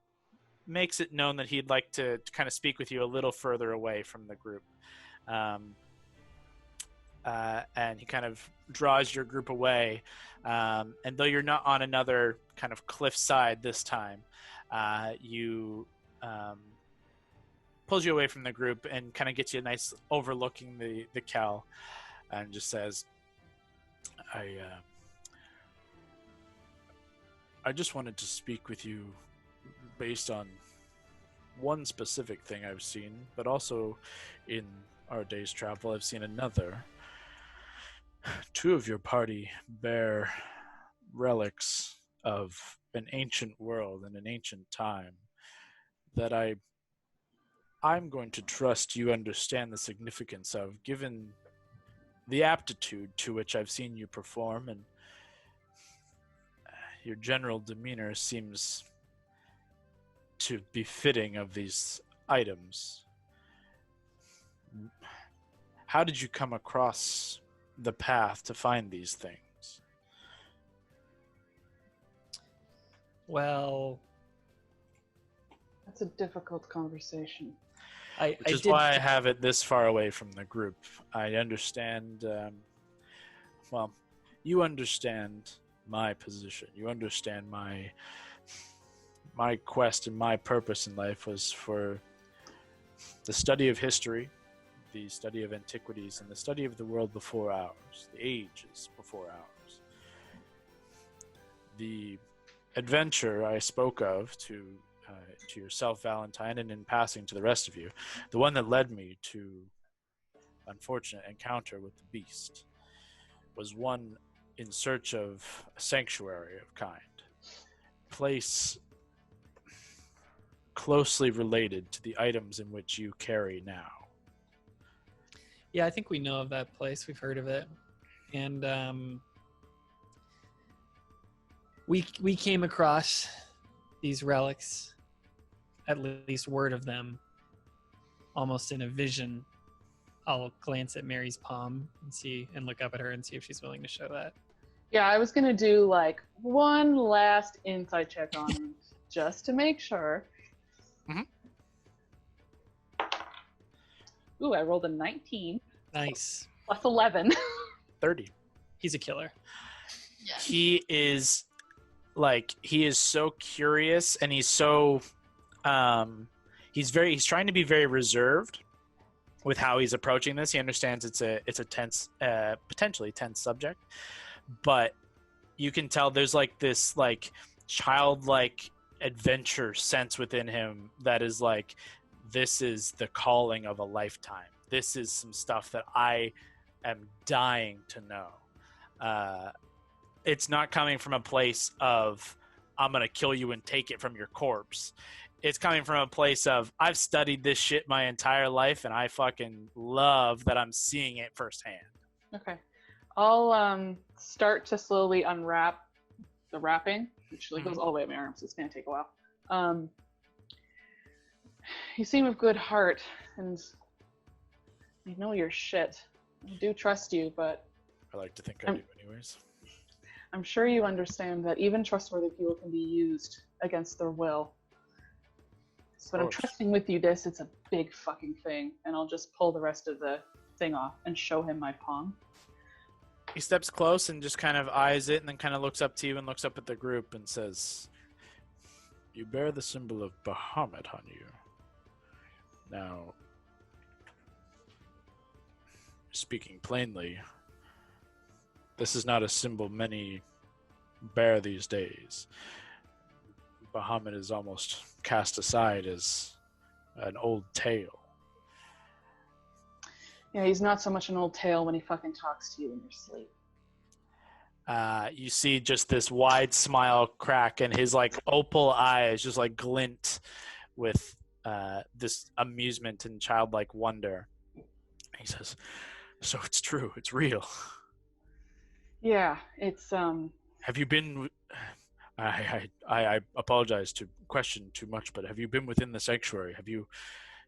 makes it known that he'd like to kind of speak with you a little further away from the group. And he kind of draws your group away. And though you're not on another kind of cliffside this time, you pulls you away from the group and kind of gets you a nice overlooking the Kel, and just says, I just wanted to speak with you based on one specific thing I've seen, but also in our day's travel I've seen another. 2 of your party bear relics of an ancient world and an ancient time that I'm going to trust you understand the significance of, given the aptitude to which I've seen you perform, and your general demeanor seems to be fitting of these items. How did you come across the path to find these things? Well, That's a difficult conversation. Which is why I have it this far away from the group. I understand, well, you understand my position. You understand my quest and my purpose in life was for the study of history, the study of antiquities, and the study of the world before ours, the ages before ours. The adventure I spoke of to yourself, Valentine, and in passing to the rest of you, the one that led me to unfortunate encounter with the beast, was one in search of a sanctuary of kind, place closely related to the items in which you carry now. Yeah, I think we know of that place. We've heard of it. And we came across these relics, at least word of them, almost in a vision. I'll glance at Mary's palm and look up at her and see if she's willing to show that. Yeah, I was gonna do like one last insight check on him, just to make sure. Mm-hmm. Ooh, I rolled a 19. Nice. Plus 11. 30. He's a killer. He is so curious, and he's so he's trying to be very reserved with how he's approaching this. He understands it's a tense, potentially tense subject, but you can tell there's like this like childlike adventure sense within him that is like, this is the calling of a lifetime. This is some stuff that I am dying to know. It's not coming from a place of, I'm going to kill you and take it from your corpse. It's coming from a place of, I've studied this shit my entire life, and I fucking love that I'm seeing it firsthand. Okay. I'll start to slowly unwrap the wrapping, which goes all the way up my arms, so it's going to take a while. You seem of good heart, and I know your shit. I do trust you, but I like to think I do anyways. I'm sure you understand that even trustworthy people can be used against their will. So I'm trusting with you this, it's a big fucking thing, and I'll just pull the rest of the thing off and show him my palm. He steps close and just kind of eyes it, and then kind of looks up to you and looks up at the group and says, you bear the symbol of Bahamut on you. Now, speaking plainly, this is not a symbol many bear these days. Bahamut is almost cast aside as an old tale. Yeah, he's not so much an old tale when he fucking talks to you in your sleep. You see just this wide smile crack, and his like opal eyes just like glint with this amusement and childlike wonder. He says, so it's true, it's real. Yeah, it's Have you been? I apologize to question too much, but have you been within the sanctuary? Have you?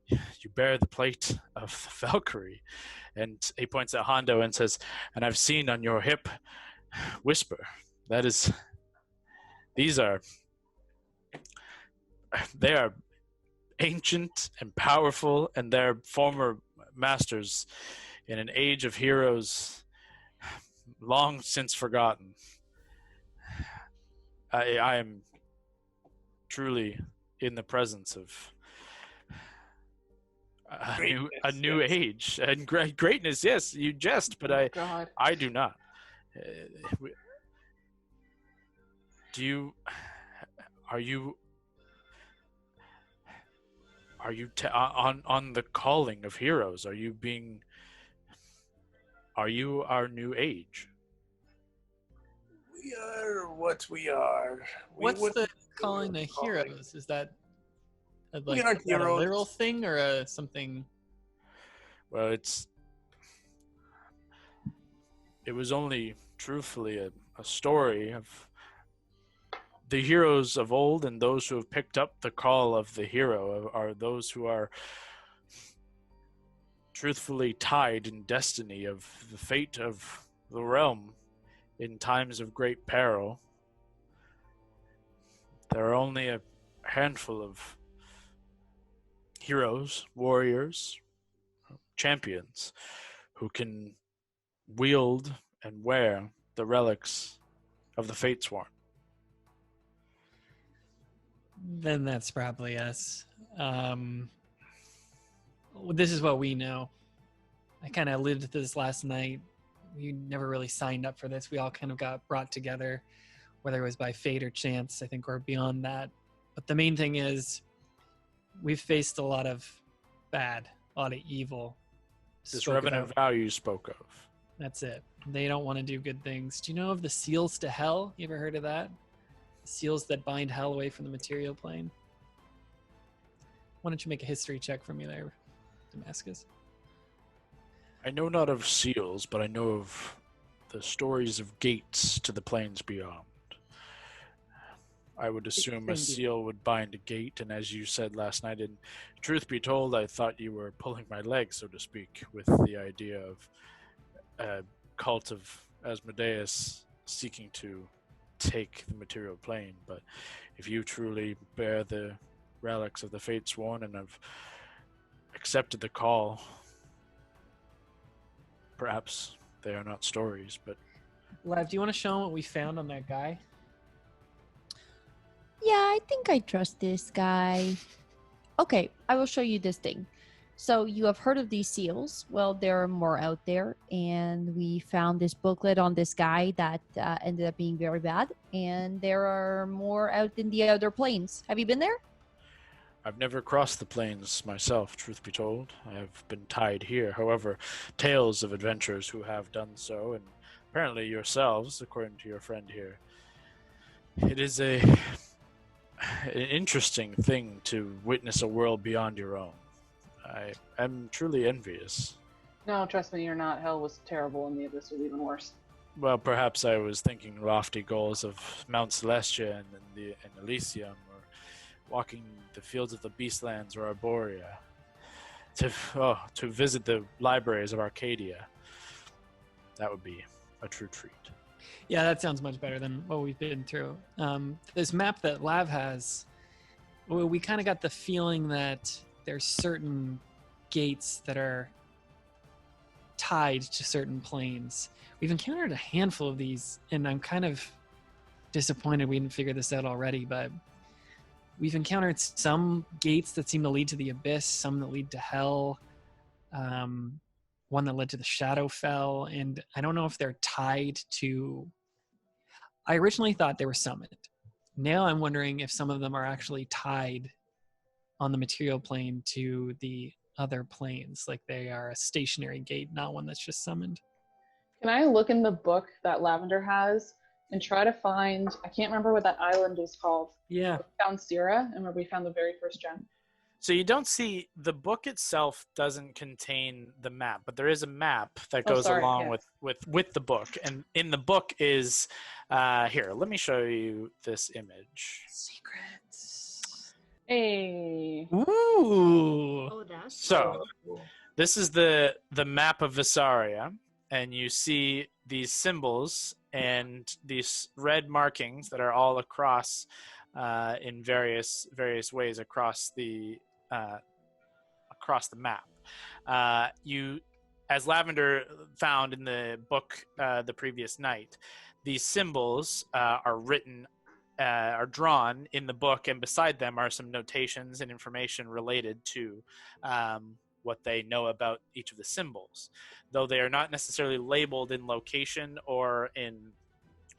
You bear the plate of the Valkyrie, and he points at Hondo and says, "And I've seen on your hip whisper. That is, they are ancient and powerful, and their former masters in an age of heroes long since forgotten. I am truly in the presence of a new age and greatness. Yes, you jest, but God. I do not. Are you on the calling of heroes? Are you our new age? We are what we are. What's the calling the heroes? Is that a literal thing or something? Well, it was only truthfully a story of the heroes of old, and those who have picked up the call of the hero are those who are truthfully tied in destiny of the fate of the realm in times of great peril. There are only a handful of heroes, warriors, champions who can wield and wear the relics of the Fatesworn. Then that's probably us. This is what we know. I kind of alluded to this last night. We never really signed up for this. We all kind of got brought together, whether it was by fate or chance, I think, or beyond that. But the main thing is we've faced a lot of bad, a lot of evil. This Revenant Vow you spoke of. That's it. They don't want to do good things. Do you know of the seals to hell? You ever heard of that? The seals that bind hell away from the material plane? Why don't you make a history check for me there, Damascus? I know not of seals, but I know of the stories of gates to the planes beyond. I would assume a seal would bind a gate, and as you said last night, and truth be told, I thought you were pulling my leg, so to speak, with the idea of a cult of Asmodeus seeking to take the material plane. But if you truly bear the relics of the Fatesworn and have accepted the call, perhaps they are not stories, but... Lev, do you want to show them what we found on that guy? Yeah, I think I trust this guy. Okay, I will show you this thing. So you have heard of these seals. Well, there are more out there, and we found this booklet on this guy that ended up being very bad, and there are more out in the other planes. Have you been there? I've never crossed the plains myself, truth be told. I have been tied here. However, tales of adventurers who have done so, and apparently yourselves, according to your friend here. It is an interesting thing to witness a world beyond your own. I am truly envious. No, trust me, you're not. Hell was terrible, and the abyss was even worse. Well, perhaps I was thinking lofty goals of Mount Celestia and Elysium, or walking the fields of the Beastlands or Arborea, to visit the libraries of Arcadia. That would be a true treat. Yeah, that sounds much better than what we've been through. This map that Lav has, we kind of got the feeling that there's certain gates that are tied to certain planes. We've encountered a handful of these, and I'm kind of disappointed we didn't figure this out already, but we've encountered some gates that seem to lead to the abyss, some that lead to hell, one that led to the Shadowfell, and I don't know if they're tied to... I originally thought they were summoned. Now I'm wondering if some of them are actually tied on the material plane to the other planes, like they are a stationary gate, not one that's just summoned. Can I look in the book that Lavender has and try to find, I can't remember what that island was called. Yeah. We found Sierra, and where we found the very first gem. So you don't see, the book itself doesn't contain the map, but there is a map that goes along with the book. And in the book is, here, let me show you this image. Secrets. Hey. Ooh. Oh, that's So this is the map of Vesaria, and you see these symbols and these red markings that are all across in various ways across the map. You, as Lavender found in the book the previous night, these symbols are drawn in the book, and beside them are some notations and information related to what they know about each of the symbols, though they are not necessarily labeled in location or in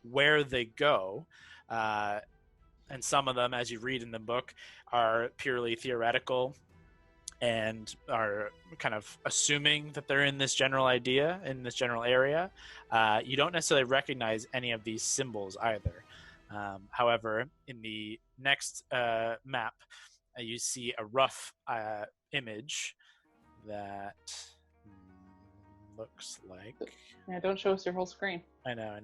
where they go. And some of them, as you read in the book, are purely theoretical and are kind of assuming that they're in this general idea, in this general area. You don't necessarily recognize any of these symbols either. However, in the next map, you see a rough image that looks like... Yeah, don't show us your whole screen. I know.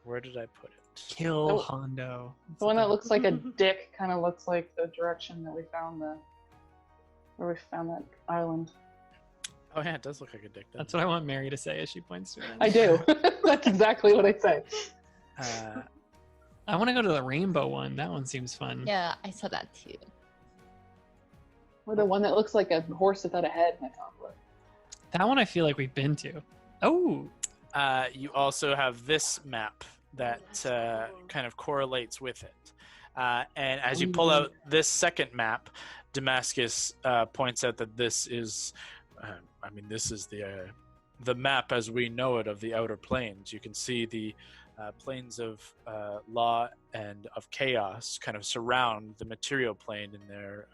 Where did I put it? Kill Hondo. The one that looks like a dick kind of looks like the direction that we found where we found that island. Oh yeah, it does look like a dick. That's what I want Mary to say as she points to it. I do. That's exactly what I say. I want to go to the rainbow one. That one seems fun. Yeah, I saw that too. Or the one that looks like a horse without a head in a top. That one I feel like we've been to. Oh. You also have this map that kind of correlates with it. And as you pull out this second map, Damascus points out that this is, this is the map as we know it of the Outer Planes. You can see the planes of law and of chaos kind of surround the material plane in their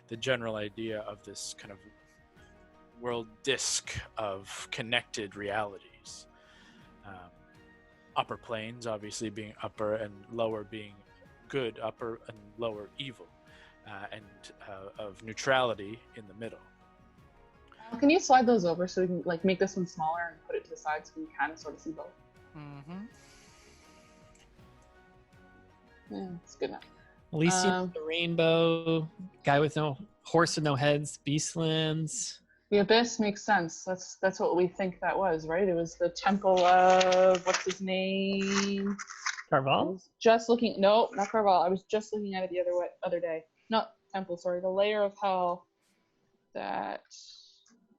the general idea of this kind of world disk of connected realities. Upper planes obviously being upper and lower being good, upper and lower evil, and of neutrality in the middle. Can you slide those over so we can make this one smaller and put it to the side so we can kind of sort of see both? Mm-hmm. Yeah, it's good enough. Elysium, the rainbow, guy with no horse with no heads, Beastlands. The Abyss makes sense. That's what we think that was, right? It was the temple of what's his name? Carval? Just looking. No, not Carval. I was just looking at it the other day. Not temple. Sorry, the layer of hell. That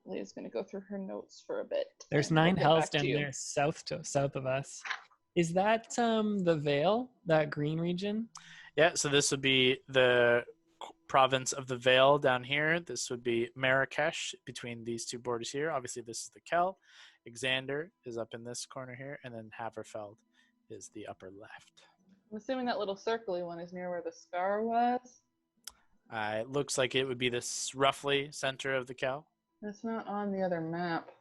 Leah's gonna go through her notes for a bit. There's 9 hells down there, south of us. Is that the Vale? That green region? Yeah. So this would be the province of the Vale down here. This would be Marrakesh between these two borders here. Obviously, this is the Kel. Xander is up in this corner here, and then Haverfeld is the upper left. I'm assuming that little circly one is near where the scar was. It looks like it would be this roughly center of the Kel. That's not on the other map.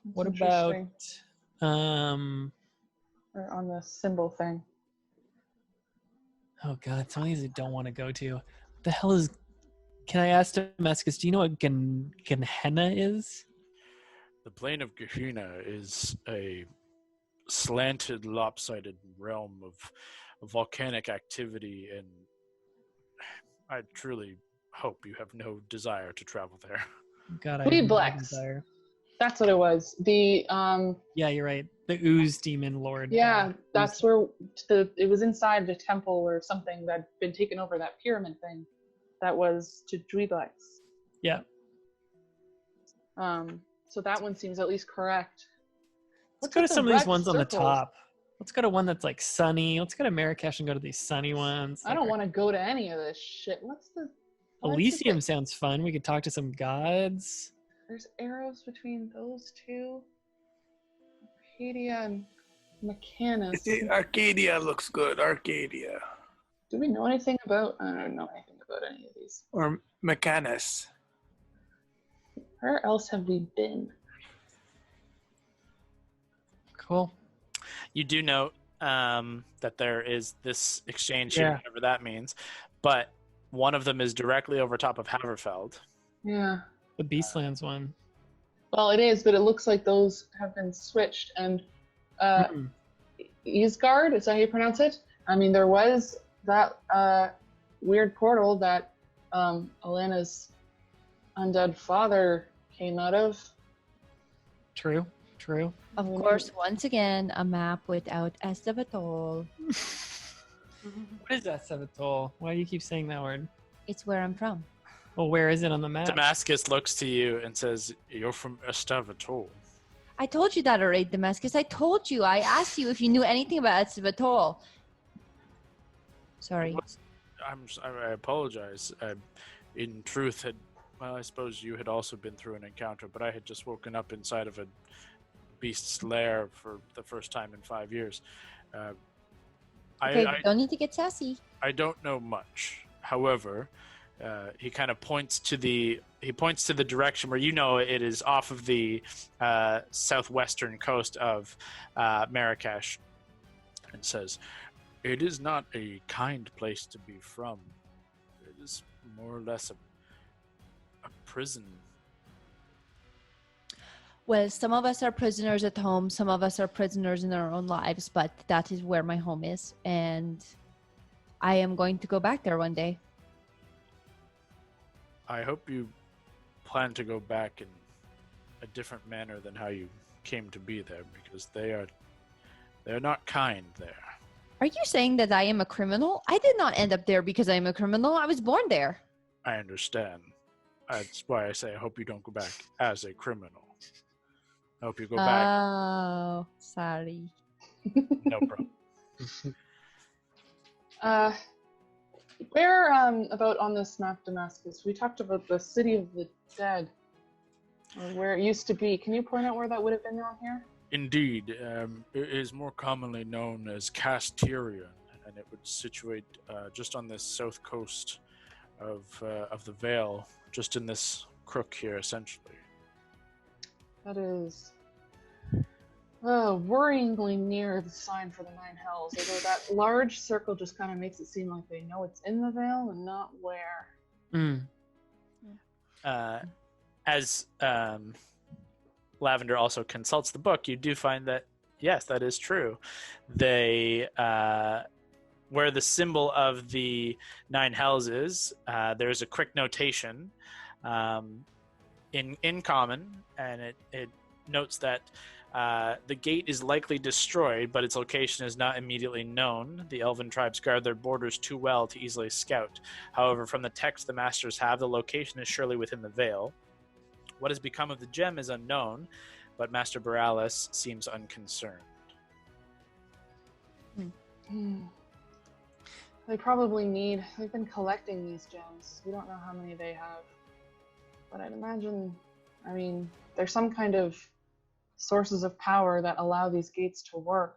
That's what about or on the symbol thing? Oh god, some of these I don't want to go to. What the hell is... Can I ask Damascus, do you know what Gehenna is? The plane of Gehenna is a slanted, lopsided realm of volcanic activity, and I truly hope you have no desire to travel there. God, I Bleed have no Blacks. desire. That's what it was. The Yeah, you're right. The Ooze Demon Lord. Yeah, that's where it was inside the temple or something that had been taken over, that pyramid thing. That was to Dweeblax. Yeah. So that one seems at least correct. Let's go to some of these ones on the top. Let's go to one that's like sunny. Let's go to Marrakesh and go to these sunny ones. I don't want to go to any of this shit. Elysium sounds fun. We could talk to some gods. There's arrows between those two. Arcadia and Mechanus. Arcadia looks good. Arcadia. Do we know anything about... I don't know anything about any of these. Or Mechanus. Where else have we been? Cool. You do note that there is this exchange here, whatever that means, but one of them is directly over top of Haverfeld. Yeah. The Beastlands one. Well, it is, but it looks like those have been switched. And Isgard, is that how you pronounce it? I mean, there was that weird portal that Elena's undead father came out of. True. True. Of course, once again, a map without Estevatol. What is that, Savatol? Why do you keep saying that word? It's where I'm from. Well, where is it on the map? Damascus looks to you and says, "You're from Estevatol." I told you that already, Damascus. I told you. I asked you if you knew anything about Estevatol. Sorry. I apologize. In truth, I suppose you had also been through an encounter, but I had just woken up inside of a beast's lair for the first time in 5 years. Okay, don't need to get sassy. I don't know much. However, he kind of points to the direction where it is off of the southwestern coast of Marrakesh, and says, "It is not a kind place to be from. It is more or less a prison." Well, some of us are prisoners at home. Some of us are prisoners in our own lives, but that is where my home is, and I am going to go back there one day. I hope you plan to go back in a different manner than how you came to be there, because they're not kind there. Are you saying that I am a criminal? I did not end up there because I am a criminal. I was born there. I understand. That's why I say I hope you don't go back as a criminal. I hope you go back. Oh, sorry. No problem. Where about on this map, Damascus? We talked about the city of the dead, or where it used to be. Can you point out where that would have been on here? Indeed, it is more commonly known as Casterion, and it would situate just on this south coast of the Vale, just in this crook here, essentially. That is worryingly near the sign for the Nine Hells, although that large circle just kind of makes it seem like they know it's in the Vale and not where. As Lavender also consults the book, you do find that, yes, that is true. They, where the symbol of the Nine Hells is, there's a quick notation in common, and it notes that the gate is likely destroyed, but its location is not immediately known. The elven tribes guard their borders too well to easily scout. However, from the text the masters have, the location is surely within the Vale. What has become of the gem is unknown, but Master Borealis seems unconcerned. They probably they've been collecting these gems. We don't know how many they have. But I'd imagine, there's some kind of sources of power that allow these gates to work.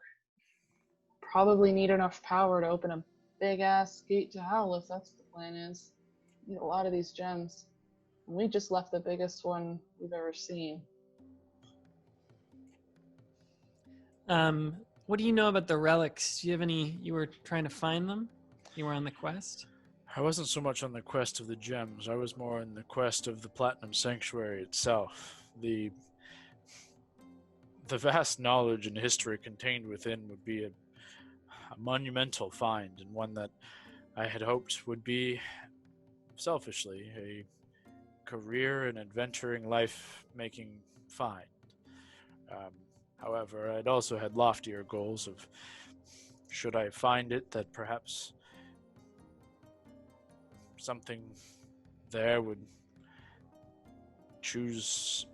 Probably need enough power to open a big-ass gate to hell, if that's what the plan is. Need a lot of these gems. And we just left the biggest one we've ever seen. What do you know about the relics? Do you have any? You were trying to find them? You were on the quest? I wasn't so much on the quest of the gems. I was more on the quest of the Platinum Sanctuary itself. The vast knowledge and history contained within would be a monumental find, and one that I had hoped would be, selfishly, a career and adventuring life-making find. However, I'd also had loftier goals of, should I find it, that perhaps something there would choose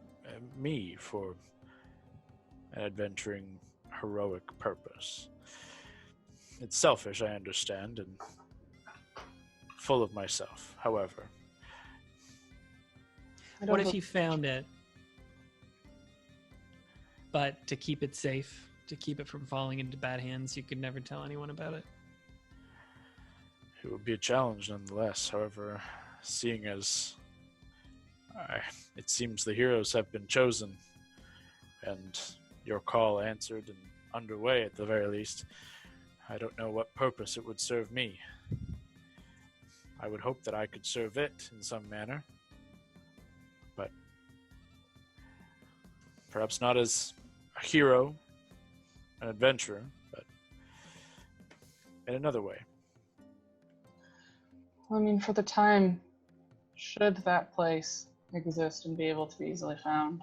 me for an adventuring, heroic purpose. It's selfish, I understand, and full of myself, however. What if you found it, but to keep it safe, to keep it from falling into bad hands, you could never tell anyone about it? It would be a challenge nonetheless. However, seeing as it seems the heroes have been chosen and your call answered and underway at the very least, I don't know what purpose it would serve me. I would hope that I could serve it in some manner, but perhaps not as a hero, an adventurer, but in another way. For the time, should that place exist and be able to be easily found,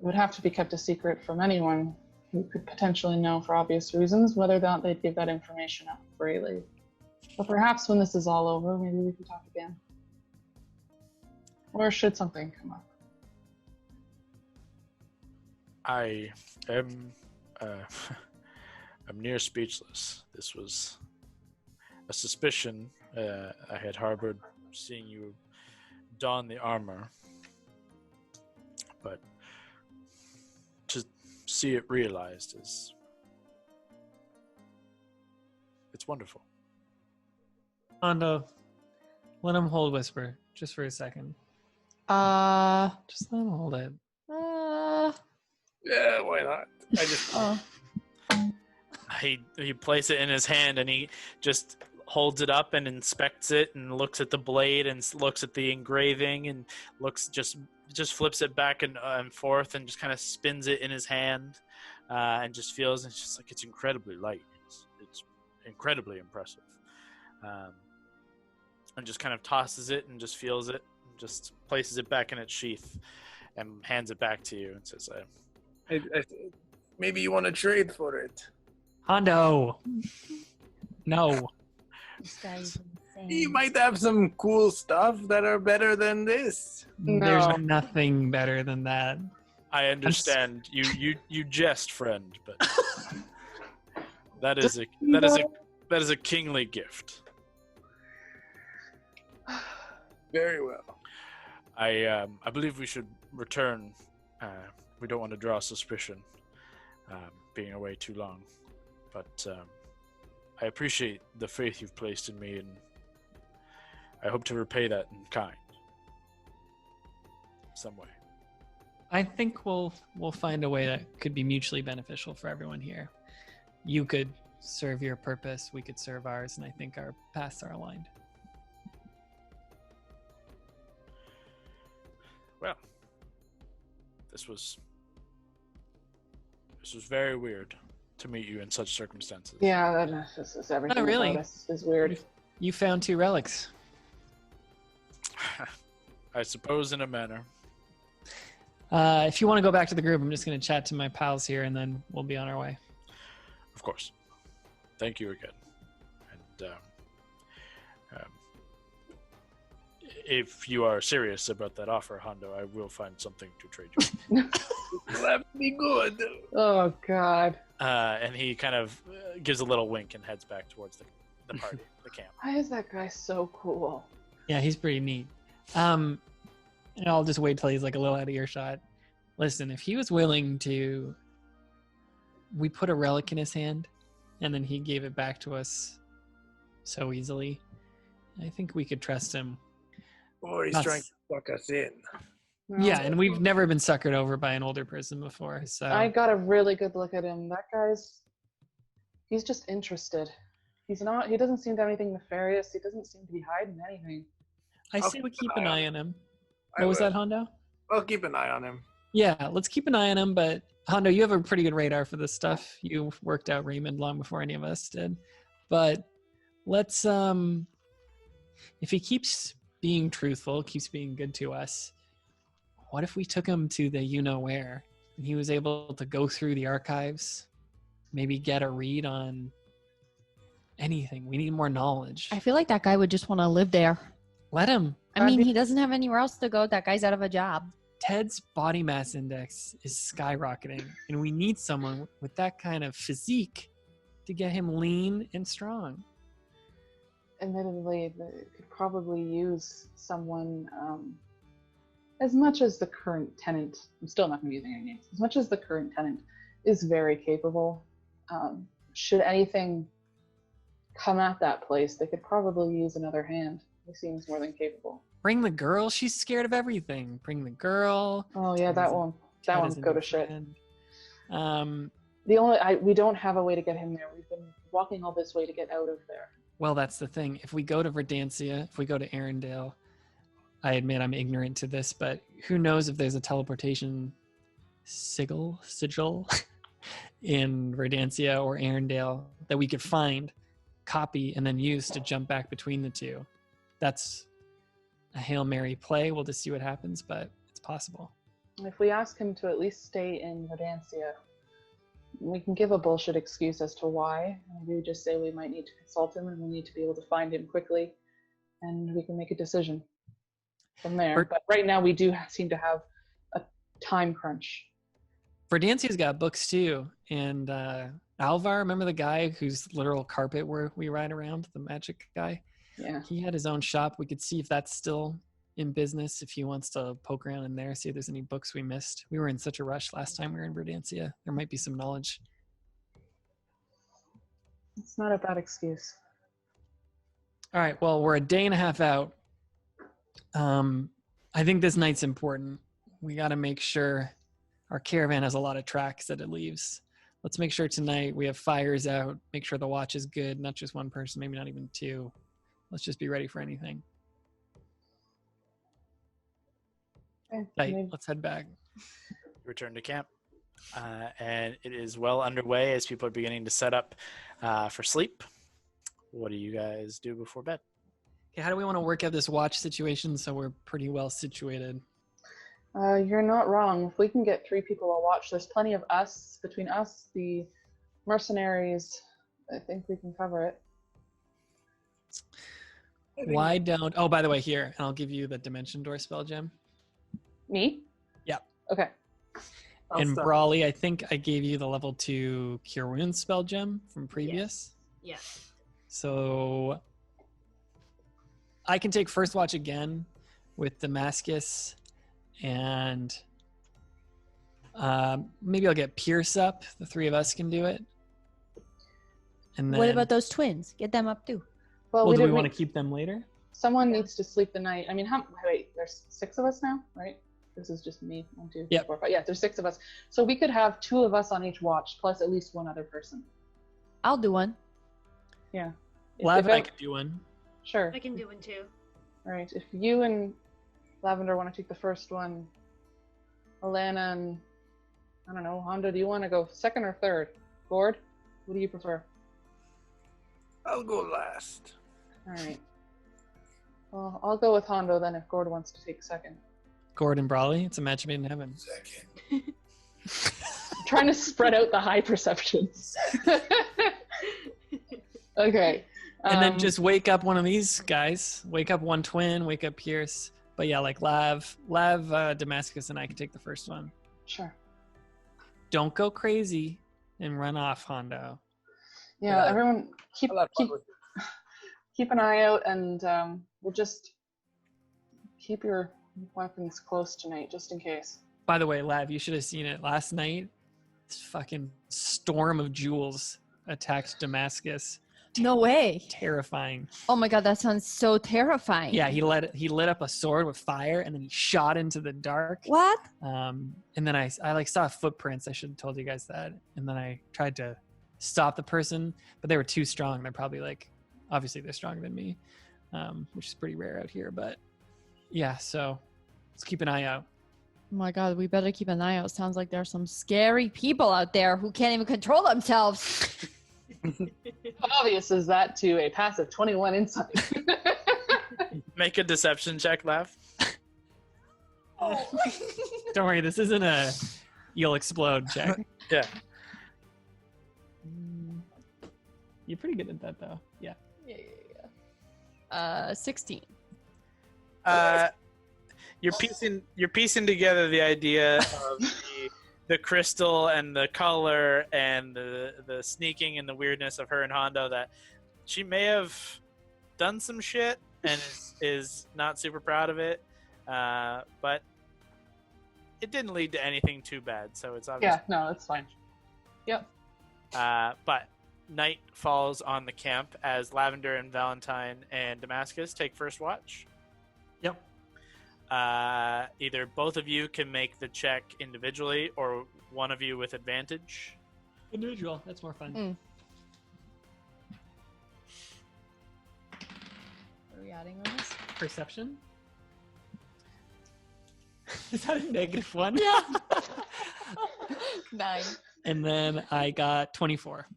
would have to be kept a secret from anyone who could potentially know for obvious reasons whether or not they'd give that information up freely. But perhaps when this is all over, maybe we can talk again. Or should something come up. I am I'm near speechless. This was a suspicion I had harbored seeing you don the armor. But to see it realized it's wonderful. Hondo, let him hold Whisper just for a second. Just let him hold it. Yeah, why not? I just He places it in his hand and he just holds it up and inspects it and looks at the blade and looks at the engraving and looks just flips it back and forth and just kind of spins it in his hand and just feels, and it's just like it's incredibly light. It's incredibly impressive. And just kind of tosses it and just feels it and just places it back in its sheath and hands it back to you and says, maybe you want to trade for it. Hondo! No. This guy's insane. He might have some cool stuff that are better than this. There's No. nothing better than that. I understand you jest, friend, but that is a kingly gift. Very well. I believe we should return. We don't want to draw suspicion being away too long, but I appreciate the faith you've placed in me, and I hope to repay that in kind, some way. I think we'll find a way that could be mutually beneficial for everyone here. You could serve your purpose, we could serve ours, and I think our paths are aligned. Well, this was very weird to meet you in such circumstances. Yeah, this is everything. Not really. About us is weird. You found 2 relics. I suppose in a manner. If you want to go back to the group, I'm just going to chat to my pals here, and then we'll be on our way. Of course. Thank you again. And if you are serious about that offer, Hondo, I will find something to trade you. That would be good. Oh, God. And he kind of gives a little wink and heads back towards the party, the camp. Why is that guy so cool? Yeah, he's pretty neat. And I'll just wait till he's like a little out of earshot. Listen, if he was willing to, we put a relic in his hand, and then he gave it back to us so easily, I think we could trust him. Or he's trying to suck us in. Yeah, and we've never been suckered over by an older person before, so... I got a really good look at him. That he's just interested. He doesn't seem to have anything nefarious. He doesn't seem to be hiding anything. I say we keep an eye on him. What was that, Hondo? I'll keep an eye on him. Yeah, let's keep an eye on him, but Hondo, you have a pretty good radar for this stuff. You worked out Raymond long before any of us did. But let's, if he keeps being truthful, keeps being good to us, what if we took him to the you-know-where, and he was able to go through the archives, maybe get a read on anything? We need more knowledge. I feel like that guy would just want to live there. Let him. I mean, he doesn't have anywhere else to go. That guy's out of a job. Ted's body mass index is skyrocketing, and we need someone with that kind of physique to get him lean and strong. Admittedly, they could probably use someone, as much as the current tenant, I'm still not going to be using any names, as much as the current tenant is very capable, should anything come at that place, they could probably use another hand. He seems more than capable. Bring the girl. She's scared of everything. Bring the girl. Oh yeah, that won't go to shit. Um, we don't have a way to get him there. We've been walking all this way to get out of there. well, that's the thing. If we go to Verdancia, if we go to Arendelle, I admit I'm ignorant to this, but who knows if there's a teleportation sigil in Verdancia or Arendelle that we could find, copy, and then use to jump back between the two. That's a Hail Mary play. We'll just see what happens, but it's possible. If we ask him to at least stay in Verdancia, we can give a bullshit excuse as to why. Maybe we just say we might need to consult him and we'll need to be able to find him quickly, and we can make a decision from there. But right now we do seem to have a time crunch. Verdancia's got books too, and Alvar, remember the guy whose literal carpet where we ride around, the magic guy? Yeah. He had his own shop. We could see if that's still in business, if he wants to poke around in there, see if there's any books we missed. We were in such a rush last time we were in Verdancia. There might be some knowledge. It's not a bad excuse. All right, well, we're a day and a half out. I think this night's important. We got to make sure our caravan has a lot of tracks that it leaves. Let's make sure tonight we have fires out, make sure the watch is good, not just one person, maybe not even two. Let's just be ready for anything. Okay, let's head back. Return to camp. And it is well underway as people are beginning to set up for sleep. What do you guys do before bed? Okay, how do we want to work out this watch situation so we're pretty well situated? You're not wrong. If we can get 3 people a watch, there's plenty of us. Between us, the mercenaries, I think we can cover it. Why don't... Oh, by the way, here, and I'll give you the Dimension Door spell gem. Me? Yeah. Okay. And Brawley, I think I gave you the level 2 Cure Wounds spell gem from previous. Yeah. So I can take First Watch again with Damascus, and maybe I'll get Pierce up. The 3 of us can do it. And then, what about those twins? Get them up too. Well, do we want to keep them later? Someone needs to sleep the night. I mean, wait, there's 6 of us now, right? This is just me. 1, 2, 3, 4, 5. Yeah, there's 6 of us. So we could have 2 of us on each watch, plus at least 1 other person. I'll do one. Yeah. Lav and I can do one. Sure. I can do one too. All right. If you and Lavender want to take the first one, Alana and, I don't know, Honda, do you want to go second or third? Gord, what do you prefer? I'll go last. All right. Well, I'll go with Hondo then if Gord wants to take second. Gord and Brawley, it's a match made in heaven. Second. I'm trying to spread out the high perceptions. Okay. And then just wake up one of these guys. Wake up one twin, wake up Pierce. But yeah, like Lav, Damascus, and I can take the first one. Sure. Don't go crazy and run off, Hondo. Yeah, everyone keep an eye out, and we'll just keep your weapons close tonight, just in case. By the way, Lav, you should have seen it last night. This fucking storm of jewels attacked Damascus. No way. Terrifying. Oh my god, that sounds so terrifying. Yeah, he lit up a sword with fire, and then he shot into the dark. What? And then I like saw footprints. I should have told you guys that. And then I tried to stop the person, but they were too strong. They're probably like, obviously they're stronger than me, which is pretty rare out here. But yeah, so let's keep an eye out. Oh my god, we better keep an eye out. Sounds like there's some scary people out there who can't even control themselves. Obvious as that to a passive 21 insight. Make a deception check, Lav. Oh. Don't worry, this isn't a you'll explode check. Yeah. You're pretty good at that, though. Yeah. 16. You're piecing together the idea of the crystal and the color and the sneaking and the weirdness of her and Hondo, that she may have done some shit and is not super proud of it, but it didn't lead to anything too bad, so it's obvious. Yeah, no, that's fine. Yep. But night falls on the camp as Lavender and Valentine and Damascus take first watch. Yep. Either both of you can make the check individually, or one of you with advantage. Individual, that's more fun. What are we adding on this? Perception? Is that a -1? Yeah. 9. And then I got 24.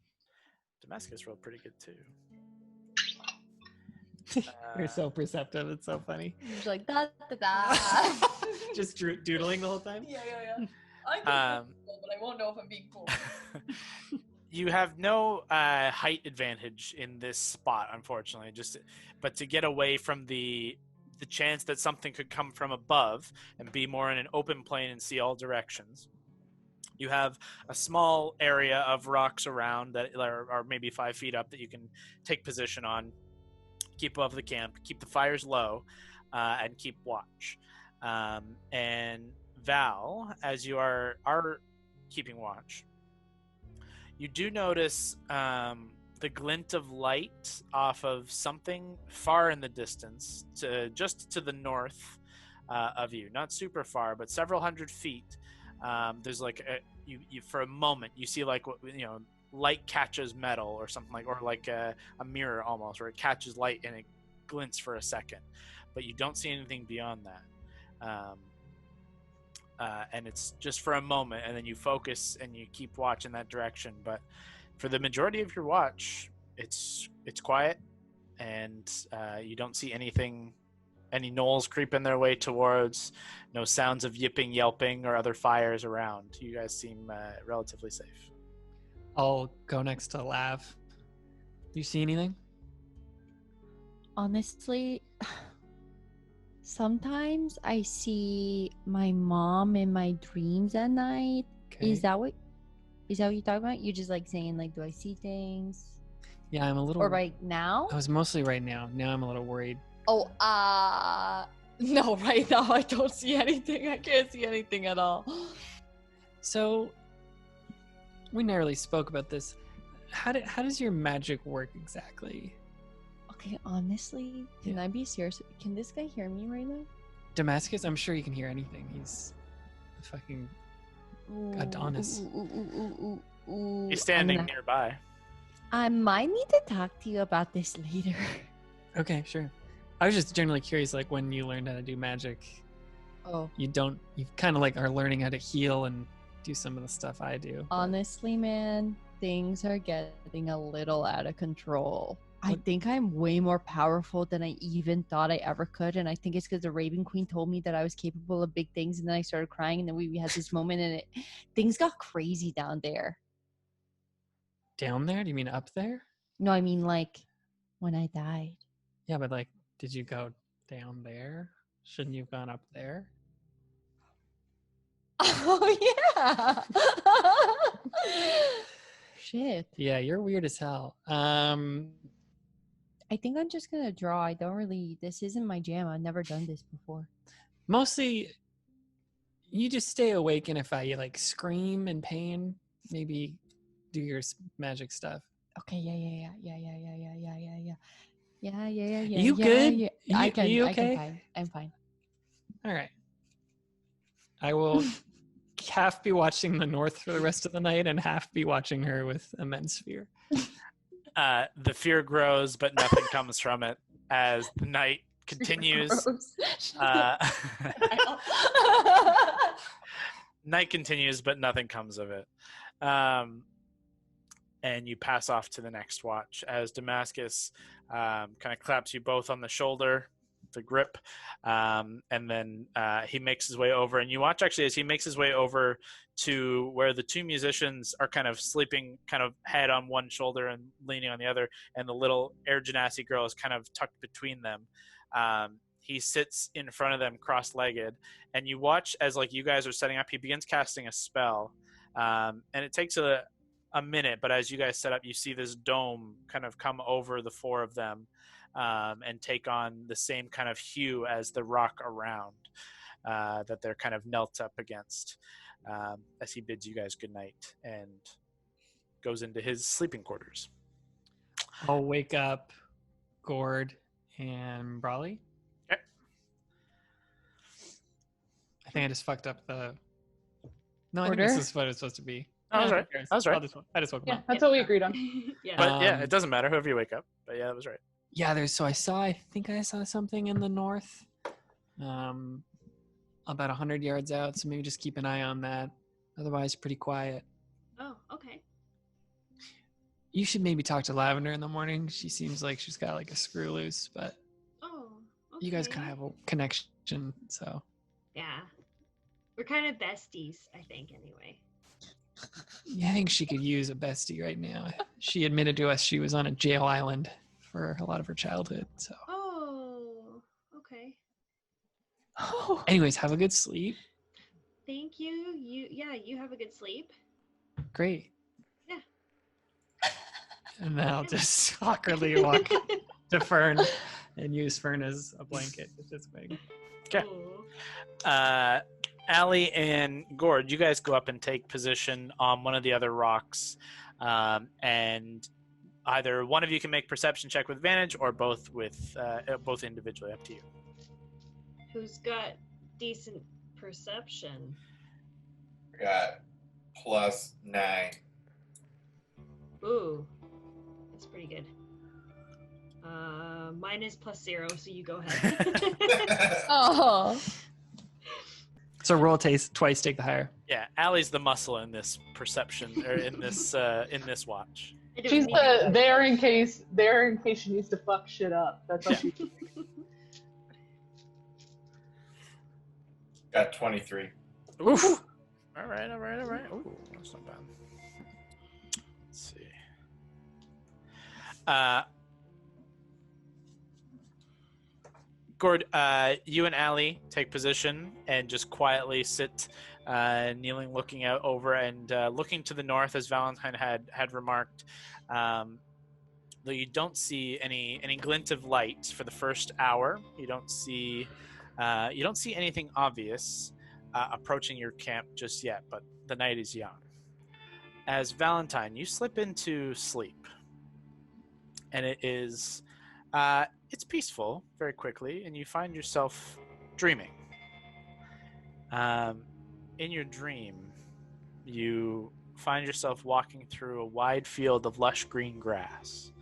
Damascus rolled pretty good too. You're so perceptive. It's so funny. He's like da da da. Just doodling the whole time. Yeah. I can be cool, but I won't know if I'm being cool. You have no height advantage in this spot, unfortunately. But to get away from the chance that something could come from above and be more in an open plane and see all directions, you have a small area of rocks around that are maybe 5 feet up that you can take position on, keep above the camp, keep the fires low, and keep watch. And Val, as you are keeping watch, you do notice the glint of light off of something far in the distance, just to the north of you. Not super far, but several hundred feet. There's like you for a moment you see like light catches metal or something like a mirror almost, where it catches light and it glints for a second, but you don't see anything beyond that. And it's just for a moment, and then you focus and you keep watch in that direction. But for the majority of your watch, it's quiet, and you don't see anything, any gnolls creeping their way towards, no sounds of yipping, yelping, or other fires around. You guys seem relatively safe. I'll go next to Lav. Do you see anything? Honestly, sometimes I see my mom in my dreams at night. Okay. Is that what you're talking about? You're just like saying like, do I see things? Yeah, I'm a little. Or right now? I was mostly right now. Now I'm a little worried. Oh, no, right now I don't see anything. I can't see anything at all. So, we never really spoke about this. How does your magic work exactly? Okay, honestly, can I be serious? Can this guy hear me right now? Damascus, I'm sure he can hear anything. He's a fucking Adonis. He's standing nearby. I might need to talk to you about this later. Okay, sure. I was just generally curious, like when you learned how to do magic. Oh. You kind of like are learning how to heal and do some of the stuff I do. Honestly, man, things are getting a little out of control. I think I'm way more powerful than I even thought I ever could, and I think it's because the Raven Queen told me that I was capable of big things, and then I started crying, and then we had this moment, and things got crazy down there. Down there? Do you mean up there? No, I mean like when I died. Yeah, but like, did you go down there? Shouldn't you have gone up there? Oh yeah. Shit. Yeah, you're weird as hell. I think I'm just gonna draw. This isn't my jam. I've never done this before. Mostly, you just stay awake, and if I like scream in pain, maybe do your magic stuff. Okay, yeah. You good? Yeah. You okay? I'm fine. All right. I will half be watching the north for the rest of the night and half be watching her with immense fear. The fear grows, but nothing comes from it as the night continues. Night continues, but nothing comes of it. And you pass off to the next watch as Damascus kind of claps you both on the shoulder, the grip, and then he makes his way over. And you watch actually as he makes his way over to where the two musicians are kind of sleeping, kind of head on one shoulder and leaning on the other, and the little Air Genasi girl is kind of tucked between them. He sits in front of them cross-legged, and you watch as like you guys are setting up, he begins casting a spell, and it takes a minute, but as you guys set up, you see this dome kind of come over the four of them and take on the same kind of hue as the rock around that they're kind of knelt up against as he bids you guys goodnight and goes into his sleeping quarters. I'll wake up Gord and Brawley. Okay. I think I just fucked up the... No, I Order? think this is what it's supposed to be. That was Yeah, right. who cares? That was right. I just woke him Yeah, up. that's what we agreed on. Yeah. But yeah, Um, it doesn't matter whoever you wake up. But yeah, that was right. Yeah, I think I saw something in the north. About 100 yards out, so maybe just keep an eye on that. Otherwise, pretty quiet. Oh, okay. You should maybe talk to Lavender in the morning. She seems like she's got like a screw loose, but Oh, okay. you guys kind of have a connection, so. Yeah. We're kind of besties, I think, anyway. Yeah, I think she could use a bestie right now. She admitted to us she was on a jail island for a lot of her childhood, so. Oh, okay. Oh, Anyways, have a good sleep. Thank you. You have a good sleep. Great. Yeah. And then I'll just awkwardly walk to Fern and use Fern as a blanket with this wing. Okay. Allie and Gord, you guys go up and take position on one of the other rocks, and either one of you can make perception check with advantage, or both with both individually. Up to you. Who's got decent perception? I got +9. Ooh, that's pretty good. Mine is +0, so you go ahead. oh. So roll twice, take the higher. Yeah, Allie's the muscle in this perception, or in this watch. I don't She's need the there in case she needs to fuck shit up. That's all she's Got 23. Oof. All right. Ooh, that's not bad. Let's see. Gord, you and Allie take position and just quietly sit, kneeling, looking out over and looking to the north, as Valentine had remarked. Though you don't see any glint of light for the first hour, you don't see anything obvious approaching your camp just yet. But the night is young. As Valentine, you slip into sleep, and it is. It's peaceful very quickly, and you find yourself dreaming. In your dream, you find yourself walking through a wide field of lush green grass.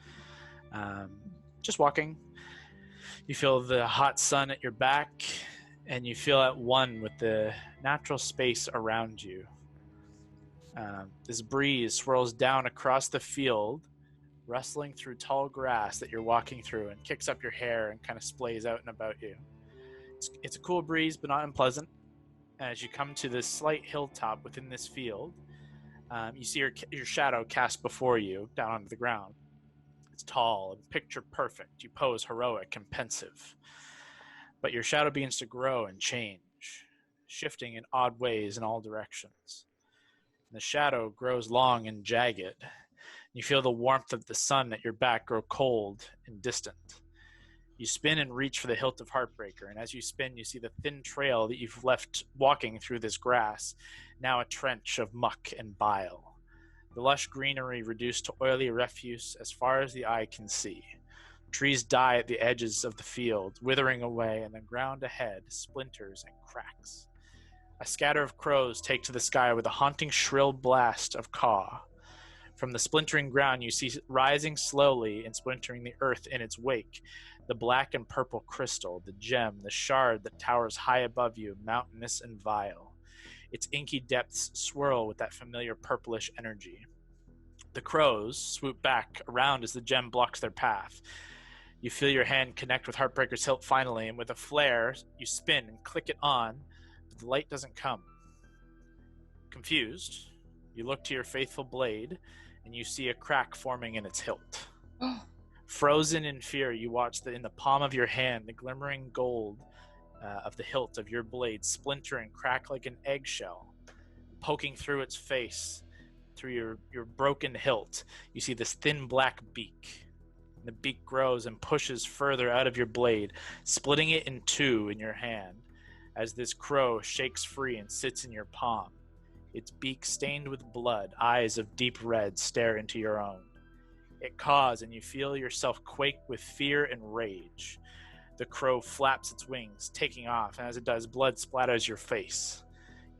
Just walking. You feel the hot sun at your back, and you feel at one with the natural space around you. This breeze swirls down across the field, rustling through tall grass that you're walking through, and kicks up your hair and kind of splays out and about you. It's a cool breeze, but not unpleasant. As you come to this slight hilltop within this field, you see your shadow cast before you down onto the ground. It's tall and picture perfect. You pose heroic and pensive. But your shadow begins to grow and change, shifting in odd ways in all directions. The shadow grows long and jagged. You feel the warmth of the sun at your back grow cold and distant. You spin and reach for the hilt of Heartbreaker, and as you spin, you see the thin trail that you've left walking through this grass, now a trench of muck and bile. The lush greenery reduced to oily refuse as far as the eye can see. Trees die at the edges of the field, withering away, and the ground ahead splinters and cracks. A scatter of crows take to the sky with a haunting shrill blast of caw. From the splintering ground, you see rising slowly and splintering the earth in its wake, the black and purple crystal, the gem, the shard that towers high above you, mountainous and vile. Its inky depths swirl with that familiar purplish energy. The crows swoop back around as the gem blocks their path. You feel your hand connect with Heartbreaker's hilt finally, and with a flare, you spin and click it on, but the light doesn't come. Confused, you look to your faithful blade, and you see a crack forming in its hilt. Frozen in fear, you watch in the palm of your hand the glimmering gold of the hilt of your blade splinter and crack like an eggshell. Poking through its face, through your broken hilt, you see this thin black beak. The beak grows and pushes further out of your blade, splitting it in two in your hand, as this crow shakes free and sits in your palm. Its beak stained with blood, eyes of deep red stare into your own. It caws, and you feel yourself quake with fear and rage. The crow flaps its wings, taking off, and as it does, blood splatters your face.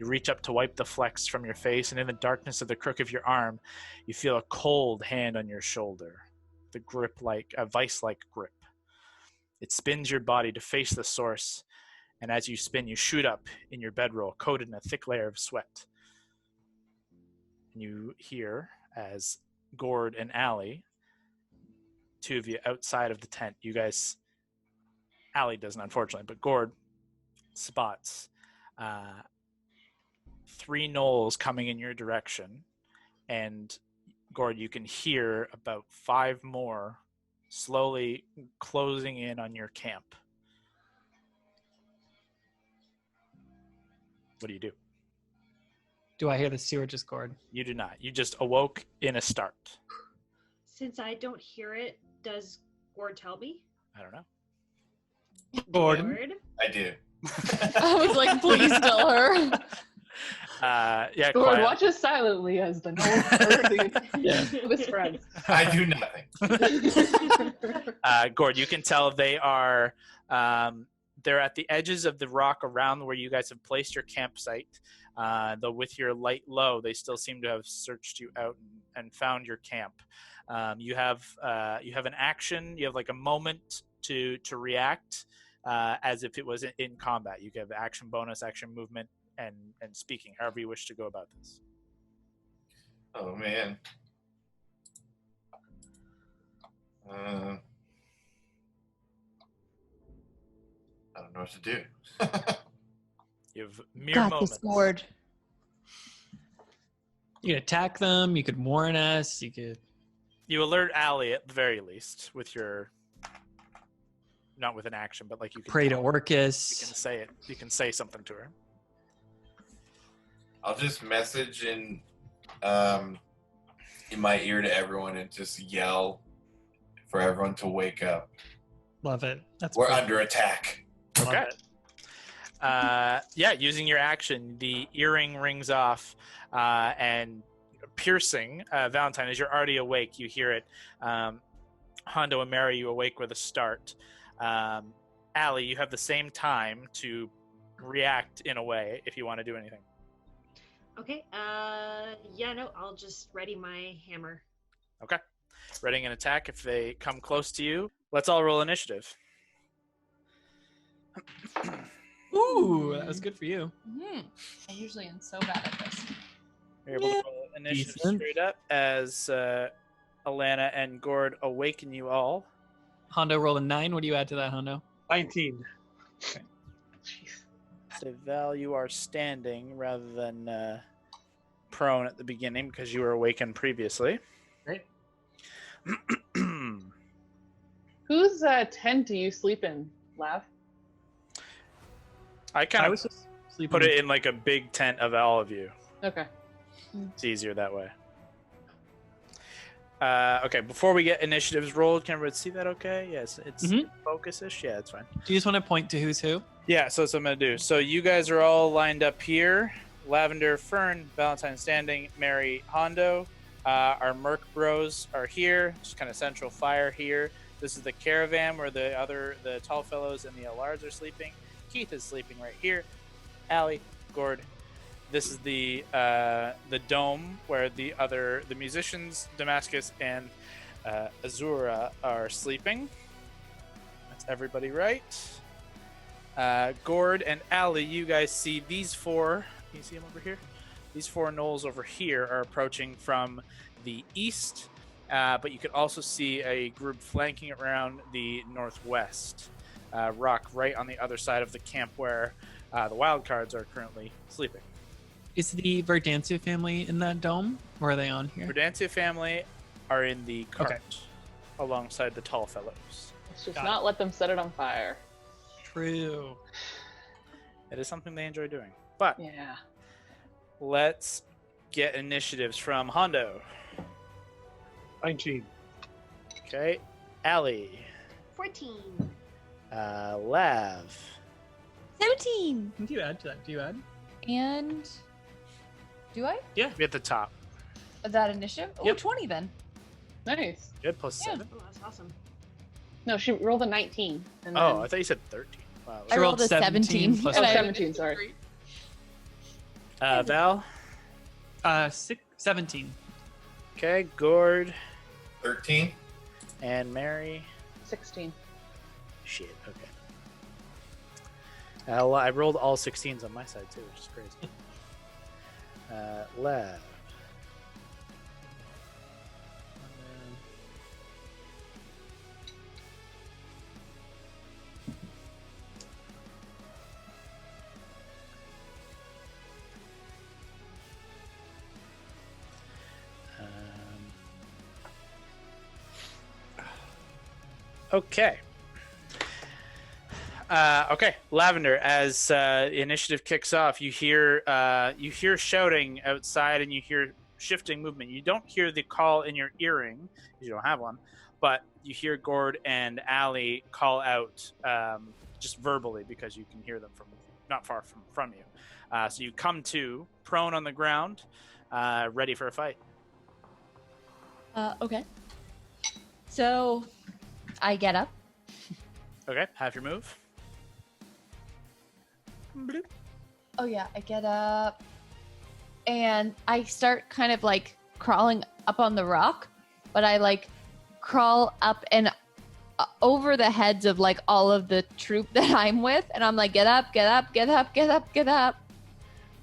You reach up to wipe the flecks from your face, and in the darkness of the crook of your arm, you feel a cold hand on your shoulder, the grip like a vice-like grip. It spins your body to face the source, and as you spin, you shoot up in your bedroll, coated in a thick layer of sweat. And you hear as Gord and Allie, two of you outside of the tent, you guys, Allie doesn't unfortunately, but Gord spots 3 gnolls coming in your direction, and Gord, you can hear about 5 more slowly closing in on your camp. What do you do? Do I hear the sewer just Gord? You do not. You just awoke in a start. Since I don't hear it, does Gord tell me? I don't know. Gordon? Gord? I do. I was like, please tell her. Yeah, Gord quiet. watches silently as the gnolls with friends. I do nothing. Gord, you can tell they are they're at the edges of the rock around where you guys have placed your campsite. Though with your light low, they still seem to have searched you out and found your camp. You have an action. You have like a moment to react as if it was in combat. You can have action bonus, action movement, and speaking, however you wish to go about this. Oh man. I don't know what to do. You have mere Got moments. this, Gord. You could attack them. You could warn us. You could. You alert Allie at the very least with your, not with an action, but like you can Pray to tell her. Orcus. You can say it. You can say something to her. I'll just message in my ear to everyone and just yell for everyone to wake up. Love it. That's We're perfect. under attack. Love Okay. it. Yeah, using your action, the earring rings off and piercing. Valentine, as you're already awake, you hear it. Hondo and Mary, you awake with a start. Allie, you have the same time to react in a way if you want to do anything. Okay. Yeah, no, I'll just ready my hammer. Okay. Readying an attack if they come close to you. Let's all roll initiative. Ooh, that was good for you. I usually am so bad at this. You're able to roll initiative Decent. straight up as Alana and Gord awaken you all. Hondo rolled a 9. What do you add to that, Hondo? 19. So Val, you are standing rather than prone at the beginning because you were awakened previously. Great. Whose tent do you sleep in, Lav? I kind I of was just sleeping. put it in like a big tent of all of you. Okay. It's easier that way. Okay, before we get initiatives rolled, can everyone see that okay? Yes, it's Mhm. focus-ish. Yeah, it's fine. Do you just want to point to who's who? Yeah, so that's what I'm going to do. So you guys are all lined up here. Lavender, Fern, Valentine standing, Mary, Hondo. Our Merc Bros are here. Just kind of central fire here. This is the caravan where the tall fellows and the Alards are sleeping. Keith is sleeping right here. Allie, Gord. This is the dome where the musicians, Damascus and Azura, are sleeping. That's everybody right. Gord and Allie, you guys see these 4. Can you see them over here? These 4 gnolls over here are approaching from the east, but you can also see a group flanking around the northwest rock right on the other side of the camp where the Wildcards are currently sleeping. Is the Verdantia family in that dome? Or are they on here? Verdantia family are in the cart Okay. alongside the tall fellows. Let's just Got not let them set it on fire. True. It is something they enjoy doing. But Yeah. let's get initiatives from Hondo. 19. Okay. Allie. 14. Lav. 17. What do you add to that? Do you add? And do I? Be at the top. That initiative? Oh, Yep. 20 then. Nice. Good, plus Yeah. 7. Oh, that's awesome. No, she rolled a 19. And Oh, then, I thought you said 13. Wow. I rolled a 17. plus Oh, and I- 17, sorry. Val. 17. Okay. Gord 13? and Mary. 16. Shit. Okay. I rolled all 16s on my side too, which is crazy. Lav. Okay. Okay, Lavender. As the initiative kicks off, you hear shouting outside, and you hear shifting movement. You don't hear the call in your earring because you don't have one, but you hear Gord and Allie call out just verbally because you can hear them from not far from you. So you come to prone on the ground, ready for a fight. Okay. So I get up. Okay, have your move. Bloop. Oh yeah, I get up and I start kind of like crawling up on the rock, but I like crawl up and over the heads of like all of the troop that I'm with, and I'm like, get up, get up, get up, get up, get up.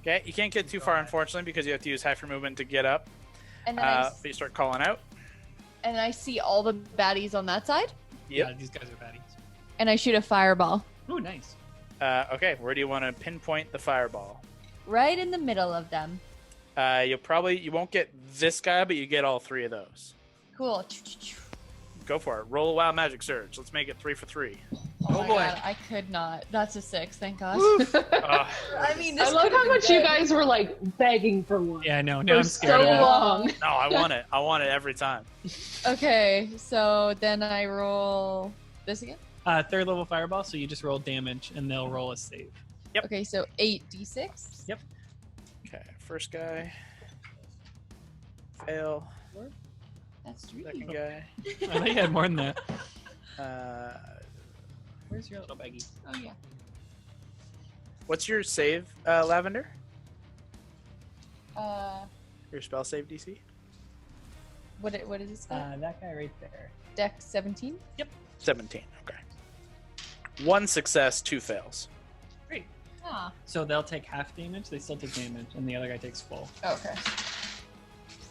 Okay, you can't get too far, unfortunately, because you have to use half your movement to get up. And then but you start calling out. and I see all the baddies on that side, Yep. Yeah, these guys are baddies. and I shoot a fireball Oh, nice. Okay, where do you want to pinpoint the fireball? right in the middle of them. You won't get this guy, but you get all three of those. Cool. Go for it. Roll a wild magic surge. Let's make it 3 for 3. Oh Oh, my boy. God, I could not. That's a 6, thank God. I mean, I this love could've how been much you good. guys were like begging for one Yeah, I know. Now for I'm scared so of it. long. No, I want it. I want it every time. Okay, so then I roll this again. Third level fireball, so you just roll damage, and they'll roll a save. Yep. Okay, so 8d6. Yep. Okay, first guy. Fail. That's 3. Second guy. I thought you had more than that. Uh, Where's your little baggie? Oh yeah. what's your save, Lavender? Your spell save DC? What is this? That guy right there. Dex 17. 17. Okay. 1 success, 2 fails. Great. Ah. So they'll take half damage. They still take damage, and the other guy takes full. Okay.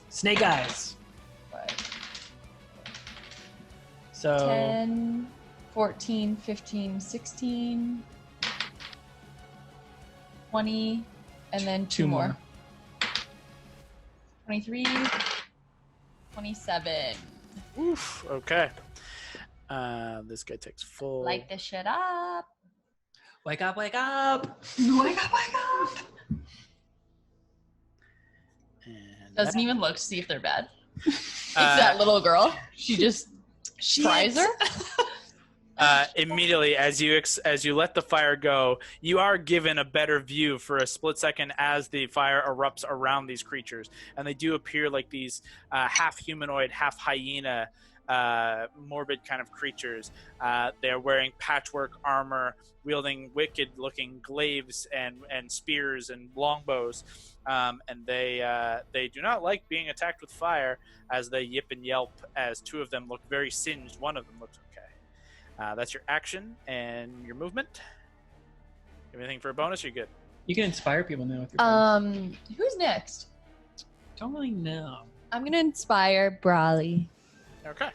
Snake eyes. 5, So 10, 14, 15, 16, 20, and then 2 more. 23, 27. Oof. Okay. This guy takes full. Light this shit up. wake up, wake up, wake up, wake up. And Doesn't even look to see if they're bad. It's Uh, that little girl. She just tries her. Immediately, as you let the fire go, you are given a better view for a split second as the fire erupts around these creatures, and they do appear like these half humanoid, half hyena, morbid kind of creatures. They're wearing patchwork armor, wielding wicked-looking glaives and spears and longbows, and they do not like being attacked with fire, as they yip and yelp. As 2 of them look very singed, one of them looks okay. That's your action and your movement. Anything for a bonus? Or you good? You can inspire people now with your friends. Who's next? Don't really know. I'm gonna inspire Brawley. Okay.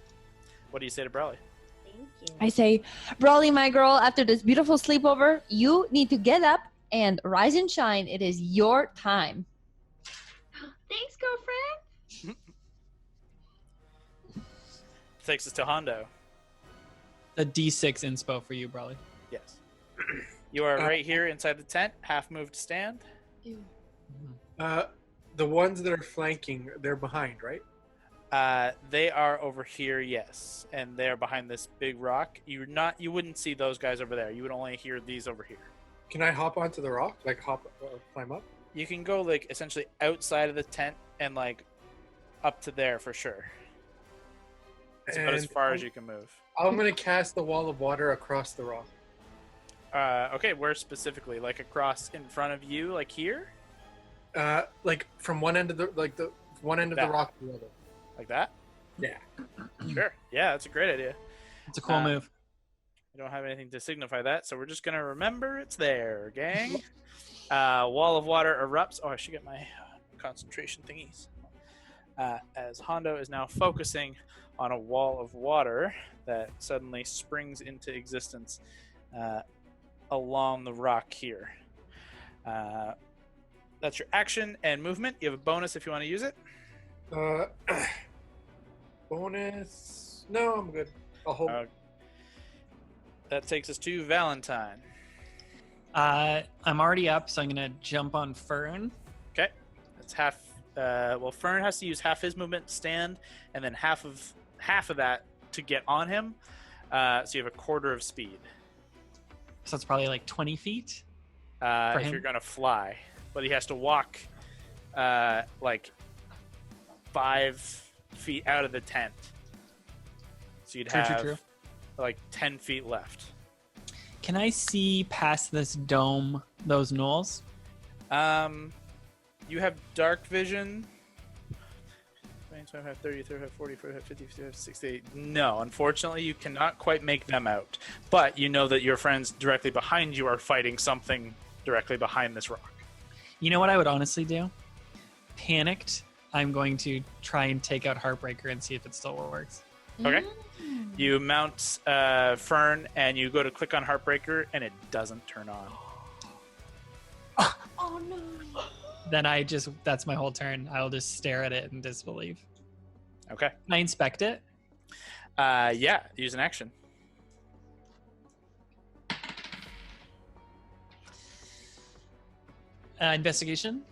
What do you say to Brawley? Thank you. I say, Brawley, my girl, after this beautiful sleepover, you need to get up and rise and shine. It is your time. Thanks, girlfriend. Takes us to Hondo. The D6 inspo for you, Brawley. Yes. You are right here inside the tent, half moved to stand. The ones that are flanking, they're behind, right? They are over here, yes, and they are behind this big rock. You wouldn't see those guys over there. You would only hear these over here. Can I hop onto the rock? Like climb up? You can go like essentially outside of the tent and like up to there for sure. It's about as And far as you can move. I'm gonna cast the wall of water across the rock. Okay, where specifically? Like across in front of you, like here, Like from one end of the one end of the That. rock to the other. like that. Yeah. Sure. Yeah, that's a great idea. It's a cool move. I don't have anything to signify that, so we're just gonna remember it's there, gang. Wall of water erupts. Oh, I should get my concentration thingies. As Hondo is now focusing on a wall of water that suddenly springs into existence along the rock here. That's your action and movement. You have a bonus if you want to use it. Bonus? No, I'm good. I'll hold. that takes us to Valentine. I'm already up, so I'm gonna jump on Fern. Okay, that's half. Well, Fern has to use half his movement to stand, and then half of that to get on him. So you have a quarter of speed. So it's probably like 20 feet. If him? you're gonna fly, but he has to walk like 5 feet out of the tent. So you'd have like 10 feet left. Can I see past this dome, those knolls? You have dark vision. 25, 30, 35, 40, 45, 50, 55, 60. No, unfortunately, you cannot quite make them out. But you know that your friends directly behind you are fighting something directly behind this rock. You know what I would honestly do? Panicked, I'm going to try and take out Heartbreaker and see if it still works. Okay. You mount Fern, and you go to click on Heartbreaker, and it doesn't turn on. Oh no. Then that's my whole turn. I'll just stare at it in disbelief. Okay. Can I inspect it? Yeah, use an action. Investigation?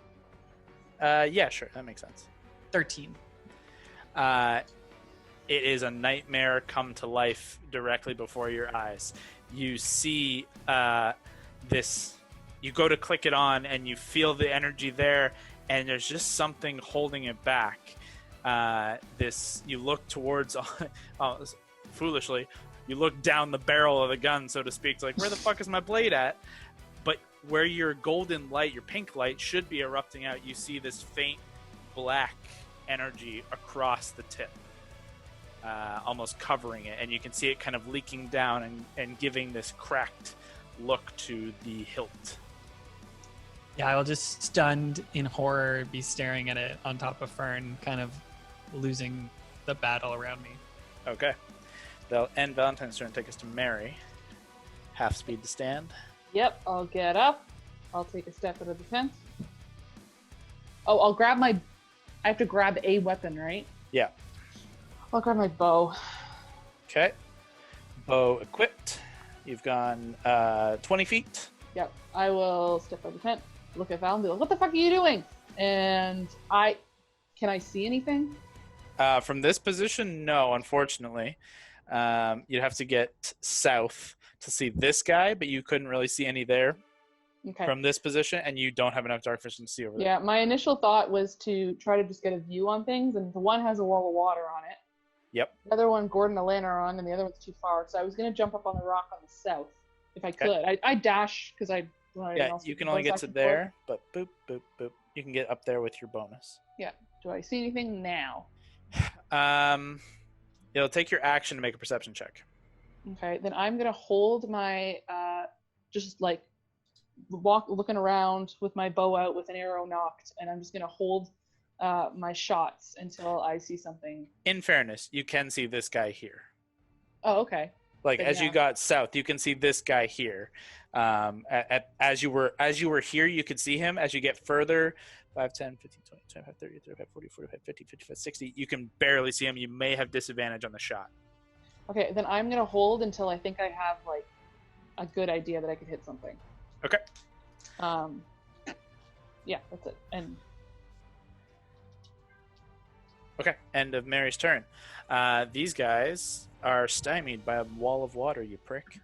Yeah, sure. That makes sense. 13. It is a nightmare come to life directly before your eyes. You see this. You go to click it on, and you feel the energy there, and there's just something holding it back. You look towards, foolishly, you look down the barrel of the gun, so to speak. It's like, where the fuck is my blade at? But where your golden light, your pink light, should be erupting out, you see this faint black energy across the tip, almost covering it, and you can see it kind of leaking down and giving this cracked look to the hilt. Yeah, I will just stunned in horror be staring at it on top of Fern, kind of losing the battle around me. Okay. They'll end Valentine's turn and take us to Mary. Half speed to stand. Yep, I'll get up. I'll take a step out of the tent. Oh, I'll grab my... I have to grab a weapon, right? Yeah. I'll grab my bow. Okay. Bow equipped. You've gone 20 feet. Yep, I will step out of the tent, look at Val and be like, what the fuck are you doing? And can I see anything? From this position, no, unfortunately. You'd have to get south to see this guy, but you couldn't really see any there from this position, and you don't have enough dark vision to see over there. Yeah, my initial thought was to try to just get a view on things, and the one has a wall of water on it. Yep. The other one, Gordon a lantern on, and the other one's too far, so I was going to jump up on the rock on the south, if I could. I dash, because I... Yeah, you can only get to there, but boop, boop, boop. You can get up there with your bonus. Yeah. Do I see anything now? It'll take your action to make a perception check. Okay, then I'm gonna hold my just like looking around with my bow out with an arrow knocked, and I'm just gonna hold my shots until I see something. In fairness, you can see this guy here. Oh, okay. Like But as you got south, you can see this guy here. As you were here, you could see him. As you get further, 5, 10, 15, 20, 25, 30, 35, 40, 45, 50, 55, 60, you can barely see him. You may have disadvantage on the shot. Okay, then I'm gonna hold until I think I have like a good idea that I could hit something. Okay. Yeah, that's it. And okay, end of Mary's turn. These guys are stymied by a wall of water, you prick.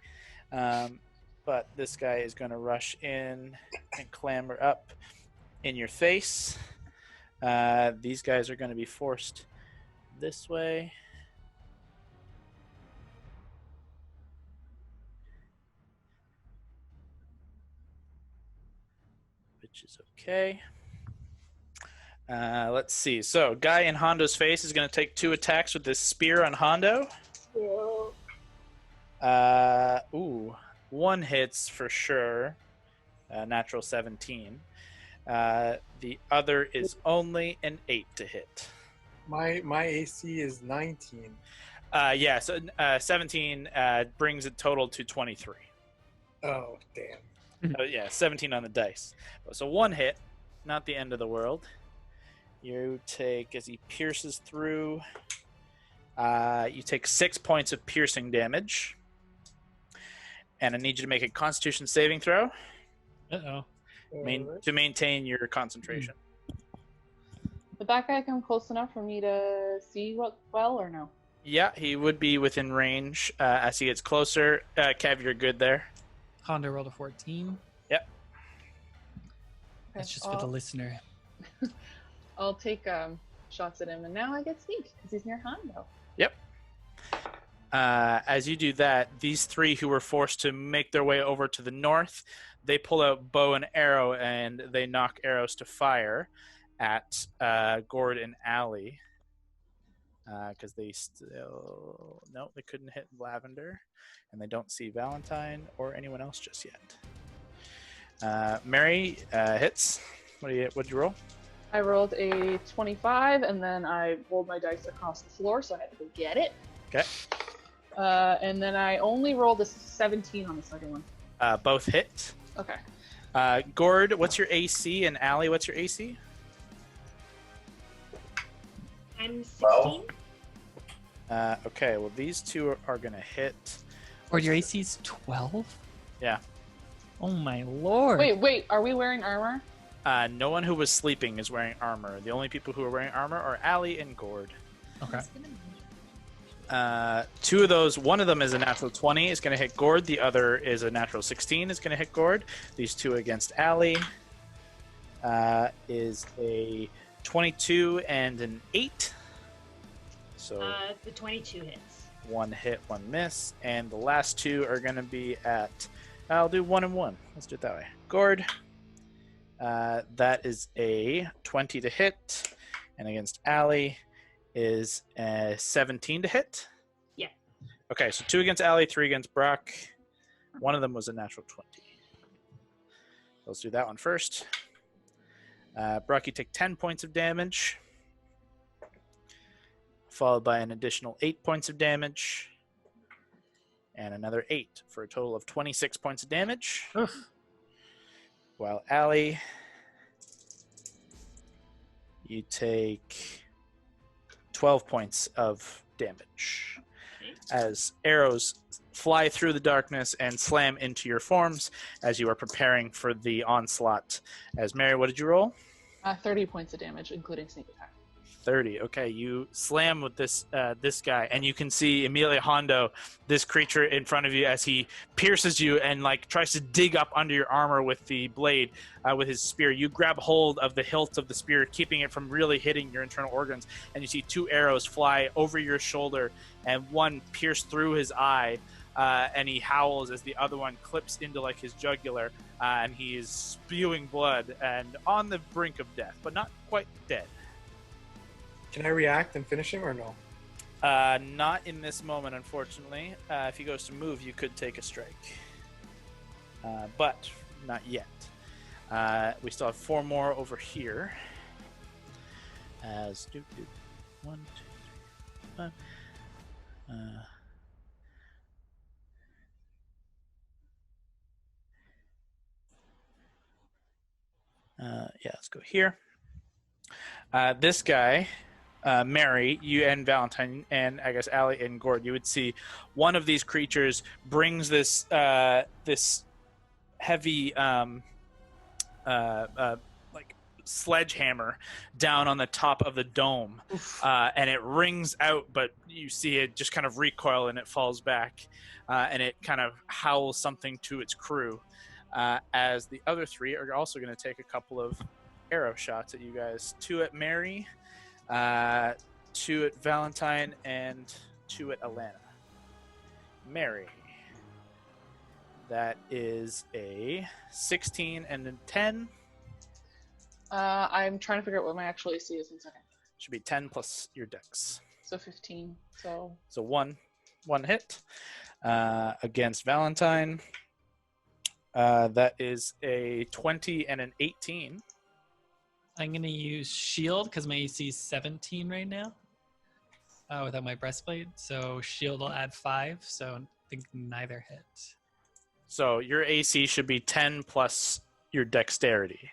But this guy is going to rush in and clamber up in your face. These guys are going to be forced this way. Which is okay. Let's see. So, guy in Hondo's face is going to take 2 attacks with this spear on Hondo. One hits for sure. Natural 17. The other is only an 8 to hit. My AC is 19. Yeah, so 17 brings it total to 23. Oh, damn. Yeah, 17 on the dice. So 1 hit, not the end of the world. You take, as he pierces through, you take 6 points of piercing damage. And I need you to make a Constitution saving throw Uh-oh. to maintain your concentration. Would that guy come close enough for me to see well or no? Yeah, he would be within range as he gets closer. Kev, you're good there. Honda rolled a 14. Yep. That's just for the listener. I'll take shots at him, and now I get sneak because he's near Hondo. Yep. As you do that, these three who were forced to make their way over to the north, they pull out bow and arrow, and they knock arrows to fire at Gord and Allie. Because they still... No, they couldn't hit Lavender, and they don't see Valentine or anyone else just yet. Mary hits. What'd you roll? I rolled a 25, and then I rolled my dice across the floor, so I had to go get it. Okay. And then I only rolled a 17 on the second one. Both hit. Okay. Gord, what's your AC? And Allie, what's your AC? I'm 16. Okay, well, these two are going to hit. Or your AC's 12? Yeah. Oh my lord. Wait, are we wearing armor? No one who was sleeping is wearing armor. The only people who are wearing armor are Allie and Gord. Okay. Two of those, one of them is a natural 20, is going to hit Gord. The other is a natural 16, is going to hit Gord. These two against Allie is a 22 and an 8. So The 22 hits. one hit, one miss. And the last two are going to be at... I'll do 1 and 1. Let's do it that way. Gord. That is a 20 to hit. And against Allie is a 17 to hit. Yeah. Okay, so 2 against Allie, 3 against Brock. One of them was a natural 20. Let's do that one first. Brock, you take 10 points of damage, followed by an additional 8 points of damage, and another 8 for a total of 26 points of damage. Oof. While Allie, you take 12 points of damage as arrows fly through the darkness and slam into your forms as you are preparing for the onslaught. As Mary, what did you roll? 30 points of damage, including sneak attack. 30. Okay, you slam with this guy, and you can see immediately Hondo, this creature in front of you, as he pierces you and tries to dig up under your armor with the blade, with his spear. You grab hold of the hilt of the spear, keeping it from really hitting your internal organs, and you see 2 arrows fly over your shoulder, and one pierce through his eye, and he howls as the other one clips into his jugular, and he is spewing blood and on the brink of death, but not quite dead. Can I react and finish him or no? Not in this moment, unfortunately. If he goes to move, you could take a strike. But not yet. We still have 4 more over here. As 1, 2, 3, 5. Yeah, let's go here. This guy, Mary, you and Valentine, and I guess Allie and Gord, you would see one of these creatures brings this this heavy sledgehammer down on the top of the dome, and it rings out, but you see it just kind of recoil and it falls back, and it kind of howls something to its crew. As the other 3 are also going to take a couple of arrow shots at you guys. 2 at Mary, 2 at Valentine, and 2 at Alana. Mary. That is a 16 and a 10. I'm trying to figure out what my actual AC is in a second. Should be 10 plus your dex. So 15. So one hit against Valentine. That is a 20 and an 18. I'm going to use shield because my AC is 17 right now without my breastplate. So shield will add 5, so I think neither hit. So your AC should be 10 plus your dexterity.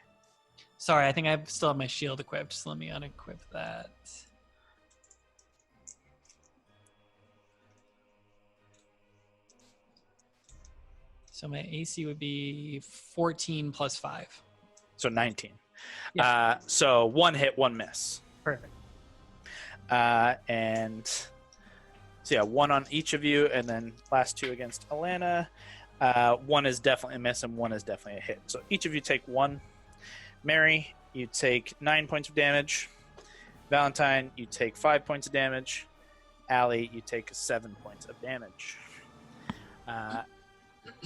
Sorry, I think I still have my shield equipped, so let me unequip that. So my AC would be 14 plus 5. So 19. Yeah. So 1 hit, 1 miss. Perfect. And so yeah, 1 on each of you, and then last 2 against Alana. 1 is definitely a miss, and 1 is definitely a hit. So each of you take 1. Mary, you take 9 points of damage. Valentine, you take 5 points of damage. Allie, you take 7 points of damage.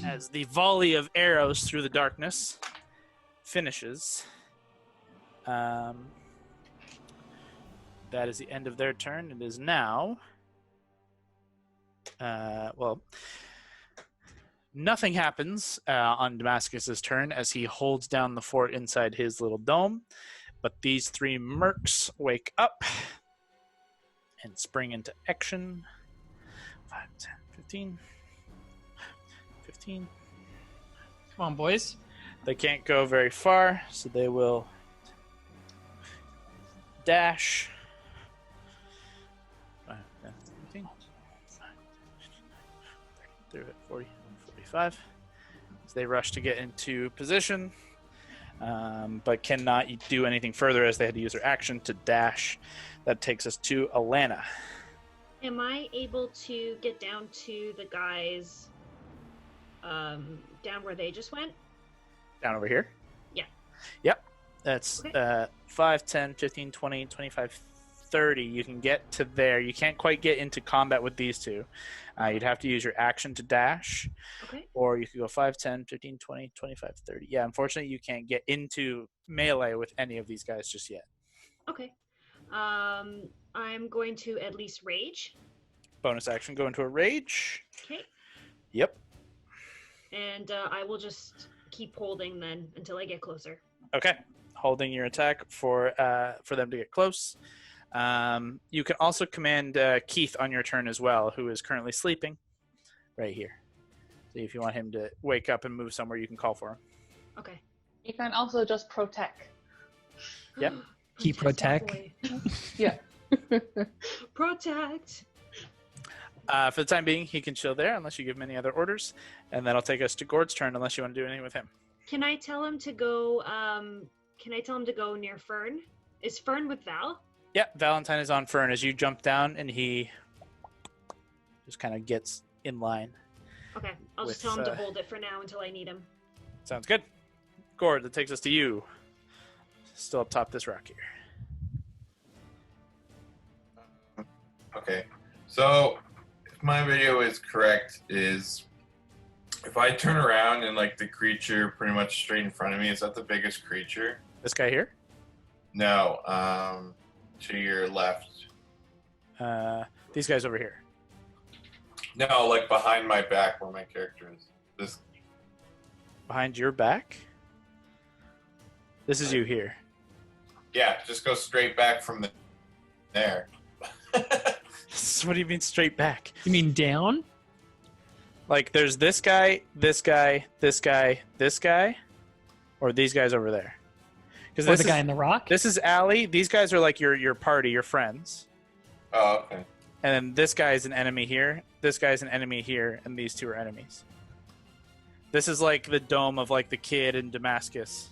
As the volley of arrows through the darkness finishes, that is the end of their turn. It is now, nothing happens on Damascus's turn as he holds down the fort inside his little dome, but these 3 mercs wake up and spring into action. 5, 10, 15. 15. Come on, boys. They can't go very far, so they will dash. 5, 10, 15. 30, 40, 45. So they rush to get into position, but cannot do anything further as they had to use their action to dash. That takes us to Alana. Am I able to get down to the guys down where they just went? Down over here? Yeah. Yep. That's Okay. 5, 10, 15, 20, 25, 30. You can get to there. You can't quite get into combat with these 2. You'd have to use your action to dash. Okay. Or you could go 5, 10, 15, 20, 25, 30. Yeah, unfortunately, you can't get into melee with any of these guys just yet. Okay. I'm going to at least rage. Bonus action, go into a rage. Okay. Yep. And I will just keep holding then until I get closer. Okay. Holding your attack for them to get close. You can also command Keith on your turn as well, who is currently sleeping right here. So if you want him to wake up and move somewhere, you can call for him. Okay. You can also just protect. Yep. Keep protect. Yeah. Protect. For the time being, he can chill there unless you give him any other orders, and that'll take us to Gord's turn unless you want to do anything with him. Can I tell him to go? Near Fern? Is Fern with Val? Yeah, Valentine is on Fern as you jump down, and he just kind of gets in line. Okay, I'll just tell him to hold it for now until I need him. Sounds good. Gord, that takes us to you. Still up top this rock here. Okay, so if my video is correct, is if I turn around and like the creature pretty much straight in front of me, is that the biggest creature? This guy here? No, to your left. These guys over here. No, like behind my back where my character is. This. Behind your back? This is you here. Yeah, just go straight back from there. What do you mean straight back? You mean down? Like there's this guy, this guy, this guy, this guy, or these guys over there? Because Or the guy in the rock? This is Allie. These guys are like your party, your friends. Oh, okay. And then this guy is an enemy here. This guy's an enemy here, and these 2 are enemies. This is like the dome of like the kid in Damascus.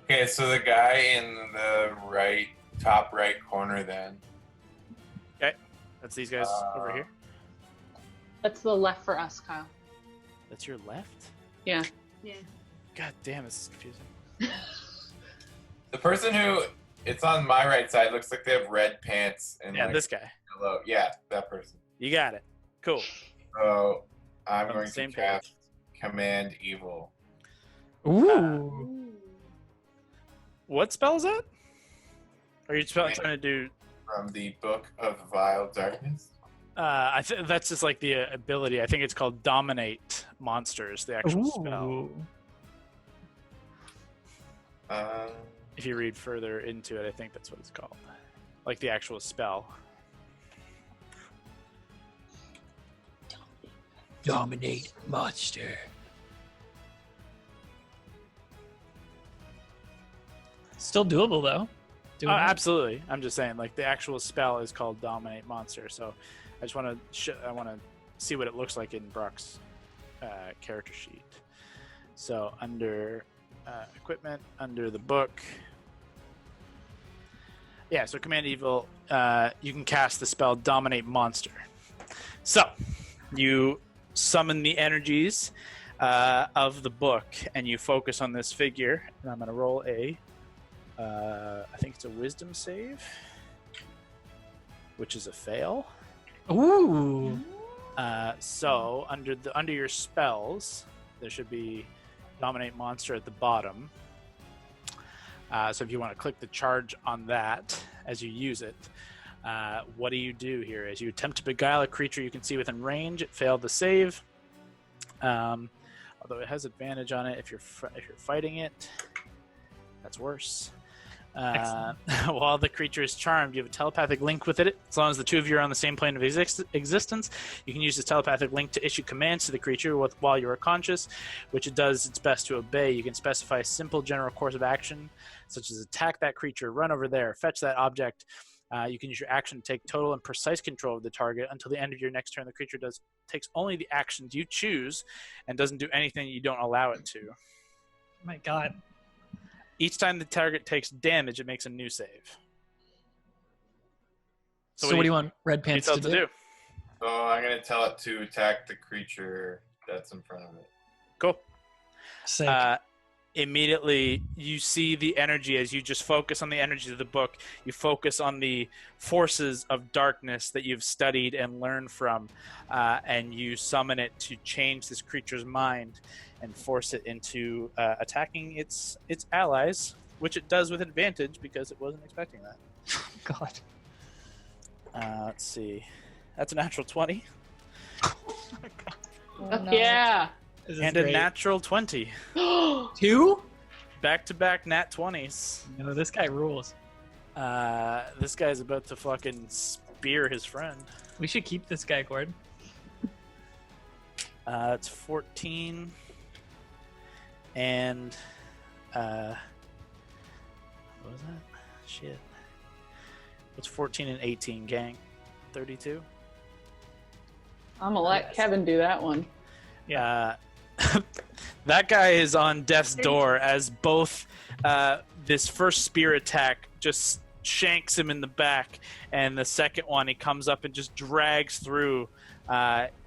Okay, so the guy in the top right corner then. Okay, that's these guys over here. That's the left for us, Kyle. That's your left? Yeah. Yeah. God damn, this is confusing. The person who it's on my right side looks like they have red pants and Yeah, like, this guy. yellow. Yeah, that person. You got it. Cool. So I'm On the going to same cast Command Evil. Ooh. Ooh. What spell is that? Are you trying to do? From the Book of Vile Darkness. That's just like the ability. I think it's called Dominate Monsters. The actual spell. Ooh. If you read further into it, I think that's what it's called. Like the actual spell. Dominate monster. Still doable though. Doing that. Absolutely. I'm just saying, like the actual spell is called Dominate Monster. So I just want to I want to see what it looks like in Brock's character sheet. So under equipment, under the book. Yeah, so Command Evil, you can cast the spell Dominate Monster. So, you summon the energies of the book, and you focus on this figure. And I'm going to roll I think it's a Wisdom save, which is a fail. Ooh. So, under your spells, there should be Dominate Monster at the bottom. So if you want to click the charge on that as you use it, what do you do here? As you attempt to beguile a creature you can see within range, it failed the save. Although it has advantage on it if you're fighting it. That's worse. While the creature is charmed, you have a telepathic link with it. As long as the two of you are on the same plane of existence, you can use this telepathic link to issue commands to the creature while you are conscious, which it does its best to obey. You can specify a simple general course of action, such as attack that creature, run over there, fetch that object. You can use your action to take total and precise control of the target until the end of your next turn. The creature takes only the actions you choose and doesn't do anything you don't allow it to. My God. Each time the target takes damage, it makes a new save. So what do you want Red Pants to do? So I'm going to tell it to attack the creature that's in front of it. Cool. Sick. Immediately, you see the energy as you just focus on the energy of the book. You focus on the forces of darkness that you've studied and learned from, and you summon it to change this creature's mind and force it into attacking its allies, which it does with advantage because it wasn't expecting that. God. Let's see. That's a natural 20. Oh, no. Yeah. This is And great. a natural 20. 2? Back-to-back nat 20s. No, this guy rules. This guy's about to fucking spear his friend. We should keep this guy, Gord. It's 14. And, what was that? Shit. What's 14 and 18, gang? 32? I'm gonna let Kevin do that one. Yeah. That guy is on death's door as both this first spear attack just shanks him in the back, and the second one, he comes up and just drags through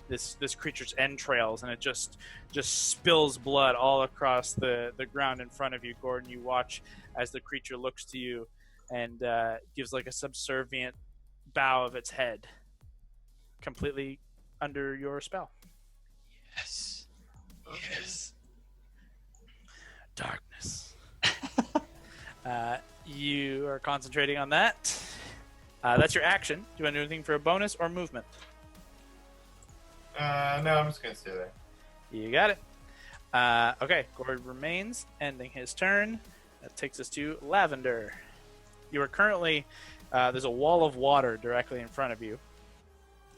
this creature's entrails, and it just spills blood all across the ground in front of you, Gordon. You watch as the creature looks to you and gives like a subservient bow of its head, completely under your spell. Yes. Yes. Darkness. You are concentrating on that. That's your action. Do you want to do anything for a bonus or movement? No, I'm just going to stay there. You got it. Okay, Gord remains, ending his turn. That takes us to Lavender. You are currently, there's a wall of water directly in front of you,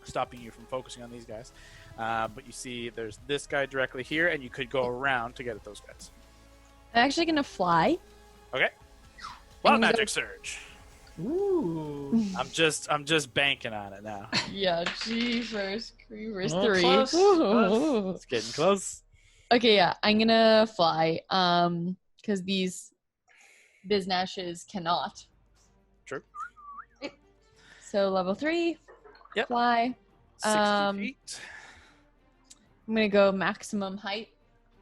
stopping you from focusing on these guys. But you see there's this guy directly here, and you could go around to get at those guys. I'm actually gonna fly. Okay. Wild I'm gonna Magic Surge. Ooh. I'm just banking on it now. Yeah, Jeepers Creepers Oh, 3. close, Ooh. It's getting close. Okay, yeah, I'm gonna fly. Because these biznashes cannot. True. So level 3. Yep. Fly. 60 feet. I'm gonna go maximum height.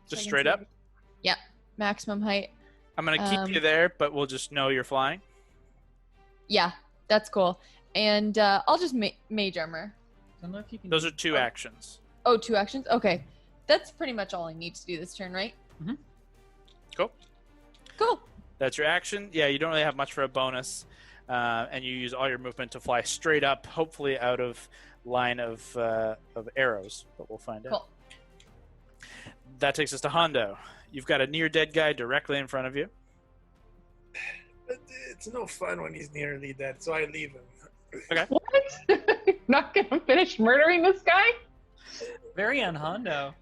Just so I can straight see up. it. Yeah, maximum height. I'm going to keep you there, but we'll just know you're flying. Yeah, that's cool. And I'll just mage armor. I don't know if you can Those are 2 actions. Oh, 2 actions? Okay. That's pretty much all I need to do this turn, right? Cool. Cool. That's your action. Yeah, you don't really have much for a bonus. And you use all your movement to fly straight up, hopefully out of line of arrows. But we'll find out. Cool. That takes us to Hondo. You've got a near-dead guy directly in front of you. But it's no fun when he's nearly dead, so I leave him. What? Not gonna finish murdering this guy? very on Hondo.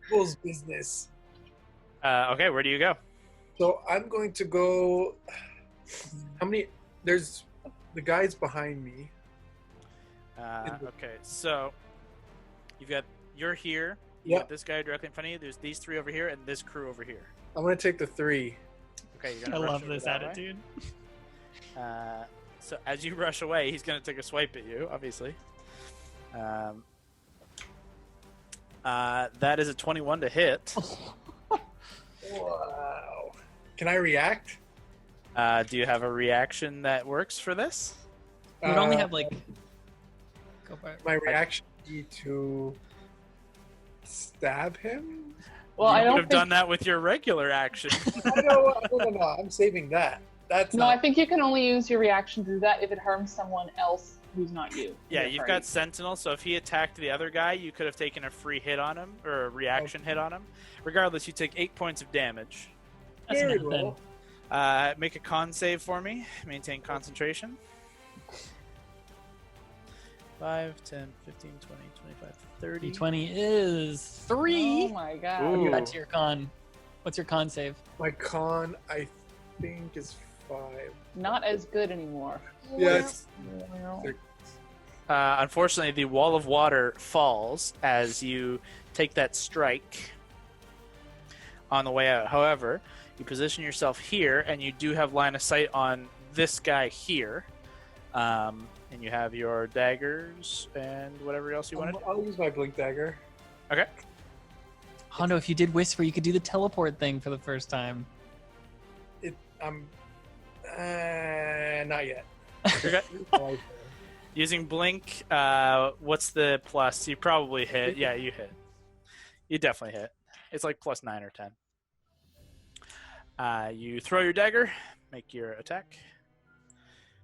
Fool's business. Okay, where do you go? So I'm going to go. How many? There's the guys behind me. Okay, so you're here. You got this guy directly in front of you. There's these 3 over here and this crew over here. I'm gonna take the 3. Okay, you're I gonna rush love over this that way. attitude. So as you rush away, he's gonna take a swipe at you, obviously. That is a 21 to hit. Wow. Can I react? Do you have a reaction that works for this? We would only have like. Go for it. My reaction would be to stab him. Well, you I would don't have think. done that with your regular action. No, I'm saving that. That's No, not... I think you can only use your reaction to do that if it harms someone else who's not you. Yeah, in the you've party. got Sentinel, so if he attacked the other guy, you could have taken a free hit on him, or a reaction hit on him. Regardless, you take 8 points of damage. That's Very nothing. well. Make a con save for me. Maintain concentration. 5, 10, 15, 20, 25, 30. D20 is 3. Oh my god. Ooh. That's your con. What's your con save? My con, I think, is 5. Not as good anymore. Yeah, it's... Unfortunately, the wall of water falls as you take that strike on the way out. However, you position yourself here, and you do have line of sight on this guy here. And you have your daggers and whatever else you wanted. I'll use my blink dagger. Okay. Hondo, if you did whisper, you could do the teleport thing for the first time. I'm... not yet. You're good. Using blink, what's the plus? You probably hit. Yeah, you hit. You definitely hit. It's like plus 9 or 10. You throw your dagger, make your attack.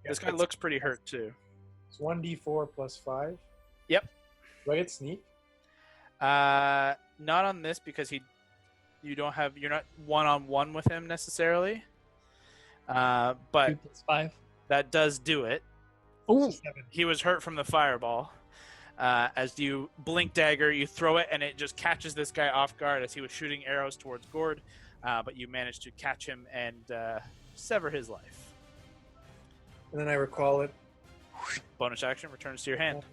This guy looks pretty hurt too. It's 1d4 plus 5. Yep. Do I get sneak? Not on this because you're not one-on-one with him necessarily. But 2 plus 5. that does do it. Ooh. 7. He was hurt from the fireball. As you blink dagger, you throw it, and it just catches this guy off guard as he was shooting arrows towards Gord. But you managed to catch him and sever his life. And then I recall it. Bonus action returns to your hand.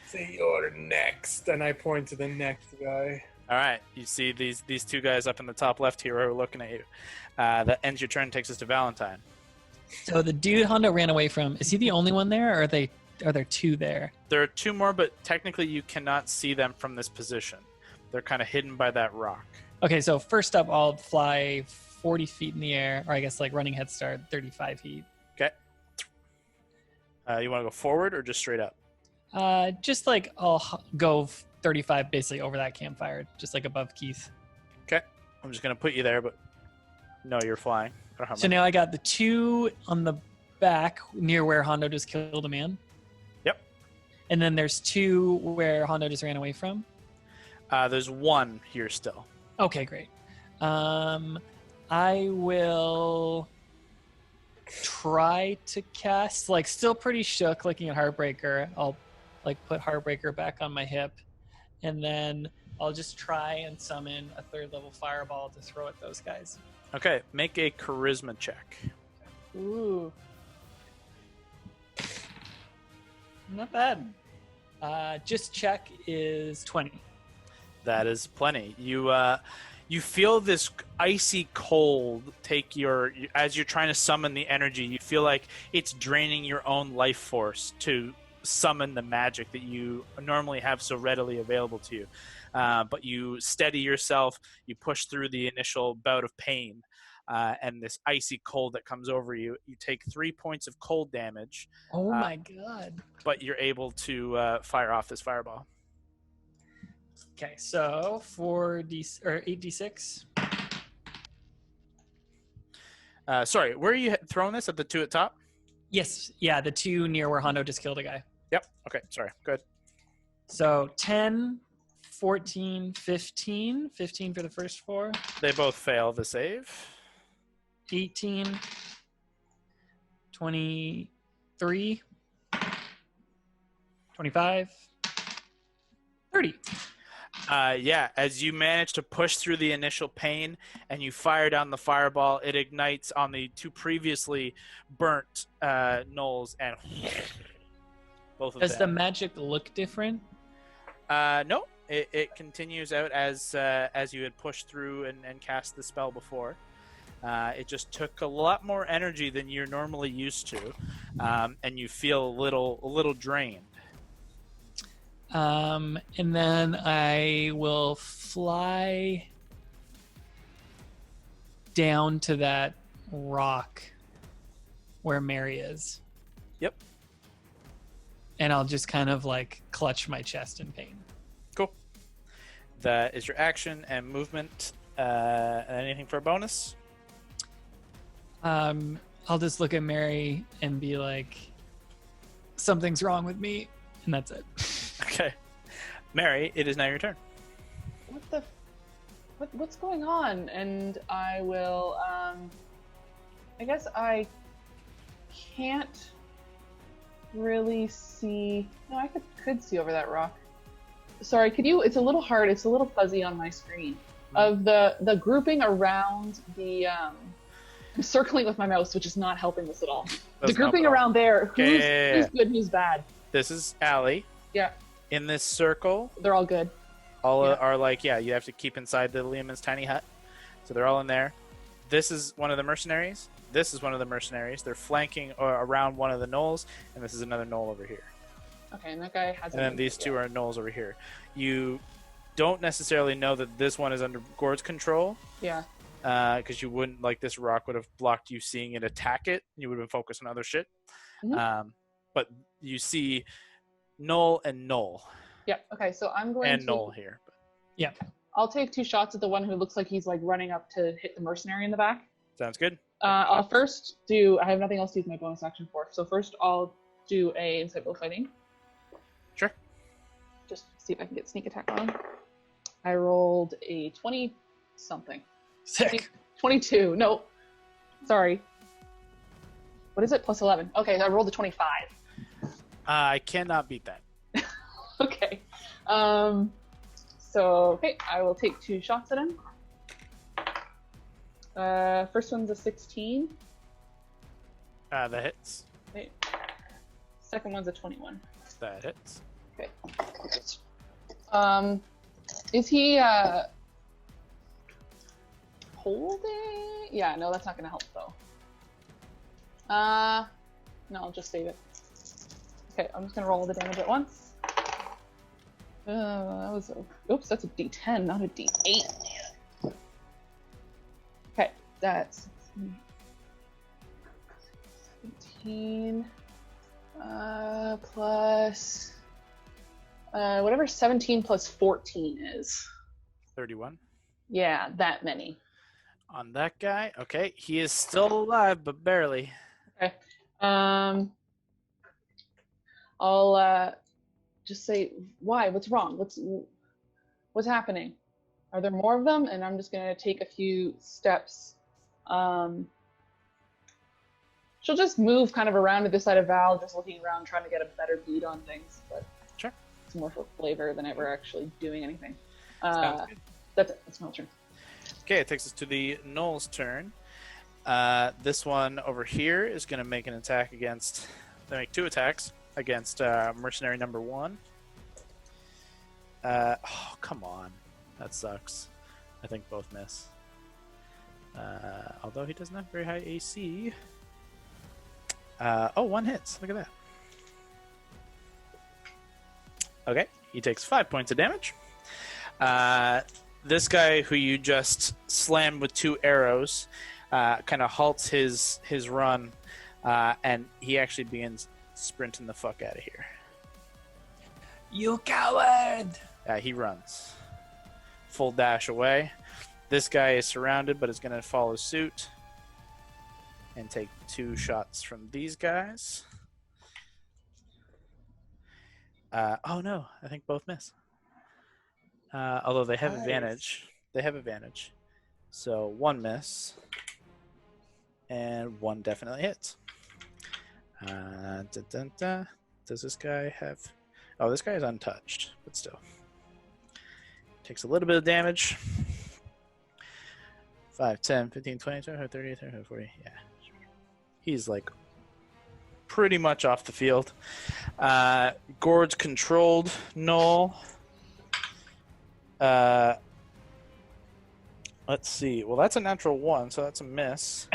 Say you're next. And I point to the next guy. All right, you see these 2 guys up in the top left here who are looking at you. That ends your turn. Takes us to Valentine. So the dude Hondo ran away from, is he the only one there, or are there 2 there? There are 2 more, but technically you cannot see them from this position. They're kind of hidden by that rock. Okay, so first up, I'll fly 40 feet in the air, or I guess like running head start, 35 feet. Okay. You want to go forward or just straight up? Just like I'll go 35 basically over that campfire, just like above Keith. Okay. I'm just going to put you there, but no, you're flying. I don't have So much. now I got the 2 on the back near where Hondo just killed a man. Yep. And then there's 2 where Hondo just ran away from. There's 1 here still. Okay, great. I will try to cast, like, still pretty shook looking at Heartbreaker. I'll like put Heartbreaker back on my hip, and then I'll just try and summon a 3rd level fireball to throw at those guys. Okay, make a charisma check. Ooh. Not bad. Just check is 20. That is plenty. You feel this icy cold take as you're trying to summon the energy. You feel like it's draining your own life force to summon the magic that you normally have so readily available to you. But you steady yourself. You push through the initial bout of pain, and this icy cold that comes over you. You take 3 points of cold damage. Oh my god. But you're able to fire off this fireball. Okay, so 8d6. Sorry, where are you throwing this? At the 2 at top? Yes, yeah, the 2 near where Hondo just killed a guy. Yep. Okay, sorry. Good. So 10, 14, 15. 15 for the first 4. They both fail the save. 18, 23, 25, 30. Yeah, as you manage to push through the initial pain and you fire down the fireball, it ignites on the 2 previously burnt gnolls, and both of Does the them. magic look different? No, it continues out as you had pushed through and cast the spell before. It just took a lot more energy than you're normally used to, and you feel a little drained. And then I will fly down to that rock where Mary is. Yep. And I'll just kind of like clutch my chest in pain. Cool. That is your action and movement. Anything for a bonus? I'll just look at Mary and be like, something's wrong with me, and that's it. Okay. Mary, it is now your turn. What's going on? And I will, I guess I can't really see. No, I could see over that rock. Sorry, could you? It's a little hard. It's a little fuzzy on my screen. Of the grouping around the. I'm circling with my mouse, which is not helping this at all. The grouping around there. Who's good? Who's bad? This is Allie. Yeah. In this circle, They're all good. all are like, yeah, you have to keep inside the Lehman's tiny hut. So they're all in there. This is one of the mercenaries. This is one of the mercenaries. They're flanking around one of the gnolls, and this is another gnoll over here. Okay, and that guy has. And then these two are gnolls over here. You don't necessarily know that this one is under Gord's control. Yeah. Because you wouldn't, like, this rock would have blocked you seeing it attack it. You would have been focused on other shit. Mm-hmm. But you see Gnoll and Gnoll. Yeah. Okay, so I'm going and to. Gnoll here. Yeah. I'll take 2 shots at the one who looks like he's like running up to hit the mercenary in the back. Sounds good. I'll first do. I have nothing else to use my bonus action for. So first, I'll do a insightful fighting. Sure. Just see if I can get sneak attack on him. I rolled a 20 something. Sick. 22. No. Sorry. What is it? Plus 11. Okay, I rolled a 25. I cannot beat that. Okay. Okay, I will take 2 shots at him. First one's a 16. That hits. Okay. Second one's a 21. That hits. Okay. Is he holding? Yeah, no, that's not gonna help though. No, I'll just save it. Okay, I'm just gonna roll the damage at once. That was oops, that's a D10, not a D8. Okay, that's 17 plus whatever 17 plus 14 is. 31. Yeah, that many. On that guy. Okay, he is still alive, but barely. Okay. I'll just say, why? What's wrong? What's happening? Are there more of them? And I'm just gonna take a few steps. She'll just move kind of around to this side of Val, just looking around, trying to get a better beat on things. But sure, it's more for flavor than ever actually doing anything. Sounds good. That's it. That's my turn. Okay, it takes us to the Gnoll's turn. This one over here is going to make an attack against. They make 2 attacks against mercenary number 1. Oh, come on. That sucks. I think both miss. Although he doesn't have very high AC. Oh, 1 hits. Look at that. Okay, he takes 5 points of damage. This guy who you just slammed with 2 arrows kind of halts his run, and he actually begins sprinting the fuck out of here. You coward! He runs. Full dash away. This guy is surrounded, but is going to follow suit and take 2 shots from these guys. Oh no, I think both miss. Although they have advantage. They have advantage. So 1 miss. And 1 definitely hits. Does this guy have... Oh, this guy is untouched, but still. Takes a little bit of damage. 5, 10, 15, 20, 25, 30, 35, 40. Yeah. He's like pretty much off the field. Gord's controlled Gnoll Let's see. Well, that's a natural 1, so that's a miss.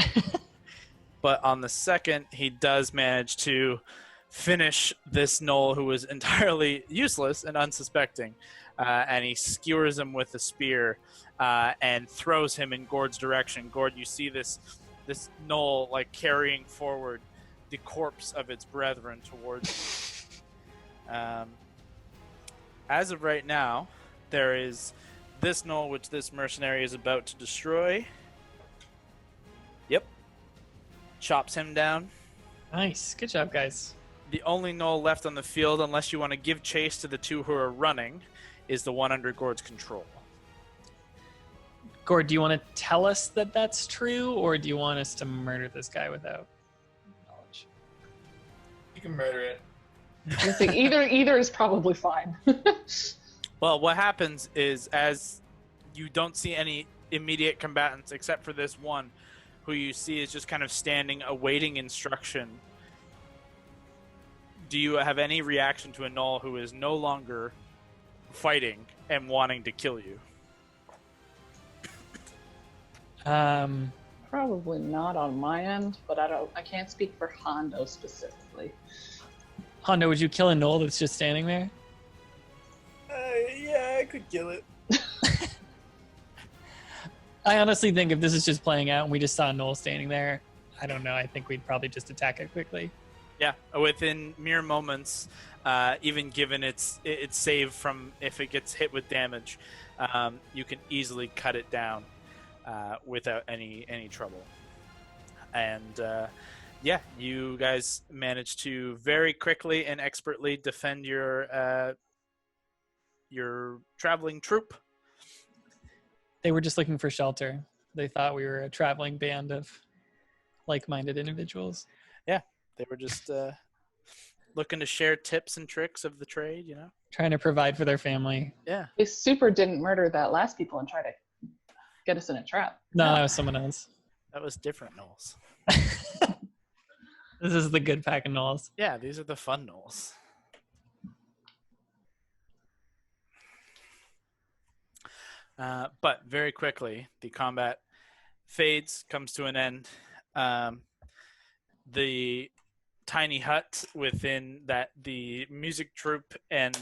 But on the second, he does manage to finish this gnoll who was entirely useless and unsuspecting. And he skewers him with a spear and throws him in Gord's direction. Gord, you see this gnoll like carrying forward the corpse of its brethren towards you. As of right now, there is this gnoll which this mercenary is about to destroy. Yep. Chops him down. Nice. Good job, guys. The only gnoll left on the field, unless you want to give chase to the 2 who are running, is the one under Gord's control. Gord, do you want to tell us that that's true, or do you want us to murder this guy without knowledge? You can murder it. I think either is probably fine. Well, what happens is, as you don't see any immediate combatants except for this one, who you see is just kind of standing awaiting instruction. Do you have any reaction to a gnoll who is no longer fighting and wanting to kill you? Probably not on my end, but I can't speak for Hondo specifically. Hondo, would you kill a gnoll that's just standing there? Yeah, I could kill it. I honestly think if this is just playing out and we just saw a gnoll standing there, I don't know. I think we'd probably just attack it quickly. Yeah, within mere moments, even given its save from if it gets hit with damage, you can easily cut it down without any trouble. And yeah, you guys managed to very quickly and expertly defend your traveling troop. They were just looking for shelter. They thought we were a traveling band of like-minded individuals. Yeah, they were just looking to share tips and tricks of the trade, you know? Trying to provide for their family. Yeah. They super didn't murder that last people and try to get us in a trap. No, that was someone else. That was different gnolls. This is the good pack of gnolls. Yeah, these are the fun gnolls. But very quickly, the combat fades, comes to an end. The tiny hut within that the music troupe and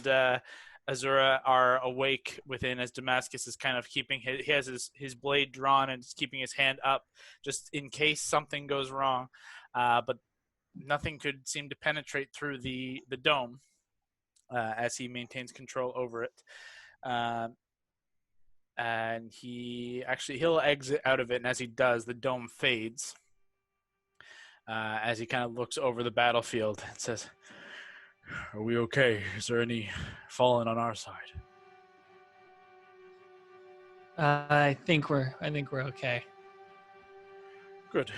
Azura are awake within, as Damascus is kind of keeping he has his blade drawn and is keeping his hand up just in case something goes wrong. But nothing could seem to penetrate through the dome as he maintains control over it. And he'll exit out of it, and as he does, the dome fades. As he kind of looks over the battlefield and says, "Are we okay? Is there any fallen on our side?" I think we're okay. Good.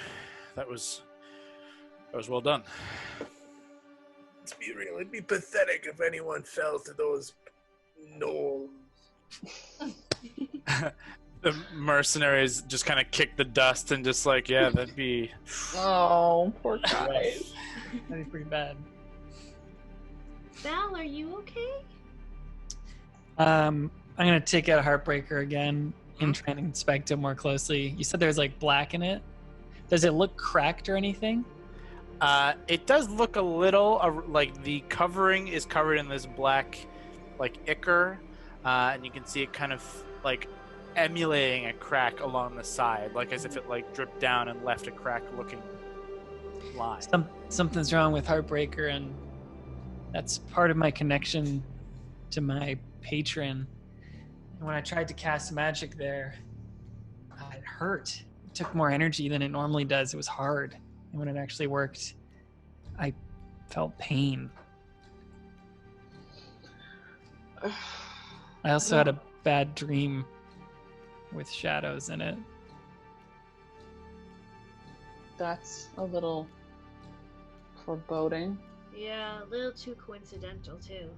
That was well done. Let's be real. It'd be pathetic if anyone fell to those gnolls. The mercenaries just kind of kick the dust and just like, yeah, that'd be... Oh, poor guys. That'd be pretty bad. Val, are you okay? I'm going to take out Heartbreaker again and try and inspect it more closely. You said there's like black in it. Does it look cracked or anything? It does look a little like the covering is covered in this black like ichor, and you can see it kind of like emulating a crack along the side, like as if it like dripped down and left a crack looking line. Something's wrong with Heartbreaker, and that's part of my connection to my patron. And when I tried to cast magic there, it hurt. It took more energy than it normally does. It was hard. And when it actually worked, I felt pain. I also had a bad dream with shadows in it. That's a little foreboding. Yeah, a little too coincidental too.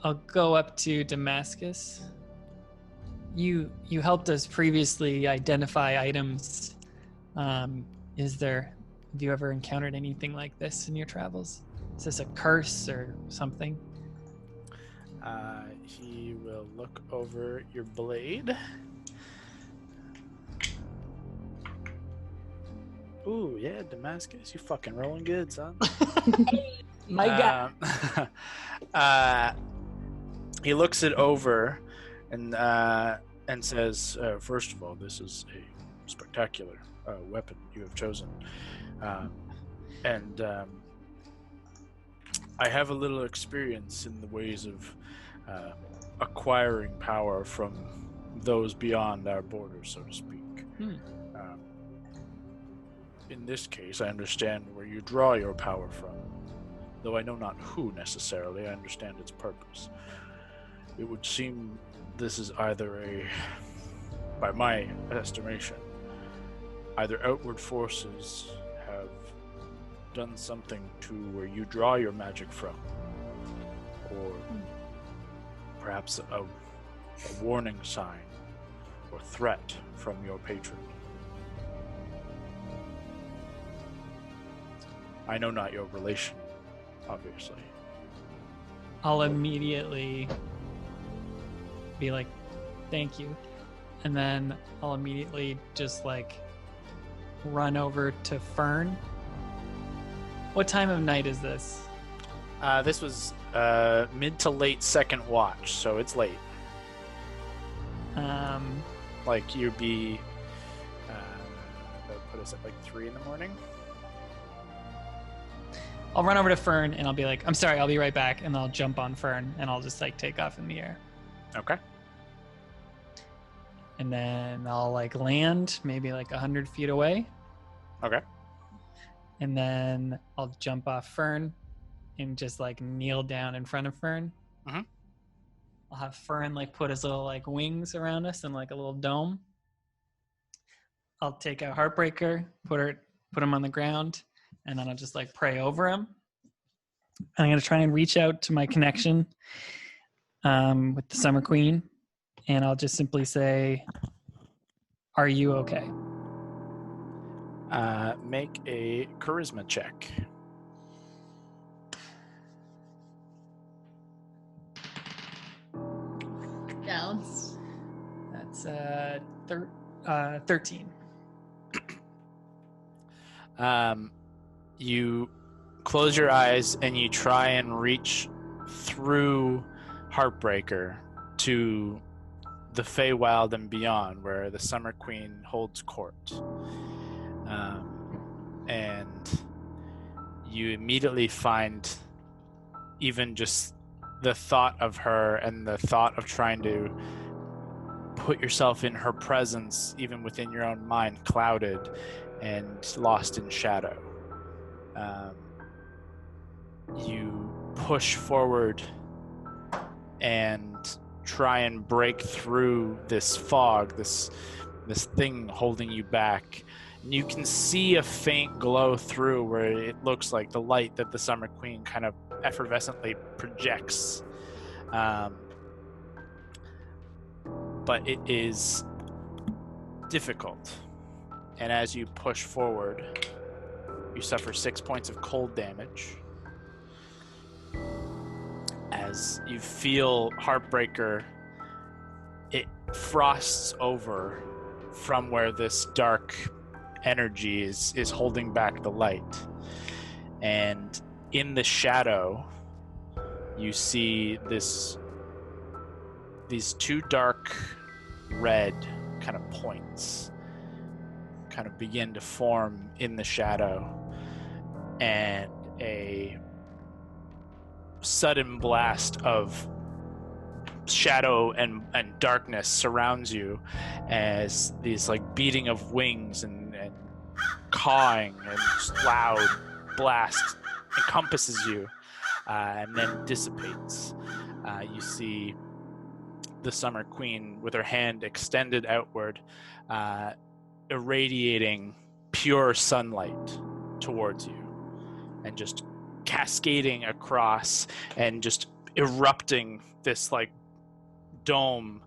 I'll go up to Damascus. You helped us previously identify items. Have you ever encountered anything like this in your travels? Is this a curse or something? He will look over your blade. Ooh, yeah, Damascus, you fucking rolling good, son. My God. He looks it over and says, first of all, this is a spectacular weapon you have chosen. And I have a little experience in the ways of acquiring power from those beyond our borders, so to speak. In this case, I understand where you draw your power from. Though I know not who necessarily, I understand its purpose. It would seem this is either by my estimation, either outward forces have done something to where you draw your magic from, or perhaps a warning sign or threat from your patron. I know not your relation, obviously. I'll immediately be like, thank you. And then I'll immediately just like run over to Fern. What time of night is this? This was mid to late second watch, so it's late. Like you'd be, that would put us at like 3 in the morning. I'll run over to Fern and I'll be like, I'm sorry, I'll be right back. And I'll jump on Fern and I'll just like take off in the air. Okay. And then I'll like land maybe like 100 feet away. Okay. And then I'll jump off Fern and just like kneel down in front of Fern. Mhm. I'll have Fern like put his little like wings around us in like a little dome. I'll take out Heartbreaker, put him on the ground, and then I'll just like pray over him. And I'm gonna try and reach out to my connection with the Summer Queen, and I'll just simply say, "Are you okay?" Make a charisma check. Downs. That's 13. You close your eyes and you try and reach through Heartbreaker to the Feywild and beyond, where the Summer Queen holds court. And you immediately find even just the thought of her and the thought of trying to put yourself in her presence, even within your own mind, clouded and lost in shadow. You push forward and try and break through this fog, this thing holding you back. And you can see a faint glow through where it looks like the light that the Summer Queen kind of effervescently projects. But it is difficult. And as you push forward, you suffer 6 points of cold damage. As you feel Heartbreaker, it frosts over from where this dark energy is holding back the light. And in the shadow, you see these two dark red kind of points kind of begin to form in the shadow, and a sudden blast of shadow and darkness surrounds you as these like beating of wings and cawing and just loud blast encompasses you and then dissipates. You see the Summer Queen with her hand extended outward, irradiating pure sunlight towards you and just cascading across and just erupting this like dome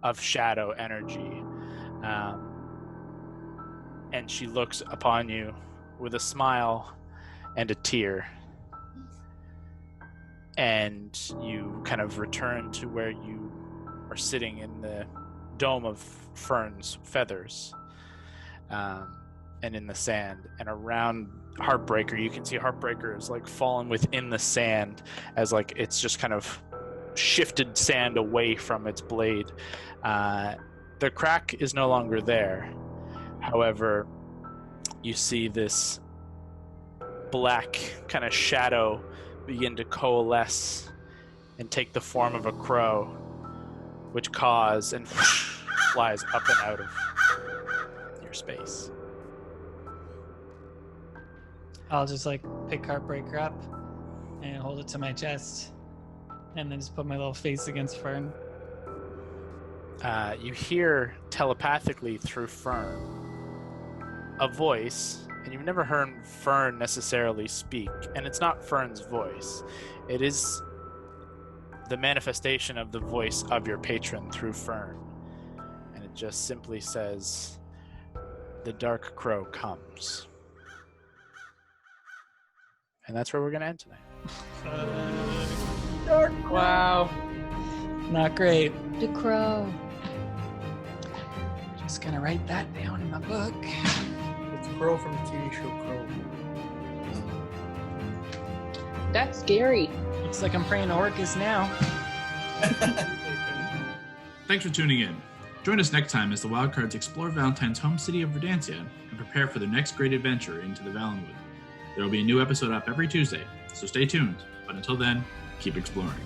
of shadow energy. And she looks upon you with a smile and a tear. and you kind of return to where you are sitting in the dome of Fern's feathers, and in the sand. And around Heartbreaker, you can see Heartbreaker is like fallen within the sand, as like it's just kind of shifted sand away from its blade. The crack is no longer there. However, you see this black kind of shadow begin to coalesce and take the form of a crow, which caws and flies up and out of your space. I'll just like pick Heartbreaker up and hold it to my chest, and then just put my little face against Fern. You hear telepathically through Fern a voice, and you've never heard Fern necessarily speak, and it's not Fern's voice. It is the manifestation of the voice of your patron through Fern, and it just simply says, "The Dark Crow comes." And that's where we're going to end tonight. Wow. Not great. The crow. Just gonna write that down in my book. It's Crow from the TV show Crow. That's scary. Looks like I'm praying Orcus now. Thanks for tuning in. Join us next time as the Wildcards explore Valentine's home city of Verdantia and prepare for their next great adventure into the Valenwood. There will be a new episode up every Tuesday, so stay tuned. But until then, keep exploring.